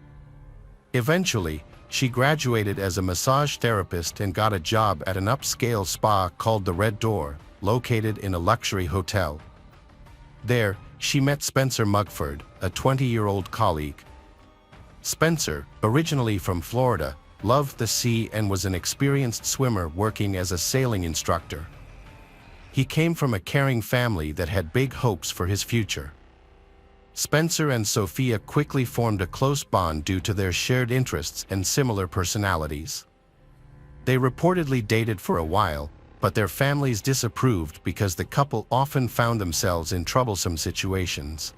Eventually, she graduated as a massage therapist and got a job at an upscale spa called the Red Door, located in a luxury hotel. There, she met Spencer Mugford, a 20-year-old colleague. Spencer, originally from Florida, loved the sea and was an experienced swimmer working as a sailing instructor. He came from a caring family that had big hopes for his future. Spencer and Sophia quickly formed a close bond due to their shared interests and similar personalities. They reportedly dated for a while, but their families disapproved because the couple often found themselves in troublesome situations.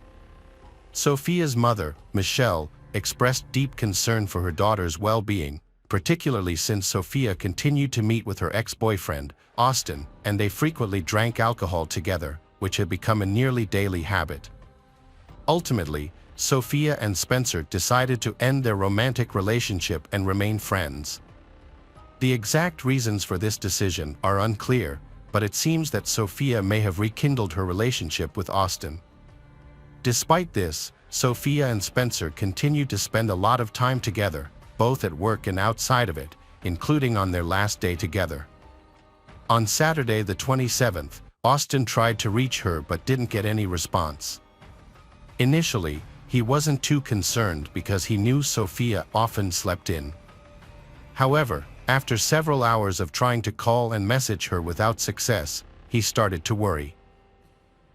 Sophia's mother, Michelle, expressed deep concern for her daughter's well-being, particularly since Sophia continued to meet with her ex-boyfriend, Austin, and they frequently drank alcohol together, which had become a nearly daily habit. Ultimately, Sophia and Spencer decided to end their romantic relationship and remain friends. The exact reasons for this decision are unclear, but it seems that Sophia may have rekindled her relationship with Austin. Despite this, Sophia and Spencer continued to spend a lot of time together, both at work and outside of it, including on their last day together. On Saturday the 27th, Austin tried to reach her but didn't get any response. Initially, he wasn't too concerned because he knew Sophia often slept in. However, after several hours of trying to call and message her without success, he started to worry.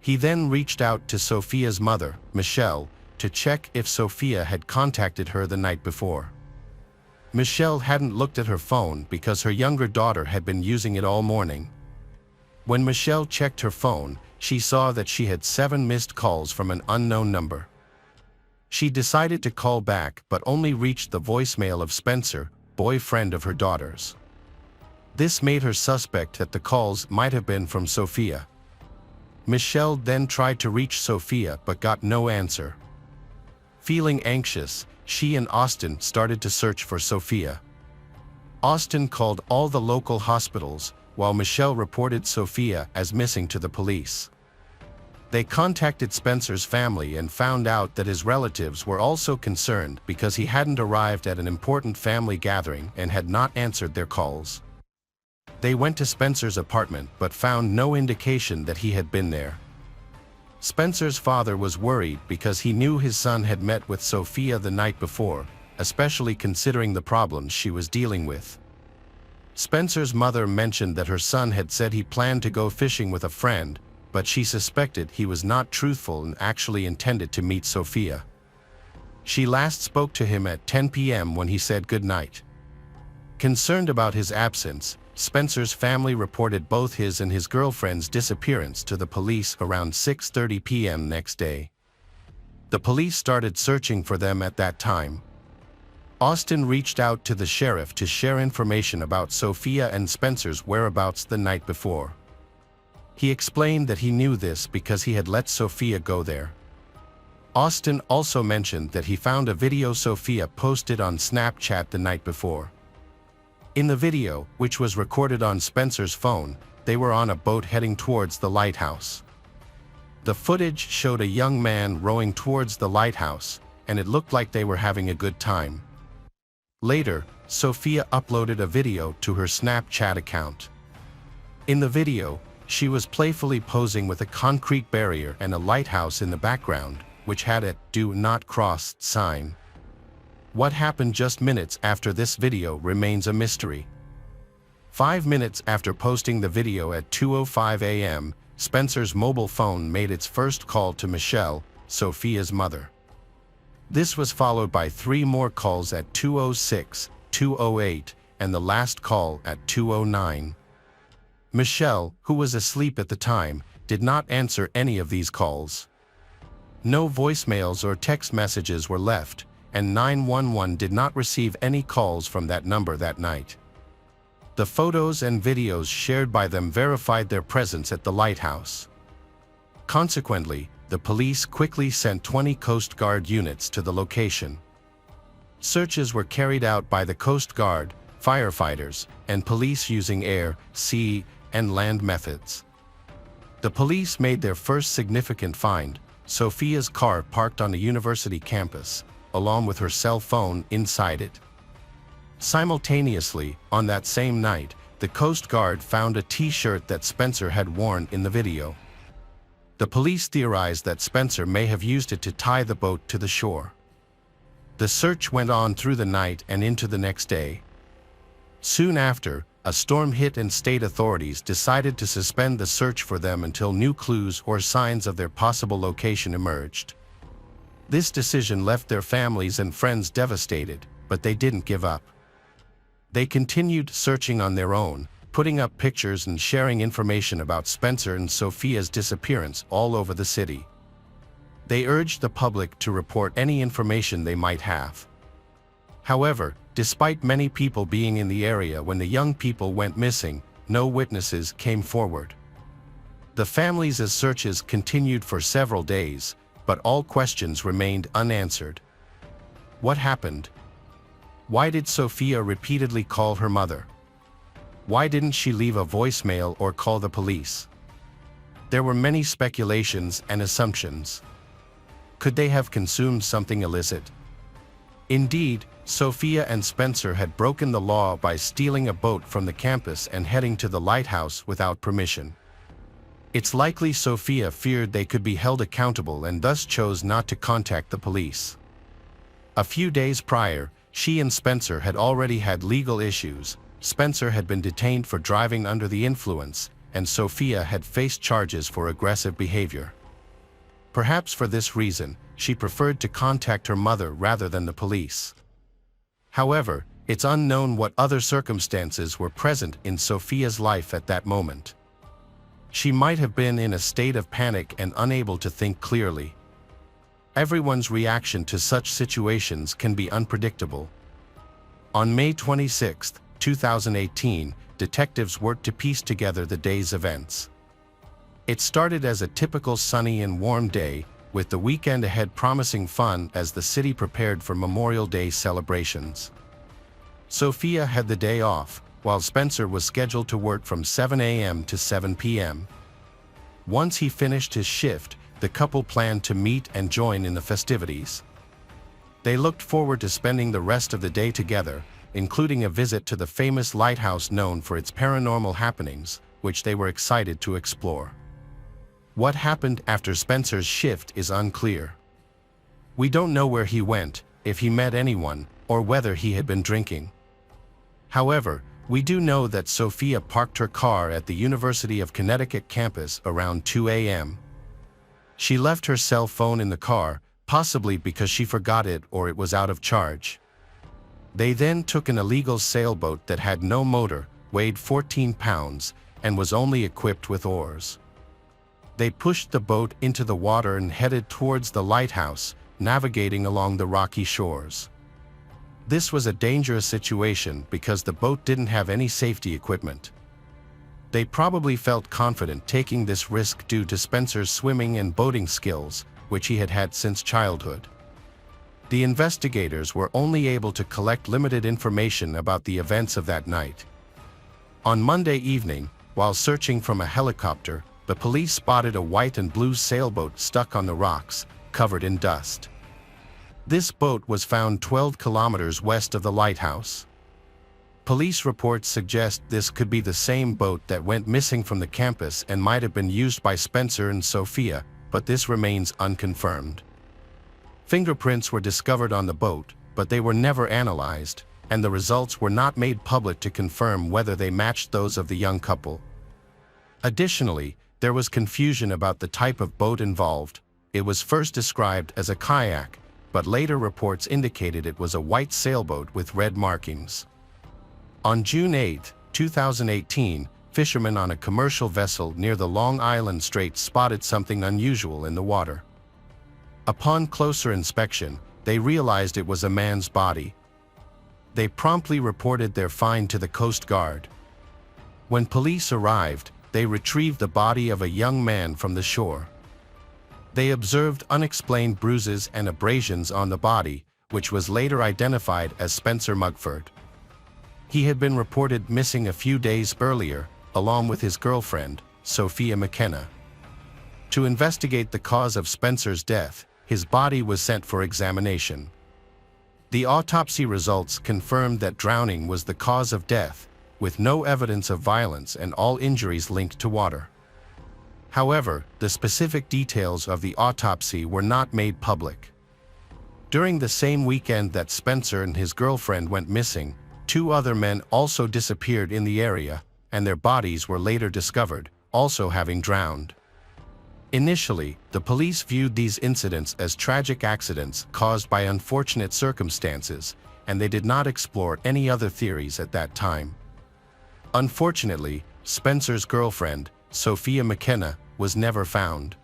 He then reached out to Sophia's mother, Michelle, to check if Sophia had contacted her the night before. Michelle hadn't looked at her phone because her younger daughter had been using it all morning. When Michelle checked her phone, she saw that she had 7 missed calls from an unknown number. She decided to call back but only reached the voicemail of Spencer, boyfriend of her daughter's. This made her suspect that the calls might have been from Sophia. Michelle then tried to reach Sophia but got no answer. Feeling anxious, she and Austin started to search for Sophia. Austin called all the local hospitals, while Michelle reported Sophia as missing to the police. They contacted Spencer's family and found out that his relatives were also concerned because he hadn't arrived at an important family gathering and had not answered their calls. They went to Spencer's apartment but found no indication that he had been there. Spencer's father was worried because he knew his son had met with Sophia the night before, especially considering the problems she was dealing with. Spencer's mother mentioned that her son had said he planned to go fishing with a friend, but she suspected he was not truthful and actually intended to meet Sophia. She last spoke to him at 10 p.m. when he said goodnight. Concerned about his absence, Spencer's family reported both his and his girlfriend's disappearance to the police around 6:30 p.m. next day. The police started searching for them at that time. Austin reached out to the sheriff to share information about Sophia and Spencer's whereabouts the night before. He explained that he knew this because he had let Sophia go there. Austin also mentioned that he found a video Sophia posted on Snapchat the night before. In the video, which was recorded on Spencer's phone, they were on a boat heading towards the lighthouse. The footage showed a young man rowing towards the lighthouse, and it looked like they were having a good time. Later, Sophia uploaded a video to her Snapchat account. In the video, she was playfully posing with a concrete barrier and a lighthouse in the background, which had a "Do Not Cross" sign. What happened just minutes after this video remains a mystery. 5 minutes after posting the video at 2:05 a.m., Spencer's mobile phone made its first call to Michelle, Sophia's mother. This was followed by 3 more calls at 2:06, 2:08, and the last call at 2:09. Michelle, who was asleep at the time, did not answer any of these calls. No voicemails or text messages were left, and 911 did not receive any calls from that number that night. The photos and videos shared by them verified their presence at the lighthouse. Consequently, the police quickly sent 20 Coast Guard units to the location. Searches were carried out by the Coast Guard, firefighters, and police using air, sea, and land methods. The police made their first significant find: Sophia's car parked on a university campus, along with her cell phone inside it. Simultaneously, on that same night, the Coast Guard found a T-shirt that Spencer had worn in the video. The police theorized that Spencer may have used it to tie the boat to the shore. The search went on through the night and into the next day. Soon after, a storm hit and state authorities decided to suspend the search for them until new clues or signs of their possible location emerged. This decision left their families and friends devastated, but they didn't give up. They continued searching on their own, putting up pictures and sharing information about Spencer and Sophia's disappearance all over the city. They urged the public to report any information they might have. However, despite many people being in the area when the young people went missing, no witnesses came forward. The families' searches continued for several days, but all questions remained unanswered. What happened? Why did Sophia repeatedly call her mother? Why didn't she leave a voicemail or call the police? There were many speculations and assumptions. Could they have consumed something illicit? Indeed, Sophia and Spencer had broken the law by stealing a boat from the campus and heading to the lighthouse without permission. It's likely Sophia feared they could be held accountable and thus chose not to contact the police. A few days prior, she and Spencer had already had legal issues. Spencer had been detained for driving under the influence, and Sophia had faced charges for aggressive behavior. Perhaps for this reason, she preferred to contact her mother rather than the police. However, it's unknown what other circumstances were present in Sophia's life at that moment. She might have been in a state of panic and unable to think clearly. Everyone's reaction to such situations can be unpredictable. On May 26, 2018, detectives worked to piece together the day's events. It started as a typical sunny and warm day, with the weekend ahead promising fun as the city prepared for Memorial Day celebrations. Sophia had the day off, while Spencer was scheduled to work from 7 a.m. to 7 p.m. Once he finished his shift, the couple planned to meet and join in the festivities. They looked forward to spending the rest of the day together, including a visit to the famous lighthouse known for its paranormal happenings, which they were excited to explore. What happened after Spencer's shift is unclear. We don't know where he went, if he met anyone, or whether he had been drinking. However, we do know that Sophia parked her car at the University of Connecticut campus around 2 a.m. She left her cell phone in the car, possibly because she forgot it or it was out of charge. They then took an illegal sailboat that had no motor, weighed 14 pounds, and was only equipped with oars. They pushed the boat into the water and headed towards the lighthouse, navigating along the rocky shores. This was a dangerous situation because the boat didn't have any safety equipment. They probably felt confident taking this risk due to Spencer's swimming and boating skills, which he had had since childhood. The investigators were only able to collect limited information about the events of that night. On Monday evening, while searching from a helicopter, the police spotted a white and blue sailboat stuck on the rocks, covered in dust. This boat was found 12 kilometers west of the lighthouse. Police reports suggest this could be the same boat that went missing from the campus and might have been used by Spencer and Sophia, but this remains unconfirmed. Fingerprints were discovered on the boat, but they were never analyzed, and the results were not made public to confirm whether they matched those of the young couple. Additionally, there was confusion about the type of boat involved. It was first described as a kayak, but later reports indicated it was a white sailboat with red markings. On June 8, 2018, fishermen on a commercial vessel near the Long Island Straits spotted something unusual in the water. Upon closer inspection, they realized it was a man's body. They promptly reported their find to the Coast Guard, When police arrived, they retrieved the body of a young man from the shore. They observed unexplained bruises and abrasions on the body, which was later identified as Spencer Mugford. He had been reported missing a few days earlier, along with his girlfriend, Sophia McKenna. To investigate the cause of Spencer's death, his body was sent for examination. The autopsy results confirmed that drowning was the cause of death, with no evidence of violence and all injuries linked to water. However, the specific details of the autopsy were not made public. During the same weekend that Spencer and his girlfriend went missing, 2 other men also disappeared in the area, and their bodies were later discovered, also having drowned. Initially, the police viewed these incidents as tragic accidents caused by unfortunate circumstances, and they did not explore any other theories at that time. Unfortunately, Spencer's girlfriend, Sophia McKenna, was never found.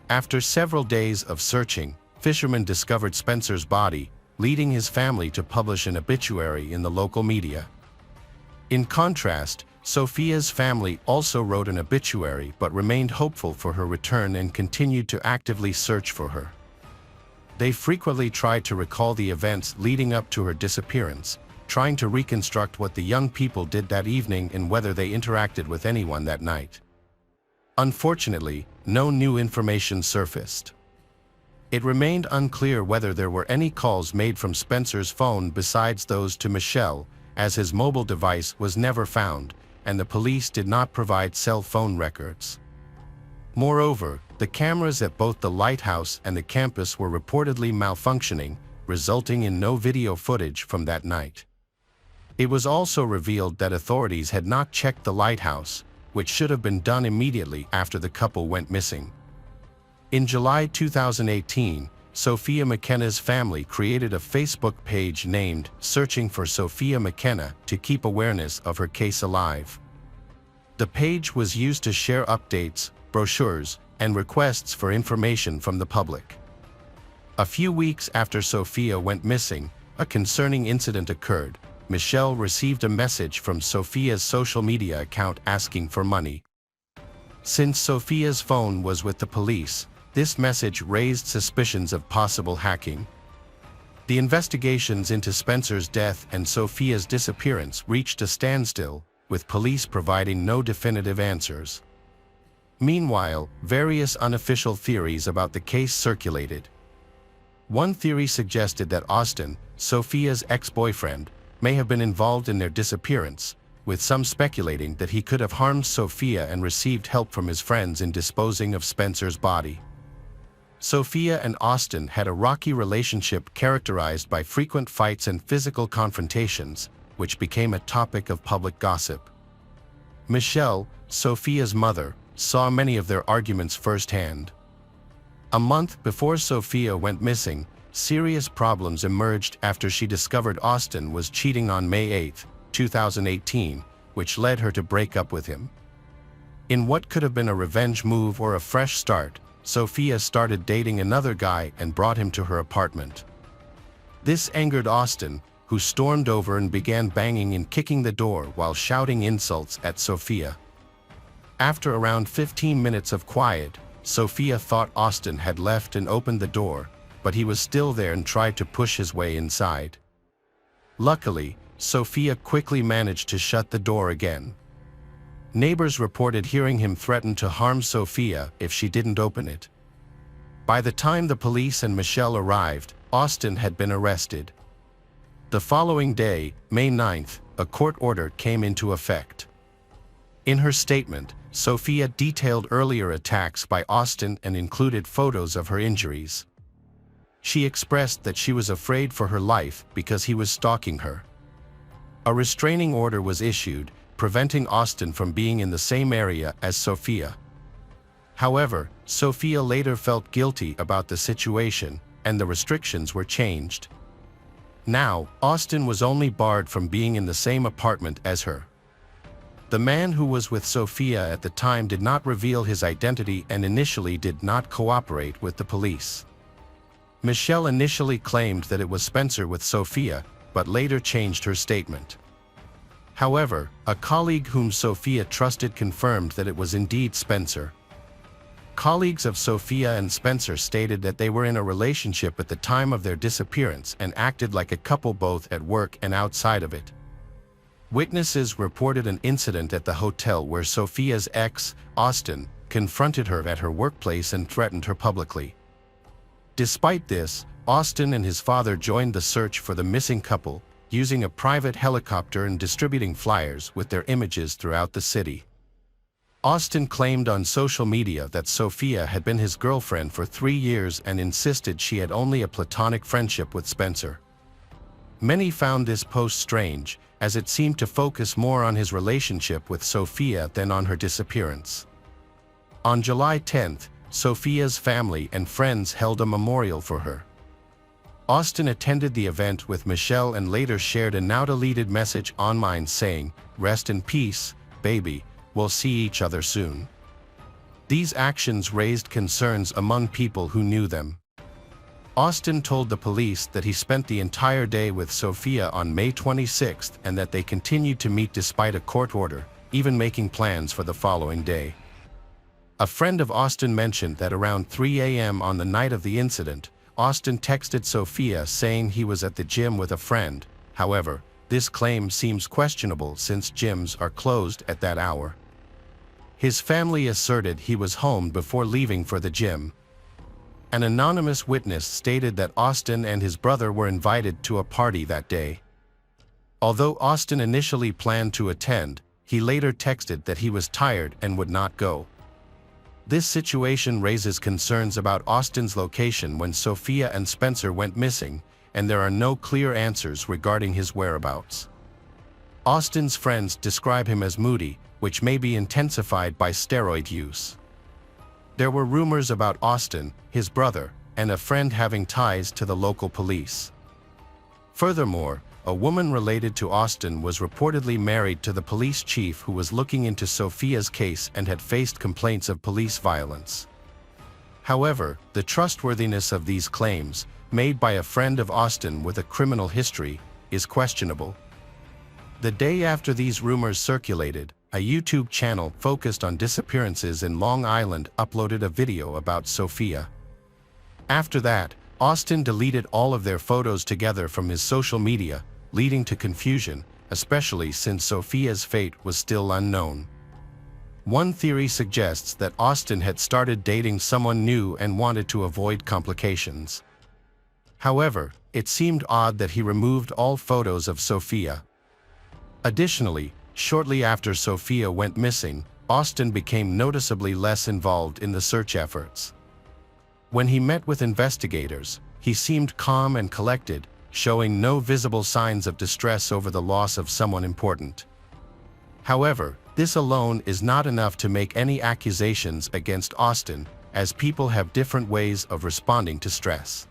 After several days of searching, fishermen discovered Spencer's body, leading his family to publish an obituary in the local media. In contrast, Sophia's family also wrote an obituary but remained hopeful for her return and continued to actively search for her. They frequently tried to recall the events leading up to her disappearance, trying to reconstruct what the young people did that evening and whether they interacted with anyone that night. Unfortunately, no new information surfaced. It remained unclear whether there were any calls made from Spencer's phone besides those to Michelle, as his mobile device was never found, and the police did not provide cell phone records. Moreover, the cameras at both the lighthouse and the campus were reportedly malfunctioning, resulting in no video footage from that night. It was also revealed that authorities had not checked the lighthouse, which should have been done immediately after the couple went missing. In July 2018, Sophia McKenna's family created a Facebook page named Searching for Sophia McKenna to keep awareness of her case alive. The page was used to share updates, brochures, and requests for information from the public. A few weeks after Sophia went missing, a concerning incident occurred. Michelle received a message from Sophia's social media account asking for money. Since Sophia's phone was with the police, this message raised suspicions of possible hacking. The investigations into Spencer's death and Sophia's disappearance reached a standstill, with police providing no definitive answers. Meanwhile, various unofficial theories about the case circulated. One theory suggested that Austin, Sophia's ex-boyfriend, may have been involved in their disappearance, with some speculating that he could have harmed Sophia and received help from his friends in disposing of Spencer's body. Sophia and Austin had a rocky relationship characterized by frequent fights and physical confrontations, which became a topic of public gossip. Michelle, Sophia's mother, saw many of their arguments firsthand. A month before Sophia went missing, serious problems emerged after she discovered Austin was cheating on May 8, 2018, which led her to break up with him. In what could have been a revenge move or a fresh start, Sophia started dating another guy and brought him to her apartment. This angered Austin, who stormed over and began banging and kicking the door while shouting insults at Sophia. After around 15 minutes of quiet, Sophia thought Austin had left and opened the door, but he was still there and tried to push his way inside. Luckily, Sophia quickly managed to shut the door again. Neighbors reported hearing him threaten to harm Sophia if she didn't open it. By the time the police and Michelle arrived, Austin had been arrested. The following day, May 9th, a court order came into effect. In her statement, Sophia detailed earlier attacks by Austin and included photos of her injuries. She expressed that she was afraid for her life because he was stalking her. A restraining order was issued, preventing Austin from being in the same area as Sophia. However, Sophia later felt guilty about the situation, and the restrictions were changed. Now, Austin was only barred from being in the same apartment as her. The man who was with Sophia at the time did not reveal his identity and initially did not cooperate with the police. Michelle initially claimed that it was Spencer with Sophia, but later changed her statement. However, a colleague whom Sophia trusted confirmed that it was indeed Spencer. Colleagues of Sophia and Spencer stated that they were in a relationship at the time of their disappearance and acted like a couple both at work and outside of it. Witnesses reported an incident at the hotel where Sophia's ex, Austin, confronted her at her workplace and threatened her publicly. Despite this, Austin and his father joined the search for the missing couple, using a private helicopter and distributing flyers with their images throughout the city. Austin claimed on social media that Sophia had been his girlfriend for 3 years and insisted she had only a platonic friendship with Spencer. Many found this post strange, as it seemed to focus more on his relationship with Sophia than on her disappearance. On July 10th, Sophia's family and friends held a memorial for her. Austin attended the event with Michelle and later shared a now-deleted message online saying, "Rest in peace, baby, we'll see each other soon." These actions raised concerns among people who knew them. Austin told the police that he spent the entire day with Sophia on May 26th and that they continued to meet despite a court order, even making plans for the following day. A friend of Austin mentioned that around 3 a.m. on the night of the incident, Austin texted Sophia saying he was at the gym with a friend. However, this claim seems questionable since gyms are closed at that hour. His family asserted he was home before leaving for the gym. An anonymous witness stated that Austin and his brother were invited to a party that day. Although Austin initially planned to attend, he later texted that he was tired and would not go. This situation raises concerns about Austin's location when Sophia and Spencer went missing, and there are no clear answers regarding his whereabouts. Austin's friends describe him as moody, which may be intensified by steroid use. There were rumors about Austin, his brother, and a friend having ties to the local police. Furthermore, a woman related to Austin was reportedly married to the police chief who was looking into Sophia's case and had faced complaints of police violence. However, the trustworthiness of these claims, made by a friend of Austin with a criminal history, is questionable. The day after these rumors circulated, a YouTube channel focused on disappearances in Long Island uploaded a video about Sophia. After that, Austin deleted all of their photos together from his social media, leading to confusion, especially since Sophia's fate was still unknown. One theory suggests that Austin had started dating someone new and wanted to avoid complications. However, it seemed odd that he removed all photos of Sophia. Additionally, shortly after Sophia went missing, Austin became noticeably less involved in the search efforts. When he met with investigators, he seemed calm and collected, showing no visible signs of distress over the loss of someone important. However, this alone is not enough to make any accusations against Austin, as people have different ways of responding to stress.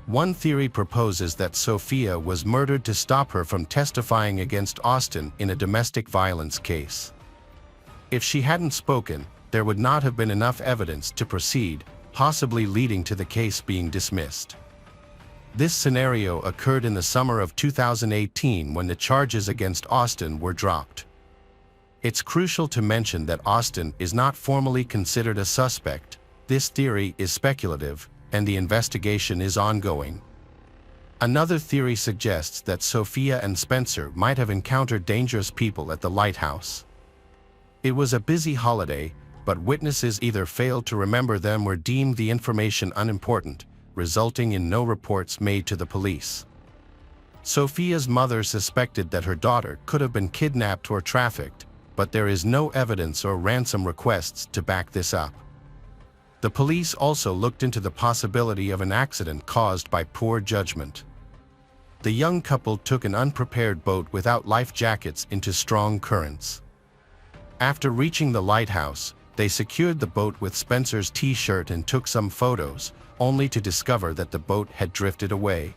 One theory proposes that Sophia was murdered to stop her from testifying against Austin in a domestic violence case. If she hadn't spoken, there would not have been enough evidence to proceed, possibly leading to the case being dismissed. This scenario occurred in the summer of 2018 when the charges against Austin were dropped. It's crucial to mention that Austin is not formally considered a suspect. This theory is speculative, and the investigation is ongoing. Another theory suggests that Sophia and Spencer might have encountered dangerous people at the lighthouse. It was a busy holiday, but witnesses either failed to remember them or deemed the information unimportant, resulting in no reports made to the police. Sophia's mother suspected that her daughter could have been kidnapped or trafficked, but there is no evidence or ransom requests to back this up. The police also looked into the possibility of an accident caused by poor judgment. The young couple took an unprepared boat without life jackets into strong currents. After reaching the lighthouse, they secured the boat with Spencer's T-shirt and took some photos, only to discover that the boat had drifted away.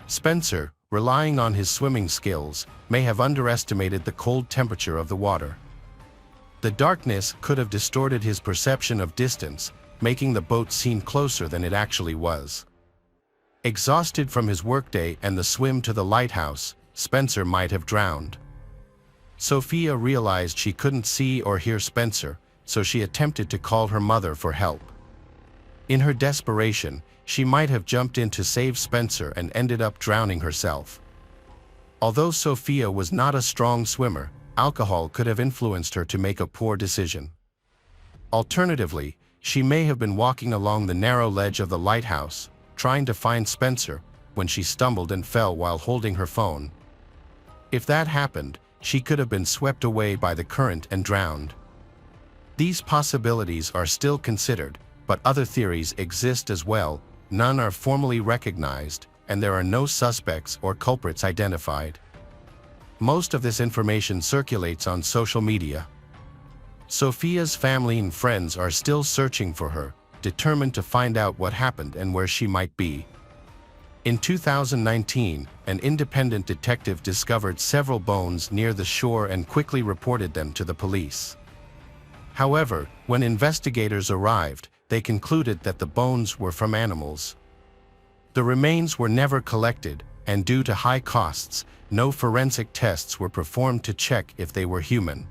Spencer, relying on his swimming skills, may have underestimated the cold temperature of the water. The darkness could have distorted his perception of distance, making the boat seem closer than it actually was. Exhausted from his workday and the swim to the lighthouse, Spencer might have drowned. Sophia realized she couldn't see or hear Spencer, so she attempted to call her mother for help. In her desperation, she might have jumped in to save Spencer and ended up drowning herself. Although Sophia was not a strong swimmer, alcohol could have influenced her to make a poor decision. Alternatively, she may have been walking along the narrow ledge of the lighthouse, trying to find Spencer, when she stumbled and fell while holding her phone. If that happened, she could have been swept away by the current and drowned. These possibilities are still considered, but other theories exist as well. None are formally recognized, and there are no suspects or culprits identified. Most of this information circulates on social media. Sophia's family and friends are still searching for her, determined to find out what happened and where she might be. In 2019, an independent detective discovered several bones near the shore and quickly reported them to the police. However, when investigators arrived, they concluded that the bones were from animals. The remains were never collected, and due to high costs, no forensic tests were performed to check if they were human.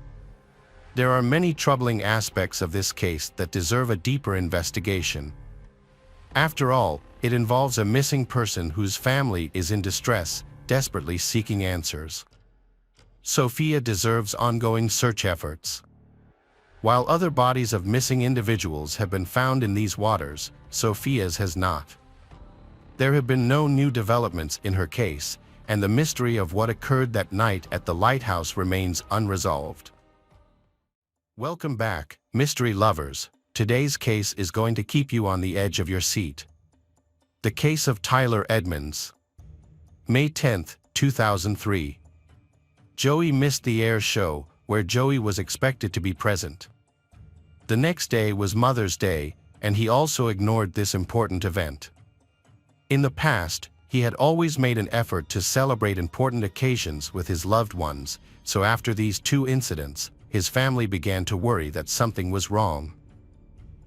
There are many troubling aspects of this case that deserve a deeper investigation. After all, it involves a missing person whose family is in distress, desperately seeking answers. Sophia deserves ongoing search efforts. While other bodies of missing individuals have been found in these waters, Sophia's has not. There have been no new developments in her case, and the mystery of what occurred that night at the lighthouse remains unresolved. Welcome back, mystery lovers. Today's case is going to keep you on the edge of your seat. The case of Tyler Edmonds. May 10, 2003. Joey missed the air show, where Joey was expected to be present. The next day was Mother's Day, and he also ignored this important event. In the past, he had always made an effort to celebrate important occasions with his loved ones, so after these two incidents, his family began to worry that something was wrong.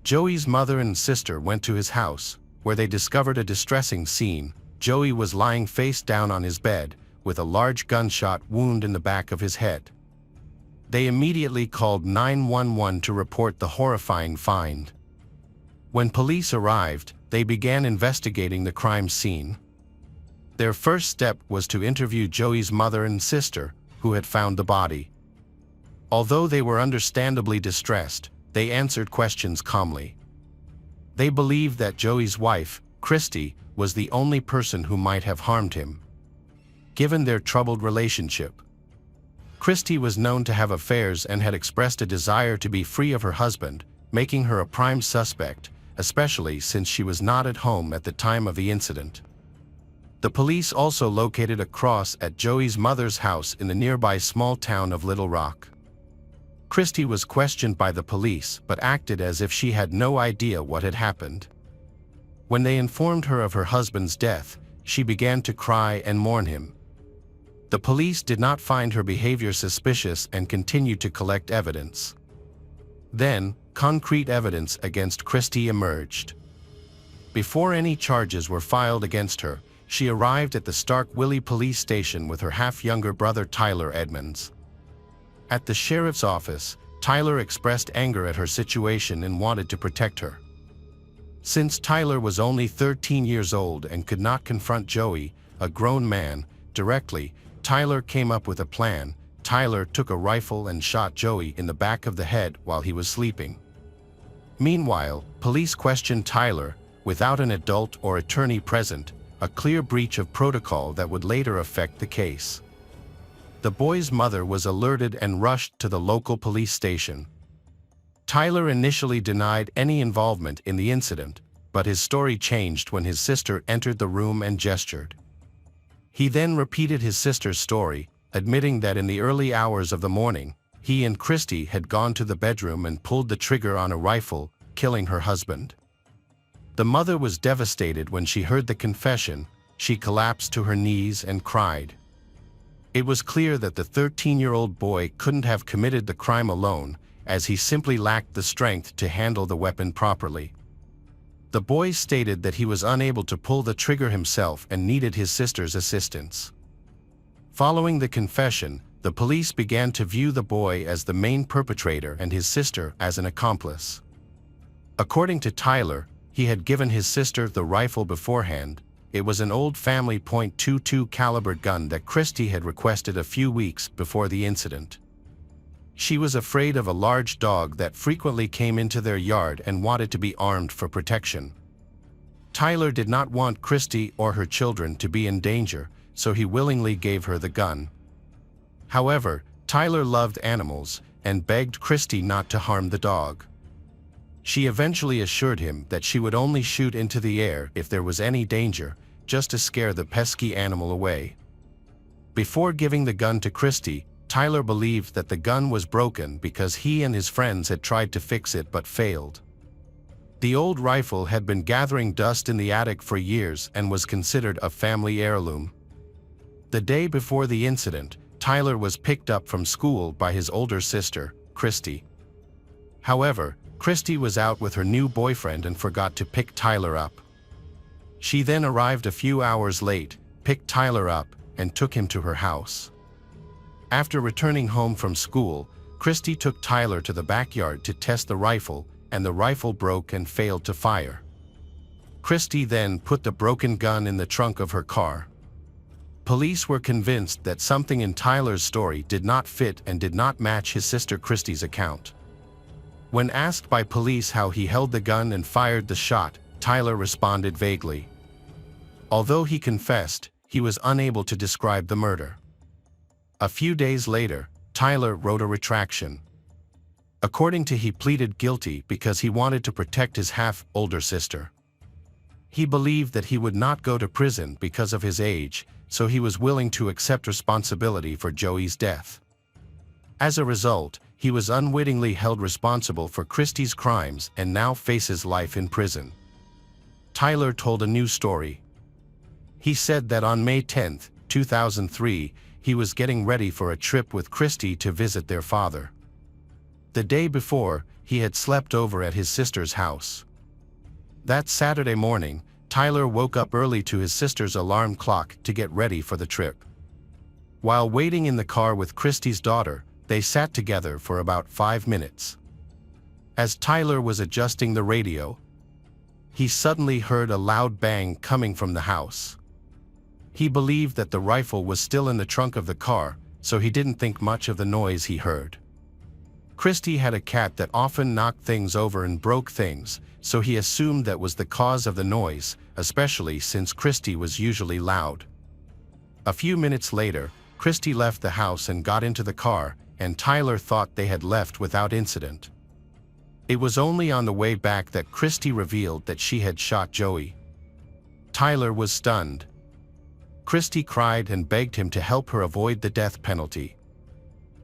Joey's mother and sister went to his house, where they discovered a distressing scene. Joey was lying face down on his bed, with a large gunshot wound in the back of his head. They immediately called 911 to report the horrifying find. When police arrived, they began investigating the crime scene. Their first step was to interview Joey's mother and sister, who had found the body. Although they were understandably distressed, they answered questions calmly. They believed that Joey's wife, Christy, was the only person who might have harmed him. Given their troubled relationship, Christy was known to have affairs and had expressed a desire to be free of her husband, making her a prime suspect, especially since she was not at home at the time of the incident. The police also located a cross at Joey's mother's house in the nearby small town of Little Rock. Christy was questioned by the police but acted as if she had no idea what had happened. When they informed her of her husband's death, she began to cry and mourn him. The police did not find her behavior suspicious and continued to collect evidence. Then, concrete evidence against Christy emerged. Before any charges were filed against her, she arrived at the Stark-Willie police station with her half-younger brother Tyler Edmonds. At the sheriff's office, Tyler expressed anger at her situation and wanted to protect her. Since Tyler was only 13 years old and could not confront Joey, a grown man, directly, Tyler came up with a plan. Tyler took a rifle and shot Joey in the back of the head while he was sleeping. Meanwhile, police questioned Tyler, without an adult or attorney present, a clear breach of protocol that would later affect the case. The boy's mother was alerted and rushed to the local police station. Tyler initially denied any involvement in the incident, but his story changed when his sister entered the room and gestured. He then repeated his sister's story, admitting that in the early hours of the morning, he and Christy had gone to the bedroom and pulled the trigger on a rifle, killing her husband. The mother was devastated when she heard the confession. She collapsed to her knees and cried. It was clear that the 13-year-old boy couldn't have committed the crime alone, as he simply lacked the strength to handle the weapon properly. The boy stated that he was unable to pull the trigger himself and needed his sister's assistance. Following the confession, the police began to view the boy as the main perpetrator and his sister as an accomplice. According to Tyler, he had given his sister the rifle beforehand. It was an old family .22 caliber gun that Christy had requested a few weeks before the incident. She was afraid of a large dog that frequently came into their yard and wanted to be armed for protection. Tyler did not want Christy or her children to be in danger, so he willingly gave her the gun. However, Tyler loved animals and begged Christy not to harm the dog. She eventually assured him that she would only shoot into the air if there was any danger, just to scare the pesky animal away. Before giving the gun to Christy, Tyler believed that the gun was broken because he and his friends had tried to fix it but failed. The old rifle had been gathering dust in the attic for years and was considered a family heirloom. The day before the incident, Tyler was picked up from school by his older sister, Christy. However, Christy was out with her new boyfriend and forgot to pick Tyler up. She then arrived a few hours late, picked Tyler up, and took him to her house. After returning home from school, Christy took Tyler to the backyard to test the rifle, and the rifle broke and failed to fire. Christy then put the broken gun in the trunk of her car. Police were convinced that something in Tyler's story did not fit and did not match his sister Christy's account. When asked by police how he held the gun and fired the shot, Tyler responded vaguely. Although he confessed, he was unable to describe the murder. A few days later, Tyler wrote a retraction. According to he pleaded guilty because he wanted to protect his half-older sister. He believed that he would not go to prison because of his age, so he was willing to accept responsibility for Joey's death. As a result, he was unwittingly held responsible for Christy's crimes and now faces life in prison. Tyler told a new story. He said that on May 10, 2003, he was getting ready for a trip with Christy to visit their father. The day before, he had slept over at his sister's house. That Saturday morning, Tyler woke up early to his sister's alarm clock to get ready for the trip. While waiting in the car with Christy's daughter, they sat together for about 5 minutes. As Tyler was adjusting the radio, he suddenly heard a loud bang coming from the house. He believed that the rifle was still in the trunk of the car, so he didn't think much of the noise he heard. Christy had a cat that often knocked things over and broke things, so he assumed that was the cause of the noise, especially since Christy was usually loud. A few minutes later, Christy left the house and got into the car, and Tyler thought they had left without incident. It was only on the way back that Christy revealed that she had shot Joey. Tyler was stunned. Christy cried and begged him to help her avoid the death penalty.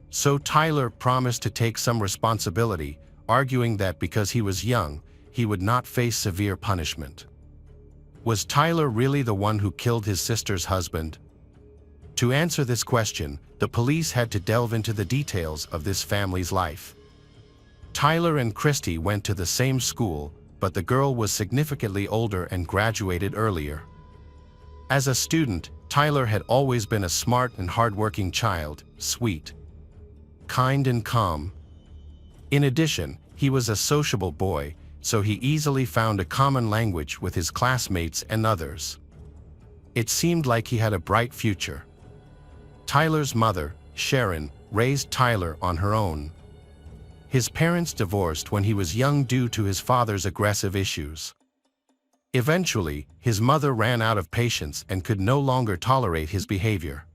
So Tyler promised to take some responsibility, arguing that because he was young, he would not face severe punishment. Was Tyler really the one who killed his sister's husband? To answer this question, the police had to delve into the details of this family's life. Tyler and Christy went to the same school, but the girl was significantly older and graduated earlier. As a student, Tyler had always been a smart and hardworking child, sweet, kind and calm. In addition, he was a sociable boy, so he easily found a common language with his classmates and others. It seemed like he had a bright future. Tyler's mother, Sharon, raised Tyler on her own. His parents divorced when he was young due to his father's aggressive issues. Eventually, his mother ran out of patience and could no longer tolerate his behavior.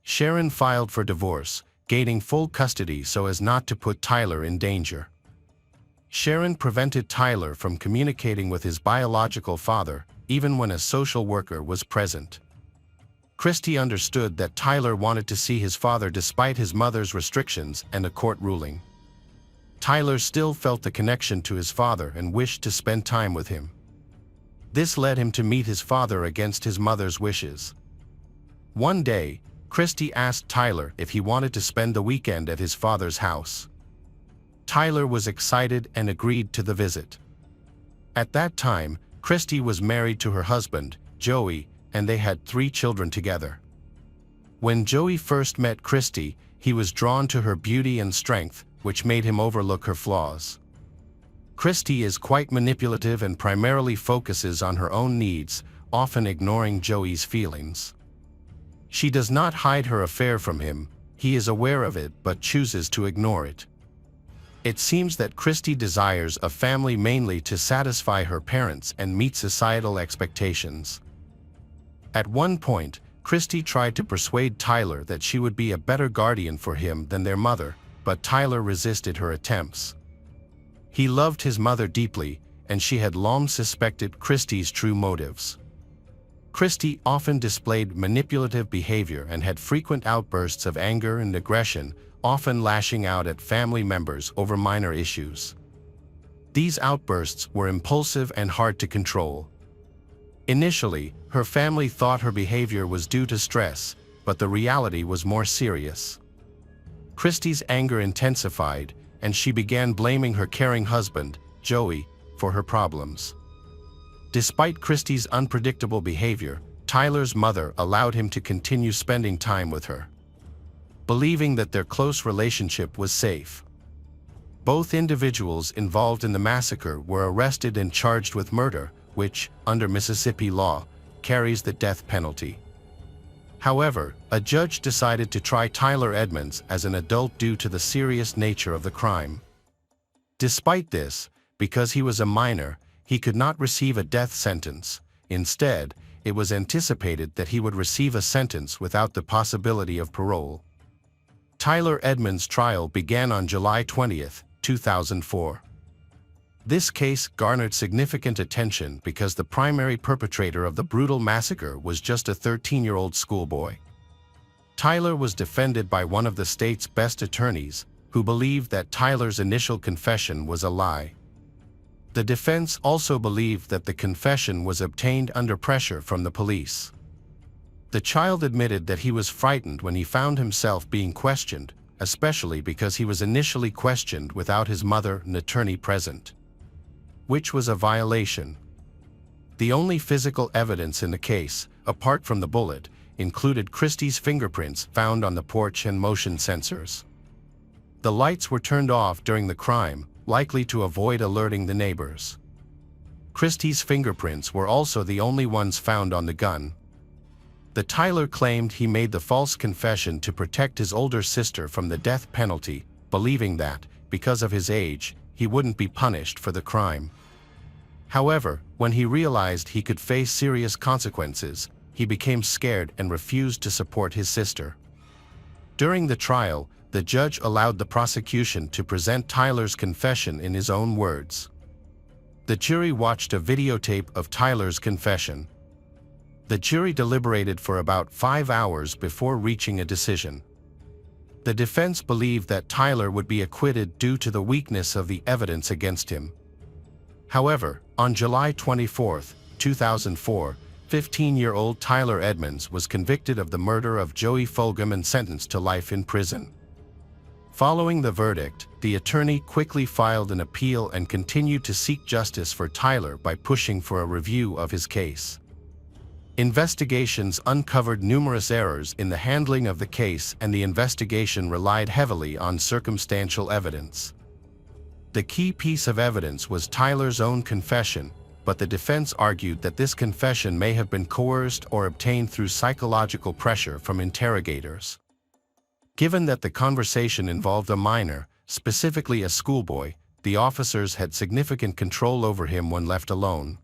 Sharon filed for divorce, gaining full custody so as not to put Tyler in danger. Sharon prevented Tyler from communicating with his biological father, even when a social worker was present. Christy understood that Tyler wanted to see his father despite his mother's restrictions and a court ruling. Tyler still felt the connection to his father and wished to spend time with him. This led him to meet his father against his mother's wishes. One day, Christy asked Tyler if he wanted to spend the weekend at his father's house. Tyler was excited and agreed to the visit. At that time, Christy was married to her husband, Joey, and they had 3 children together. When Joey first met Christy, he was drawn to her beauty and strength, which made him overlook her flaws. Christy is quite manipulative and primarily focuses on her own needs, often ignoring Joey's feelings. She does not hide her affair from him. He is aware of it but chooses to ignore it. It seems that Christy desires a family mainly to satisfy her parents and meet societal expectations. At one point, Christy tried to persuade Tyler that she would be a better guardian for him than their mother, but Tyler resisted her attempts. He loved his mother deeply, and she had long suspected Christy's true motives. Christy often displayed manipulative behavior and had frequent outbursts of anger and aggression, often lashing out at family members over minor issues. These outbursts were impulsive and hard to control. Initially, her family thought her behavior was due to stress, but the reality was more serious. Christy's anger intensified, and she began blaming her caring husband, Joey, for her problems. Despite Christy's unpredictable behavior, Tyler's mother allowed him to continue spending time with her, believing that their close relationship was safe. Both individuals involved in the massacre were arrested and charged with murder, which, under Mississippi law, carries the death penalty. However, a judge decided to try Tyler Edmonds as an adult due to the serious nature of the crime. Despite this, because he was a minor, he could not receive a death sentence. Instead, it was anticipated that he would receive a sentence without the possibility of parole. Tyler Edmonds' trial began on July 20, 2004. This case garnered significant attention because the primary perpetrator of the brutal massacre was just a 13-year-old schoolboy. Tyler was defended by one of the state's best attorneys, who believed that Tyler's initial confession was a lie. The defense also believed that the confession was obtained under pressure from the police. The child admitted that he was frightened when he found himself being questioned, especially because he was initially questioned without his mother and attorney present, which was a violation. The only physical evidence in the case, apart from the bullet, included Christy's fingerprints found on the porch and motion sensors. The lights were turned off during the crime, likely to avoid alerting the neighbors. Christy's fingerprints were also the only ones found on the gun. The Tyler claimed he made the false confession to protect his older sister from the death penalty, believing that, because of his age, he wouldn't be punished for the crime. However, when he realized he could face serious consequences, he became scared and refused to support his sister. During the trial, the judge allowed the prosecution to present Tyler's confession in his own words. The jury watched a videotape of Tyler's confession. The jury deliberated for about 5 hours before reaching a decision. The defense believed that Tyler would be acquitted due to the weakness of the evidence against him. However, on July 24, 2004, 15-year-old Tyler Edmonds was convicted of the murder of Joey Fulgham and sentenced to life in prison. Following the verdict, the attorney quickly filed an appeal and continued to seek justice for Tyler by pushing for a review of his case. Investigations uncovered numerous errors in the handling of the case, and the investigation relied heavily on circumstantial evidence. The key piece of evidence was Tyler's own confession, but the defense argued that this confession may have been coerced or obtained through psychological pressure from interrogators. Given that the conversation involved a minor, specifically a schoolboy, the officers had significant control over him when left alone.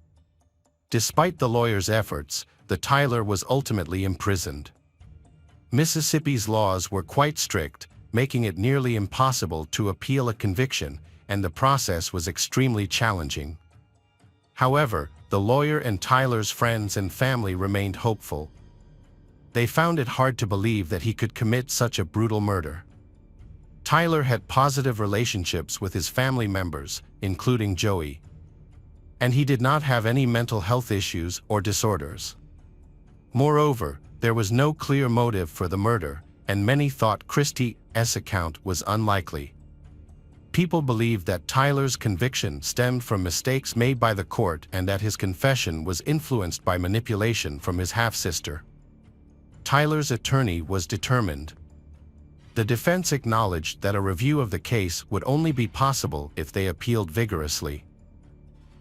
Despite the lawyer's efforts, the Tyler was ultimately imprisoned. Mississippi's laws were quite strict, making it nearly impossible to appeal a conviction, and the process was extremely challenging. However, the lawyer and Tyler's friends and family remained hopeful. They found it hard to believe that he could commit such a brutal murder. Tyler had positive relationships with his family members, including Joey, and he did not have any mental health issues or disorders. Moreover, there was no clear motive for the murder, and many thought Christy's account was unlikely. People believed that Tyler's conviction stemmed from mistakes made by the court and that his confession was influenced by manipulation from his half-sister. Tyler's attorney was determined. The defense acknowledged that a review of the case would only be possible if they appealed vigorously.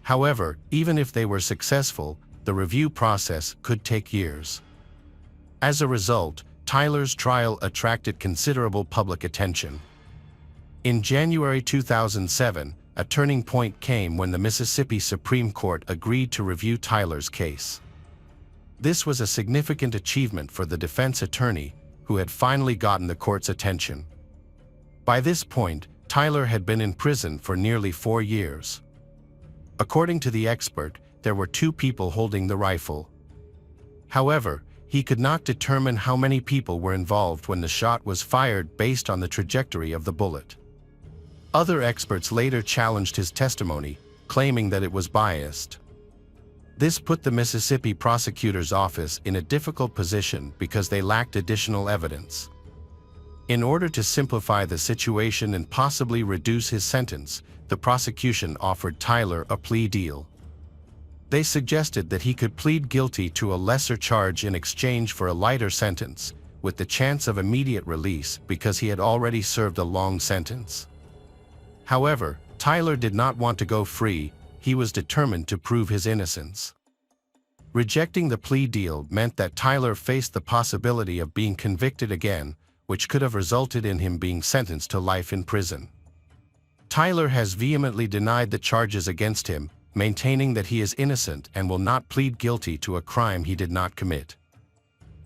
However, even if they were successful, the review process could take years. As a result, Tyler's trial attracted considerable public attention. In January 2007, a turning point came when the Mississippi Supreme Court agreed to review Tyler's case. This was a significant achievement for the defense attorney, who had finally gotten the court's attention. By this point, Tyler had been in prison for nearly 4 years. According to the expert, there were 2 people holding the rifle. However, he could not determine how many people were involved when the shot was fired based on the trajectory of the bullet. Other experts later challenged his testimony, claiming that it was biased. This put the Mississippi prosecutor's office in a difficult position because they lacked additional evidence. In order to simplify the situation and possibly reduce his sentence, the prosecution offered Tyler a plea deal. They suggested that he could plead guilty to a lesser charge in exchange for a lighter sentence, with the chance of immediate release because he had already served a long sentence. However, Tyler did not want to go free. He was determined to prove his innocence. Rejecting the plea deal meant that Tyler faced the possibility of being convicted again, which could have resulted in him being sentenced to life in prison. Tyler has vehemently denied the charges against him, maintaining that he is innocent and will not plead guilty to a crime he did not commit.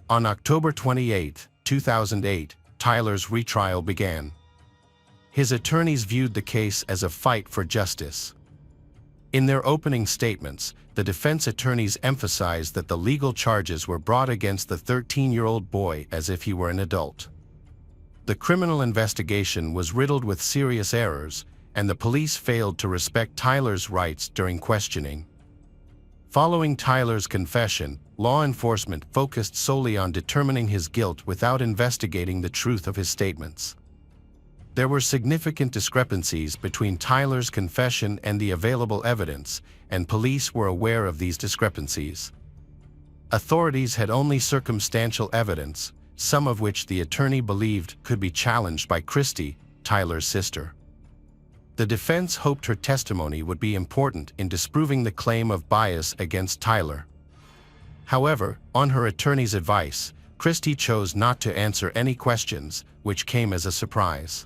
On October 28, 2008, Tyler's retrial began. His attorneys viewed the case as a fight for justice. In their opening statements, the defense attorneys emphasized that the legal charges were brought against the 13-year-old boy as if he were an adult. The criminal investigation was riddled with serious errors, and the police failed to respect Tyler's rights during questioning. Following Tyler's confession, law enforcement focused solely on determining his guilt without investigating the truth of his statements. There were significant discrepancies between Tyler's confession and the available evidence, and police were aware of these discrepancies. Authorities had only circumstantial evidence, some of which the attorney believed could be challenged by Christy, Tyler's sister. The defense hoped her testimony would be important in disproving the claim of bias against Tyler. However, on her attorney's advice, Christy chose not to answer any questions, which came as a surprise.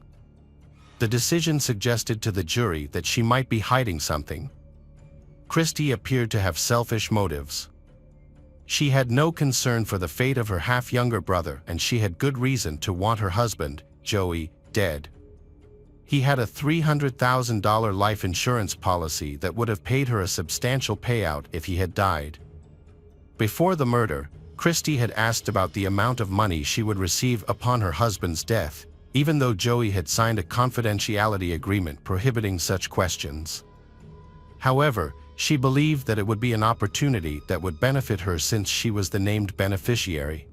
The decision suggested to the jury that she might be hiding something. Christy appeared to have selfish motives. She had no concern for the fate of her half-younger brother, and she had good reason to want her husband, Joey, dead. He had a $300,000 life insurance policy that would have paid her a substantial payout if he had died. Before the murder, Christy had asked about the amount of money she would receive upon her husband's death, even though Joey had signed a confidentiality agreement prohibiting such questions. However, she believed that it would be an opportunity that would benefit her since she was the named beneficiary.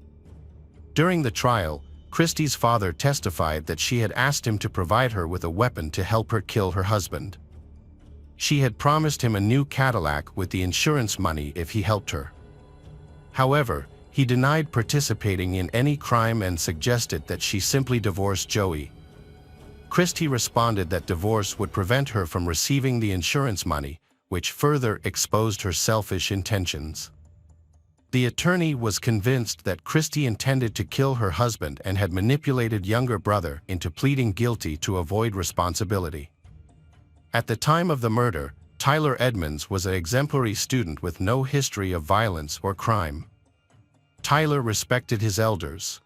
During the trial, Christy's father testified that she had asked him to provide her with a weapon to help her kill her husband. She had promised him a new Cadillac with the insurance money if he helped her. However, he denied participating in any crime and suggested that she simply divorce Joey. Christy responded that divorce would prevent her from receiving the insurance money, which further exposed her selfish intentions. The attorney was convinced that Christy intended to kill her husband and had manipulated younger brother into pleading guilty to avoid responsibility. At the time of the murder, Tyler Edmonds was an exemplary student with no history of violence or crime. Tyler respected his elders,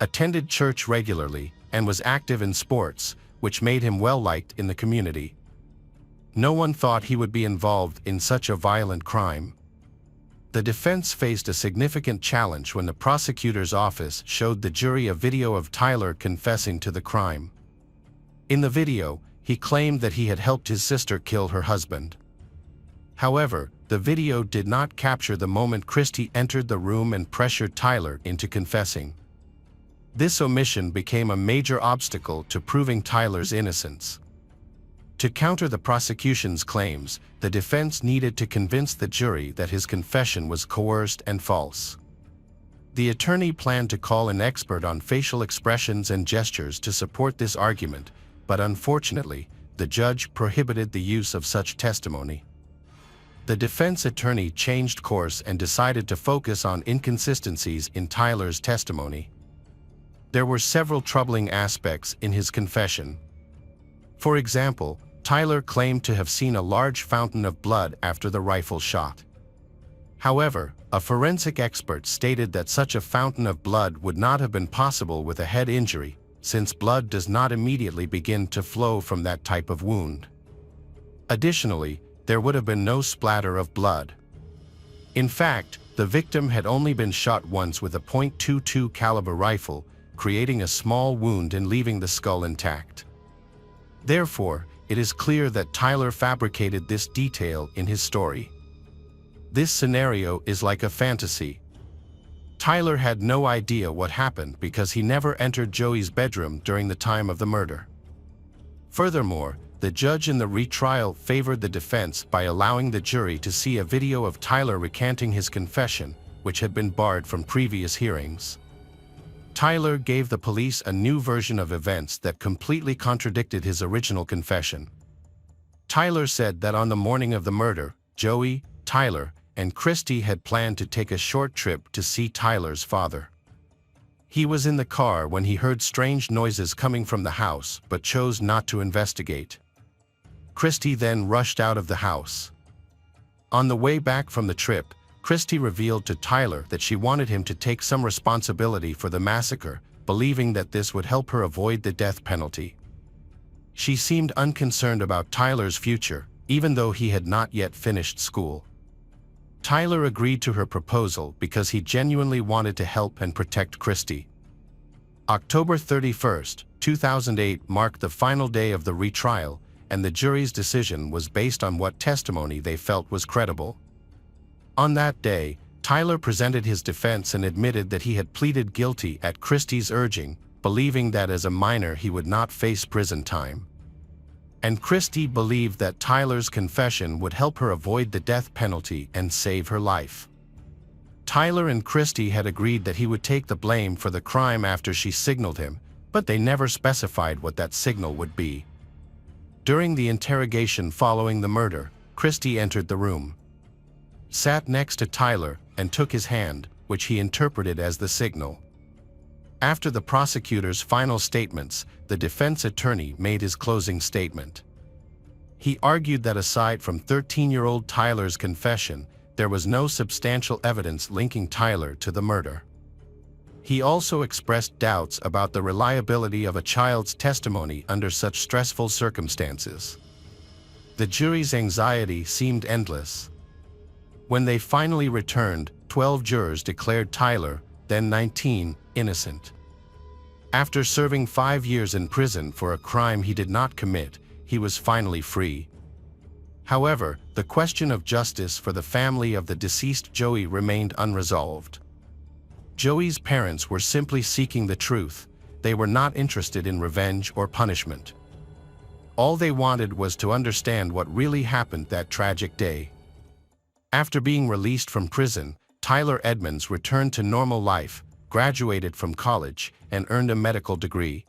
attended church regularly, and was active in sports, which made him well-liked in the community. No one thought he would be involved in such a violent crime. The defense faced a significant challenge when the prosecutor's office showed the jury a video of Tyler confessing to the crime. In the video, he claimed that he had helped his sister kill her husband. However, the video did not capture the moment Christy entered the room and pressured Tyler into confessing. This omission became a major obstacle to proving Tyler's innocence. To counter the prosecution's claims, the defense needed to convince the jury that his confession was coerced and false. The attorney planned to call an expert on facial expressions and gestures to support this argument, but unfortunately, the judge prohibited the use of such testimony. The defense attorney changed course and decided to focus on inconsistencies in Tyler's testimony. There were several troubling aspects in his confession. For example, Tyler claimed to have seen a large fountain of blood after the rifle shot. However, a forensic expert stated that such a fountain of blood would not have been possible with a head injury, since blood does not immediately begin to flow from that type of wound. Additionally, there would have been no splatter of blood. In fact, the victim had only been shot once with a .22 caliber rifle, creating a small wound and leaving the skull intact. Therefore, it is clear that Tyler fabricated this detail in his story. This scenario is like a fantasy. Tyler had no idea what happened because he never entered Joey's bedroom during the time of the murder. Furthermore, the judge in the retrial favored the defense by allowing the jury to see a video of Tyler recanting his confession, which had been barred from previous hearings. Tyler gave the police a new version of events that completely contradicted his original confession. Tyler said that on the morning of the murder, Joey, Tyler, and Christy had planned to take a short trip to see Tyler's father. He was in the car when he heard strange noises coming from the house but chose not to investigate. Christy then rushed out of the house. On the way back from the trip, Christy revealed to Tyler that she wanted him to take some responsibility for the massacre, believing that this would help her avoid the death penalty. She seemed unconcerned about Tyler's future, even though he had not yet finished school. Tyler agreed to her proposal because he genuinely wanted to help and protect Christy. October 31, 2008 marked the final day of the retrial, and the jury's decision was based on what testimony they felt was credible. On that day, Tyler presented his defense and admitted that he had pleaded guilty at Christy's urging, believing that as a minor he would not face prison time. And Christy believed that Tyler's confession would help her avoid the death penalty and save her life. Tyler and Christy had agreed that he would take the blame for the crime after she signaled him, but they never specified what that signal would be. During the interrogation following the murder, Christy entered the room, sat next to Tyler, and took his hand, which he interpreted as the signal. After the prosecutor's final statements, the defense attorney made his closing statement. He argued that aside from 13-year-old Tyler's confession, there was no substantial evidence linking Tyler to the murder. He also expressed doubts about the reliability of a child's testimony under such stressful circumstances. The jury's anxiety seemed endless. When they finally returned, 12 jurors declared Tyler, then 19, innocent. After serving 5 years in prison for a crime he did not commit, he was finally free. However, the question of justice for the family of the deceased Joey remained unresolved. Joey's parents were simply seeking the truth. They were not interested in revenge or punishment. All they wanted was to understand what really happened that tragic day. After being released from prison, Tyler Edmonds returned to normal life, graduated from college, and earned a medical degree.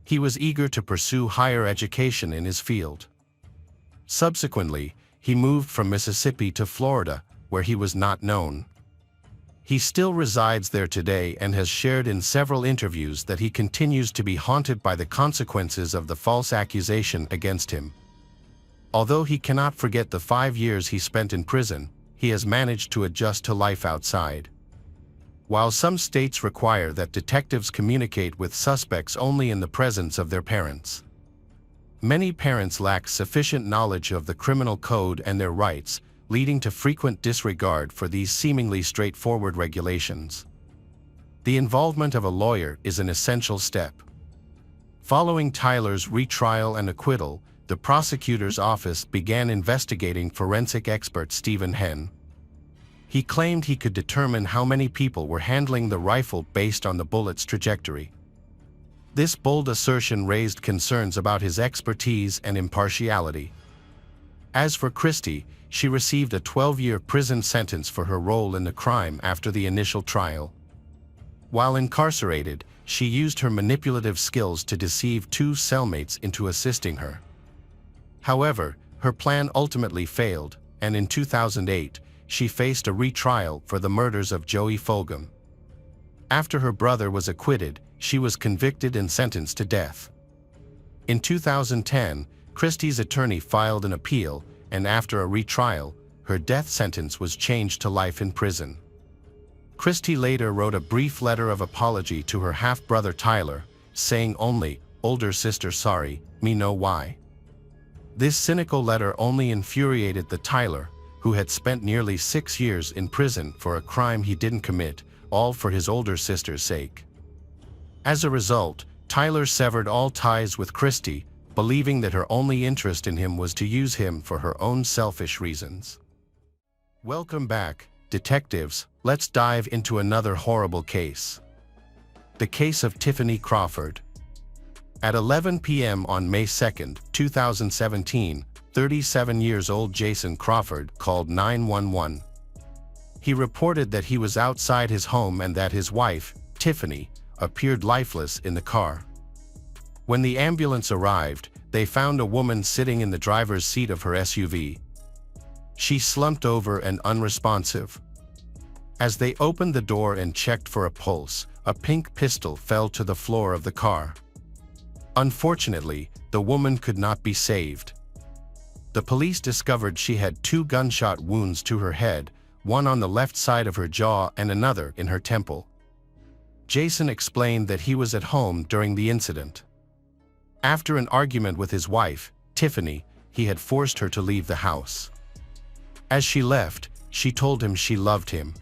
He was eager to pursue higher education in his field. Subsequently, he moved from Mississippi to Florida, where he was not known. He still resides there today and has shared in several interviews that he continues to be haunted by the consequences of the false accusation against him. Although he cannot forget the 5 years he spent in prison, he has managed to adjust to life outside. While some states require that detectives communicate with suspects only in the presence of their parents, many parents lack sufficient knowledge of the criminal code and their rights, leading to frequent disregard for these seemingly straightforward regulations. The involvement of a lawyer is an essential step. Following Tyler's retrial and acquittal, the prosecutor's office began investigating forensic expert Stephen Henn. He claimed he could determine how many people were handling the rifle based on the bullet's trajectory. This bold assertion raised concerns about his expertise and impartiality. As for Christy, she received a 12-year prison sentence for her role in the crime after the initial trial. While incarcerated, she used her manipulative skills to deceive two cellmates into assisting her. However, her plan ultimately failed, and in 2008, she faced a retrial for the murders of Joey Fulgham. After her brother was acquitted, she was convicted and sentenced to death. In 2010, Christie's attorney filed an appeal, and after a retrial, her death sentence was changed to life in prison. Christie later wrote a brief letter of apology to her half-brother Tyler, saying only, "Older sister sorry, me know why." This cynical letter only infuriated the Tyler, who had spent nearly 6 years in prison for a crime he didn't commit, all for his older sister's sake. As a result, Tyler severed all ties with Christie, believing that her only interest in him was to use him for her own selfish reasons. Welcome back, detectives. Let's dive into another horrible case. The case of Tiffany Crawford. At 11 p.m. on May 2, 2017, 37-year-old Jason Crawford called 911. He reported that he was outside his home and that his wife, Tiffany, appeared lifeless in the car. When the ambulance arrived, they found a woman sitting in the driver's seat of her SUV. She slumped over and unresponsive. As they opened the door and checked for a pulse, a pink pistol fell to the floor of the car. Unfortunately, the woman could not be saved. The police discovered she had 2 gunshot wounds to her head, one on the left side of her jaw and another in her temple. Jason explained that he was at home during the incident. After an argument with his wife, Tiffany, he had forced her to leave the house. As she left, she told him she loved him.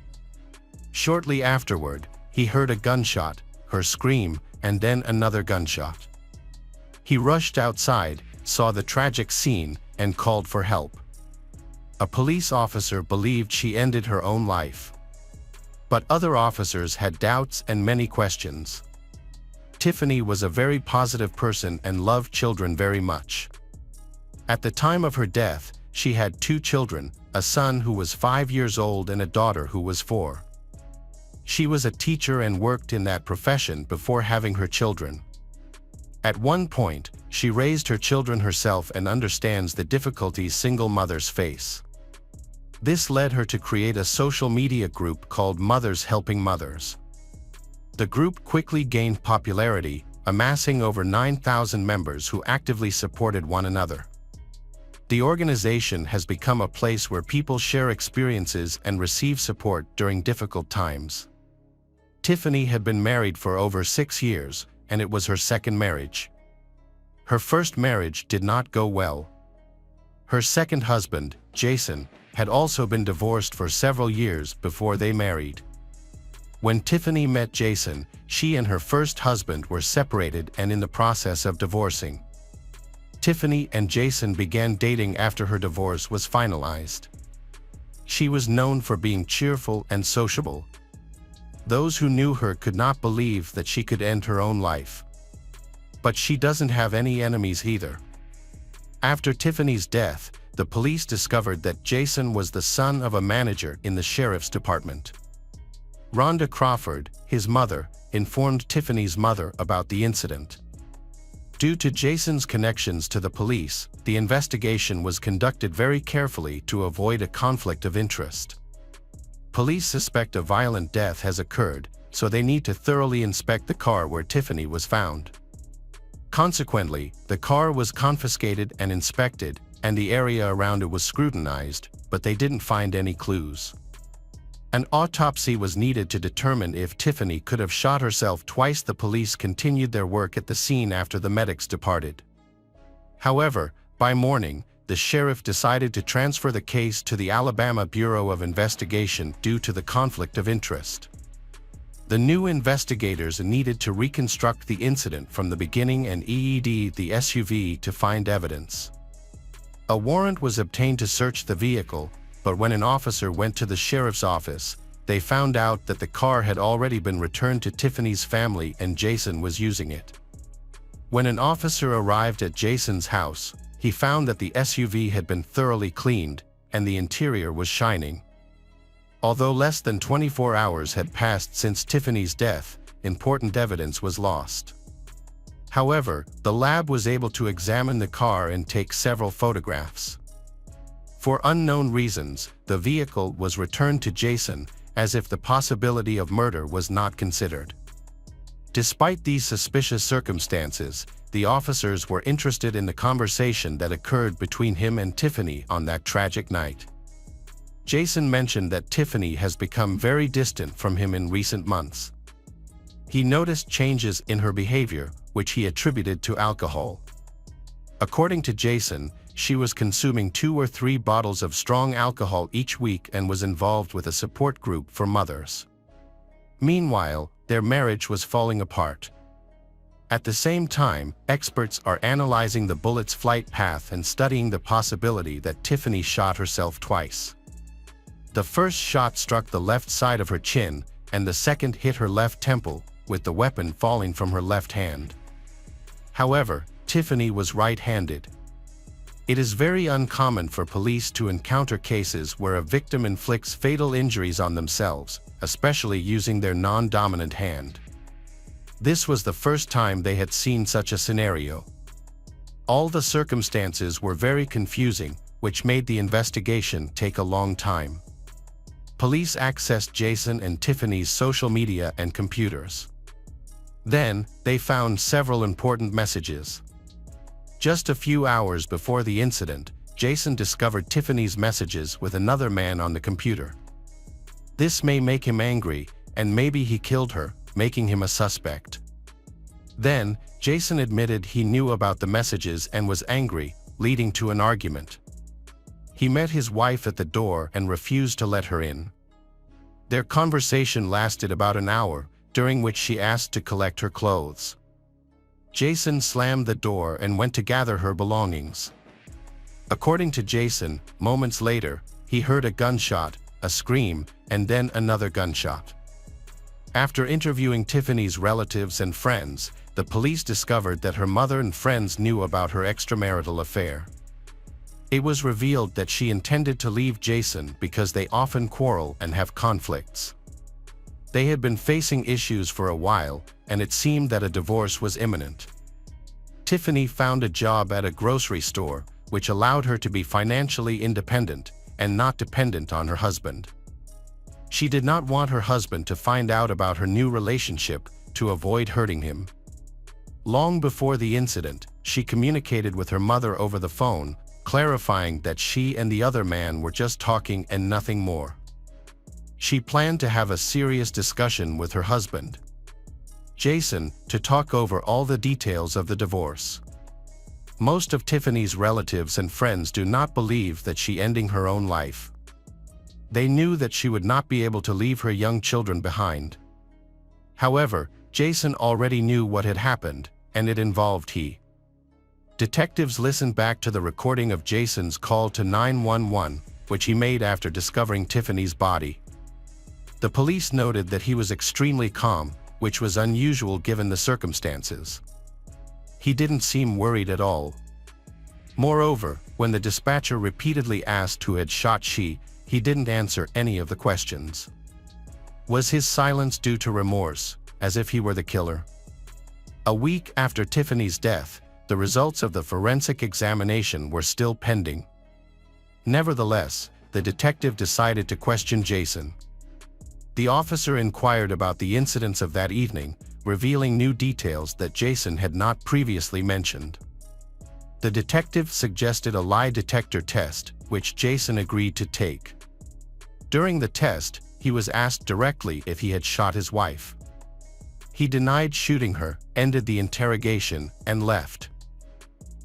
Shortly afterward, he heard a gunshot, her scream, and then another gunshot. He rushed outside, saw the tragic scene, and called for help. A police officer believed she ended her own life. But other officers had doubts and many questions. Tiffany was a very positive person and loved children very much. At the time of her death, she had 2 children, a son who was 5 years old and a daughter who was 4. She was a teacher and worked in that profession before having her children. At one point, she raised her children herself and understands the difficulties single mothers face. This led her to create a social media group called Mothers Helping Mothers. The group quickly gained popularity, amassing over 9,000 members who actively supported one another. The organization has become a place where people share experiences and receive support during difficult times. Tiffany had been married for over 6 years, and it was her second marriage. Her first marriage did not go well. Her second husband, Jason, had also been divorced for several years before they married. When Tiffany met Jason, she and her first husband were separated and in the process of divorcing. Tiffany and Jason began dating after her divorce was finalized. She was known for being cheerful and sociable. Those who knew her could not believe that she could end her own life. But she doesn't have any enemies either. After Tiffany's death, the police discovered that Jason was the son of a manager in the sheriff's department. Rhonda Crawford, his mother, informed Tiffany's mother about the incident. Due to Jason's connections to the police, the investigation was conducted very carefully to avoid a conflict of interest. Police suspect a violent death has occurred, so they need to thoroughly inspect the car where Tiffany was found. Consequently, the car was confiscated and inspected, and the area around it was scrutinized, but they didn't find any clues. An autopsy was needed to determine if Tiffany could have shot herself twice. The police continued their work at the scene after the medics departed. However, by morning, the sheriff decided to transfer the case to the Alabama Bureau of Investigation due to the conflict of interest. The new investigators needed to reconstruct the incident from the beginning and EED the SUV to find evidence. A warrant was obtained to search the vehicle, but when an officer went to the sheriff's office, they found out that the car had already been returned to Tiffany's family and Jason was using it. When an officer arrived at Jason's house, he found that the SUV had been thoroughly cleaned, and the interior was shining. Although less than 24 hours had passed since Tiffany's death, important evidence was lost. However, the lab was able to examine the car and take several photographs. For unknown reasons, the vehicle was returned to Jason, as if the possibility of murder was not considered. Despite these suspicious circumstances, the officers were interested in the conversation that occurred between him and Tiffany on that tragic night. Jason mentioned that Tiffany has become very distant from him in recent months. He noticed changes in her behavior, which he attributed to alcohol. According to Jason, she was consuming 2 or 3 bottles of strong alcohol each week and was involved with a support group for mothers. Meanwhile, their marriage was falling apart. At the same time, experts are analyzing the bullet's flight path and studying the possibility that Tiffany shot herself twice. The first shot struck the left side of her chin, and the second hit her left temple, with the weapon falling from her left hand. However, Tiffany was right-handed. It is very uncommon for police to encounter cases where a victim inflicts fatal injuries on themselves, especially using their non-dominant hand. This was the first time they had seen such a scenario. All the circumstances were very confusing, which made the investigation take a long time. Police accessed Jason and Tiffany's social media and computers. Then, they found several important messages. Just a few hours before the incident, Jason discovered Tiffany's messages with another man on the computer. This may make him angry, and maybe he killed her, making him a suspect. Then, Jason admitted he knew about the messages and was angry, leading to an argument. He met his wife at the door and refused to let her in. Their conversation lasted about an hour, during which she asked to collect her clothes. Jason slammed the door and went to gather her belongings. According to Jason, moments later, he heard a gunshot, a scream, and then another gunshot. After interviewing Tiffany's relatives and friends, the police discovered that her mother and friends knew about her extramarital affair. It was revealed that she intended to leave Jason because they often quarrel and have conflicts. They had been facing issues for a while, and it seemed that a divorce was imminent. Tiffany found a job at a grocery store, which allowed her to be financially independent and not dependent on her husband. She did not want her husband to find out about her new relationship to avoid hurting him. Long before the incident, she communicated with her mother over the phone, clarifying that she and the other man were just talking and nothing more. She planned to have a serious discussion with her husband, Jason, to talk over all the details of the divorce. Most of Tiffany's relatives and friends do not believe that she ending her own life. They knew that she would not be able to leave her young children behind. However, Jason already knew what had happened, and it involved he. Detectives listened back to the recording of Jason's call to 911, which he made after discovering Tiffany's body. The police noted that he was extremely calm, which was unusual given the circumstances. He didn't seem worried at all. Moreover, when the dispatcher repeatedly asked who had shot she, he didn't answer any of the questions. Was his silence due to remorse, as if he were the killer? A week after Tiffany's death, the results of the forensic examination were still pending. Nevertheless, the detective decided to question Jason. The officer inquired about the incidents of that evening, revealing new details that Jason had not previously mentioned. The detective suggested a lie detector test, which Jason agreed to take. During the test, he was asked directly if he had shot his wife. He denied shooting her, ended the interrogation, and left.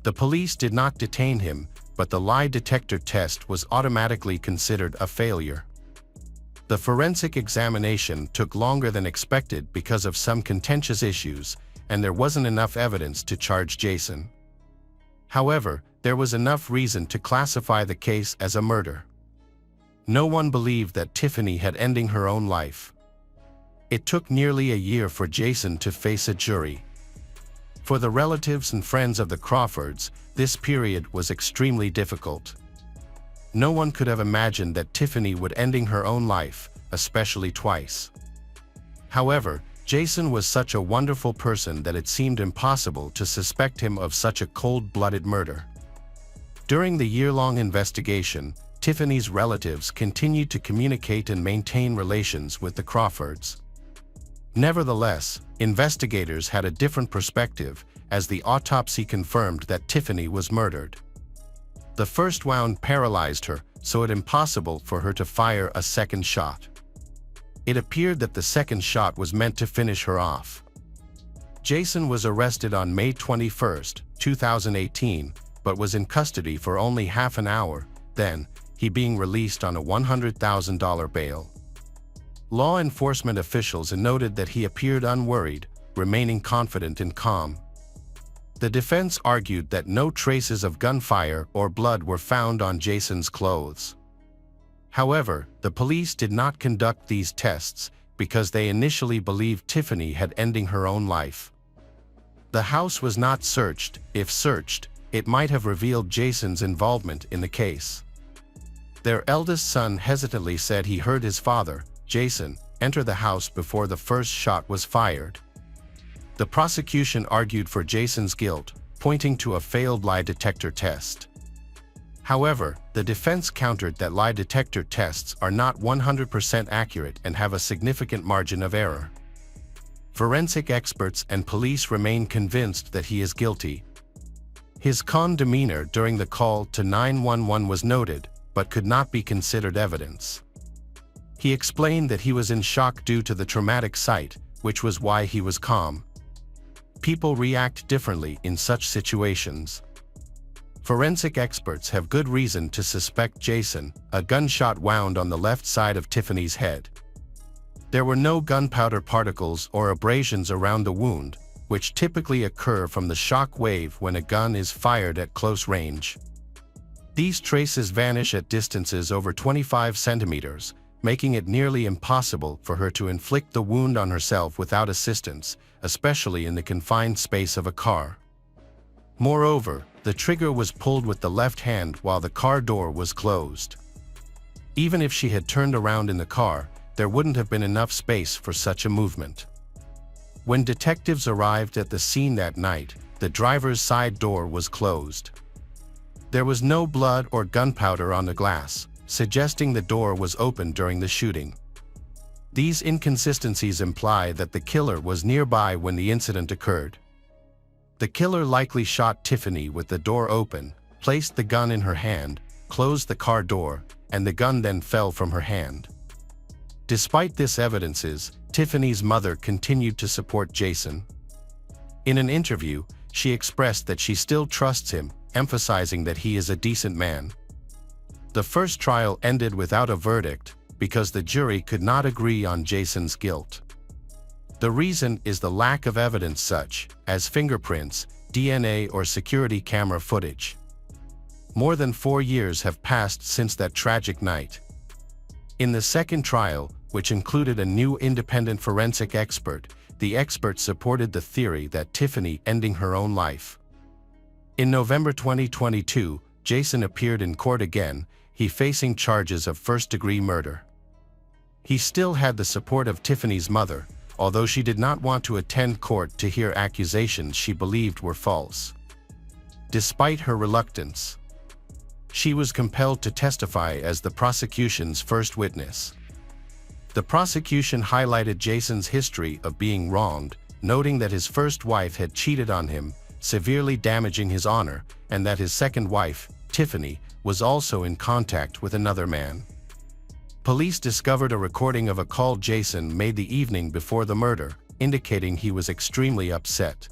The police did not detain him, but the lie detector test was automatically considered a failure. The forensic examination took longer than expected because of some contentious issues, and there wasn't enough evidence to charge Jason. However, there was enough reason to classify the case as a murder. No one believed that Tiffany had ending her own life. It took nearly a year for Jason to face a jury. For the relatives and friends of the Crawfords, this period was extremely difficult. No one could have imagined that Tiffany would ending her own life, especially twice. However, Jason was such a wonderful person that it seemed impossible to suspect him of such a cold-blooded murder. During the year-long investigation, Tiffany's relatives continued to communicate and maintain relations with the Crawfords. Nevertheless, investigators had a different perspective, as the autopsy confirmed that Tiffany was murdered. The first wound paralyzed her, so it was impossible for her to fire a second shot. It appeared that the second shot was meant to finish her off. Jason was arrested on May 21, 2018, but was in custody for only half an hour, then, he being released on a $100,000 bail. Law enforcement officials noted that he appeared unworried, remaining confident and calm. The defense argued that no traces of gunfire or blood were found on Jason's clothes. However, the police did not conduct these tests because they initially believed Tiffany had ended her own life. The house was not searched. If searched, it might have revealed Jason's involvement in the case. Their eldest son hesitantly said he heard his father, Jason, enter the house before the first shot was fired. The prosecution argued for Jason's guilt, pointing to a failed lie detector test. However, the defense countered that lie detector tests are not 100% accurate and have a significant margin of error. Forensic experts and police remain convinced that he is guilty. His calm demeanor during the call to 911 was noted, but could not be considered evidence. He explained that he was in shock due to the traumatic sight, which was why he was calm. People react differently in such situations. Forensic experts have good reason to suspect Jason, a gunshot wound on the left side of Tiffany's head. There were no gunpowder particles or abrasions around the wound, which typically occur from the shock wave when a gun is fired at close range. These traces vanish at distances over 25 centimeters, making it nearly impossible for her to inflict the wound on herself without assistance, especially in the confined space of a car. Moreover, the trigger was pulled with the left hand while the car door was closed. Even if she had turned around in the car, there wouldn't have been enough space for such a movement. When detectives arrived at the scene that night, the driver's side door was closed. There was no blood or gunpowder on the glass, suggesting the door was open during the shooting. These inconsistencies imply that the killer was nearby when the incident occurred. The killer likely shot Tiffany with the door open, placed the gun in her hand, closed the car door, and the gun then fell from her hand. Despite this evidences, Tiffany's mother continued to support Jason. In an interview, she expressed that she still trusts him, emphasizing that he is a decent man. The first trial ended without a verdict because the jury could not agree on Jason's guilt. The reason is the lack of evidence such as fingerprints, DNA, or security camera footage. More than 4 years have passed since that tragic night. In the second trial, which included a new independent forensic expert, the expert supported the theory that Tiffany ending her own life. In November 2022, Jason appeared in court again, he facing charges of first-degree murder. He still had the support of Tiffany's mother, although she did not want to attend court to hear accusations she believed were false. Despite her reluctance, she was compelled to testify as the prosecution's first witness. The prosecution highlighted Jason's history of being wronged, noting that his first wife had cheated on him, severely damaging his honor, and that his second wife, Tiffany, was also in contact with another man. Police discovered a recording of a call Jason made the evening before the murder, indicating he was extremely upset.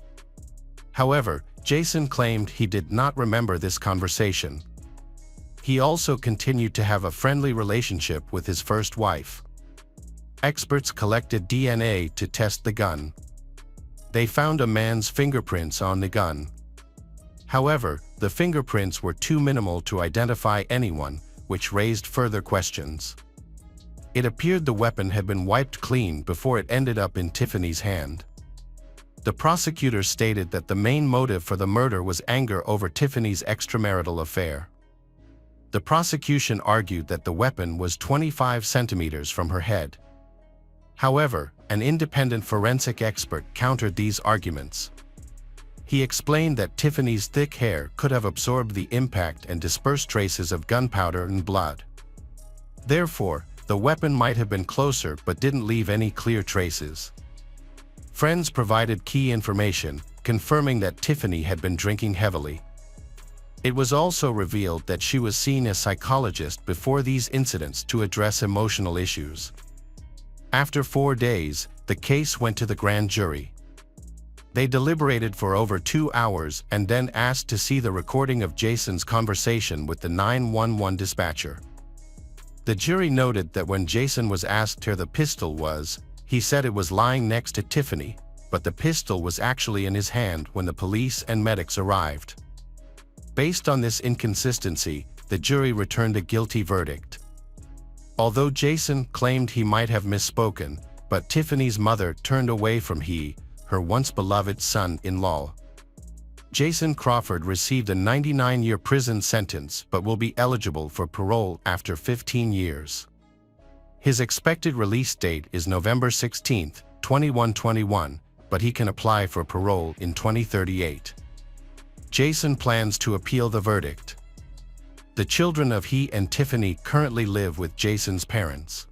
However, Jason claimed he did not remember this conversation. He also continued to have a friendly relationship with his first wife. Experts collected DNA to test the gun. They found a man's fingerprints on the gun. However, the fingerprints were too minimal to identify anyone, which raised further questions. It appeared the weapon had been wiped clean before it ended up in Tiffany's hand. The prosecutor stated that the main motive for the murder was anger over Tiffany's extramarital affair. The prosecution argued that the weapon was 25 centimeters from her head. However, an independent forensic expert countered these arguments. He explained that Tiffany's thick hair could have absorbed the impact and dispersed traces of gunpowder and blood. Therefore, the weapon might have been closer but didn't leave any clear traces. Friends provided key information, confirming that Tiffany had been drinking heavily. It was also revealed that she was seen as a psychologist before these incidents to address emotional issues. After 4 days, the case went to the grand jury. They deliberated for over 2 hours and then asked to see the recording of Jason's conversation with the 911 dispatcher. The jury noted that when Jason was asked where the pistol was, he said it was lying next to Tiffany, but the pistol was actually in his hand when the police and medics arrived. Based on this inconsistency, the jury returned a guilty verdict. Although Jason claimed he might have misspoken, but Tiffany's mother turned away from her once beloved son-in-law. Jason Crawford received a 99-year prison sentence but will be eligible for parole after 15 years. His expected release date is November 16, 2121, but he can apply for parole in 2038. Jason plans to appeal the verdict. The children of he and Tiffany currently live with Jason's parents.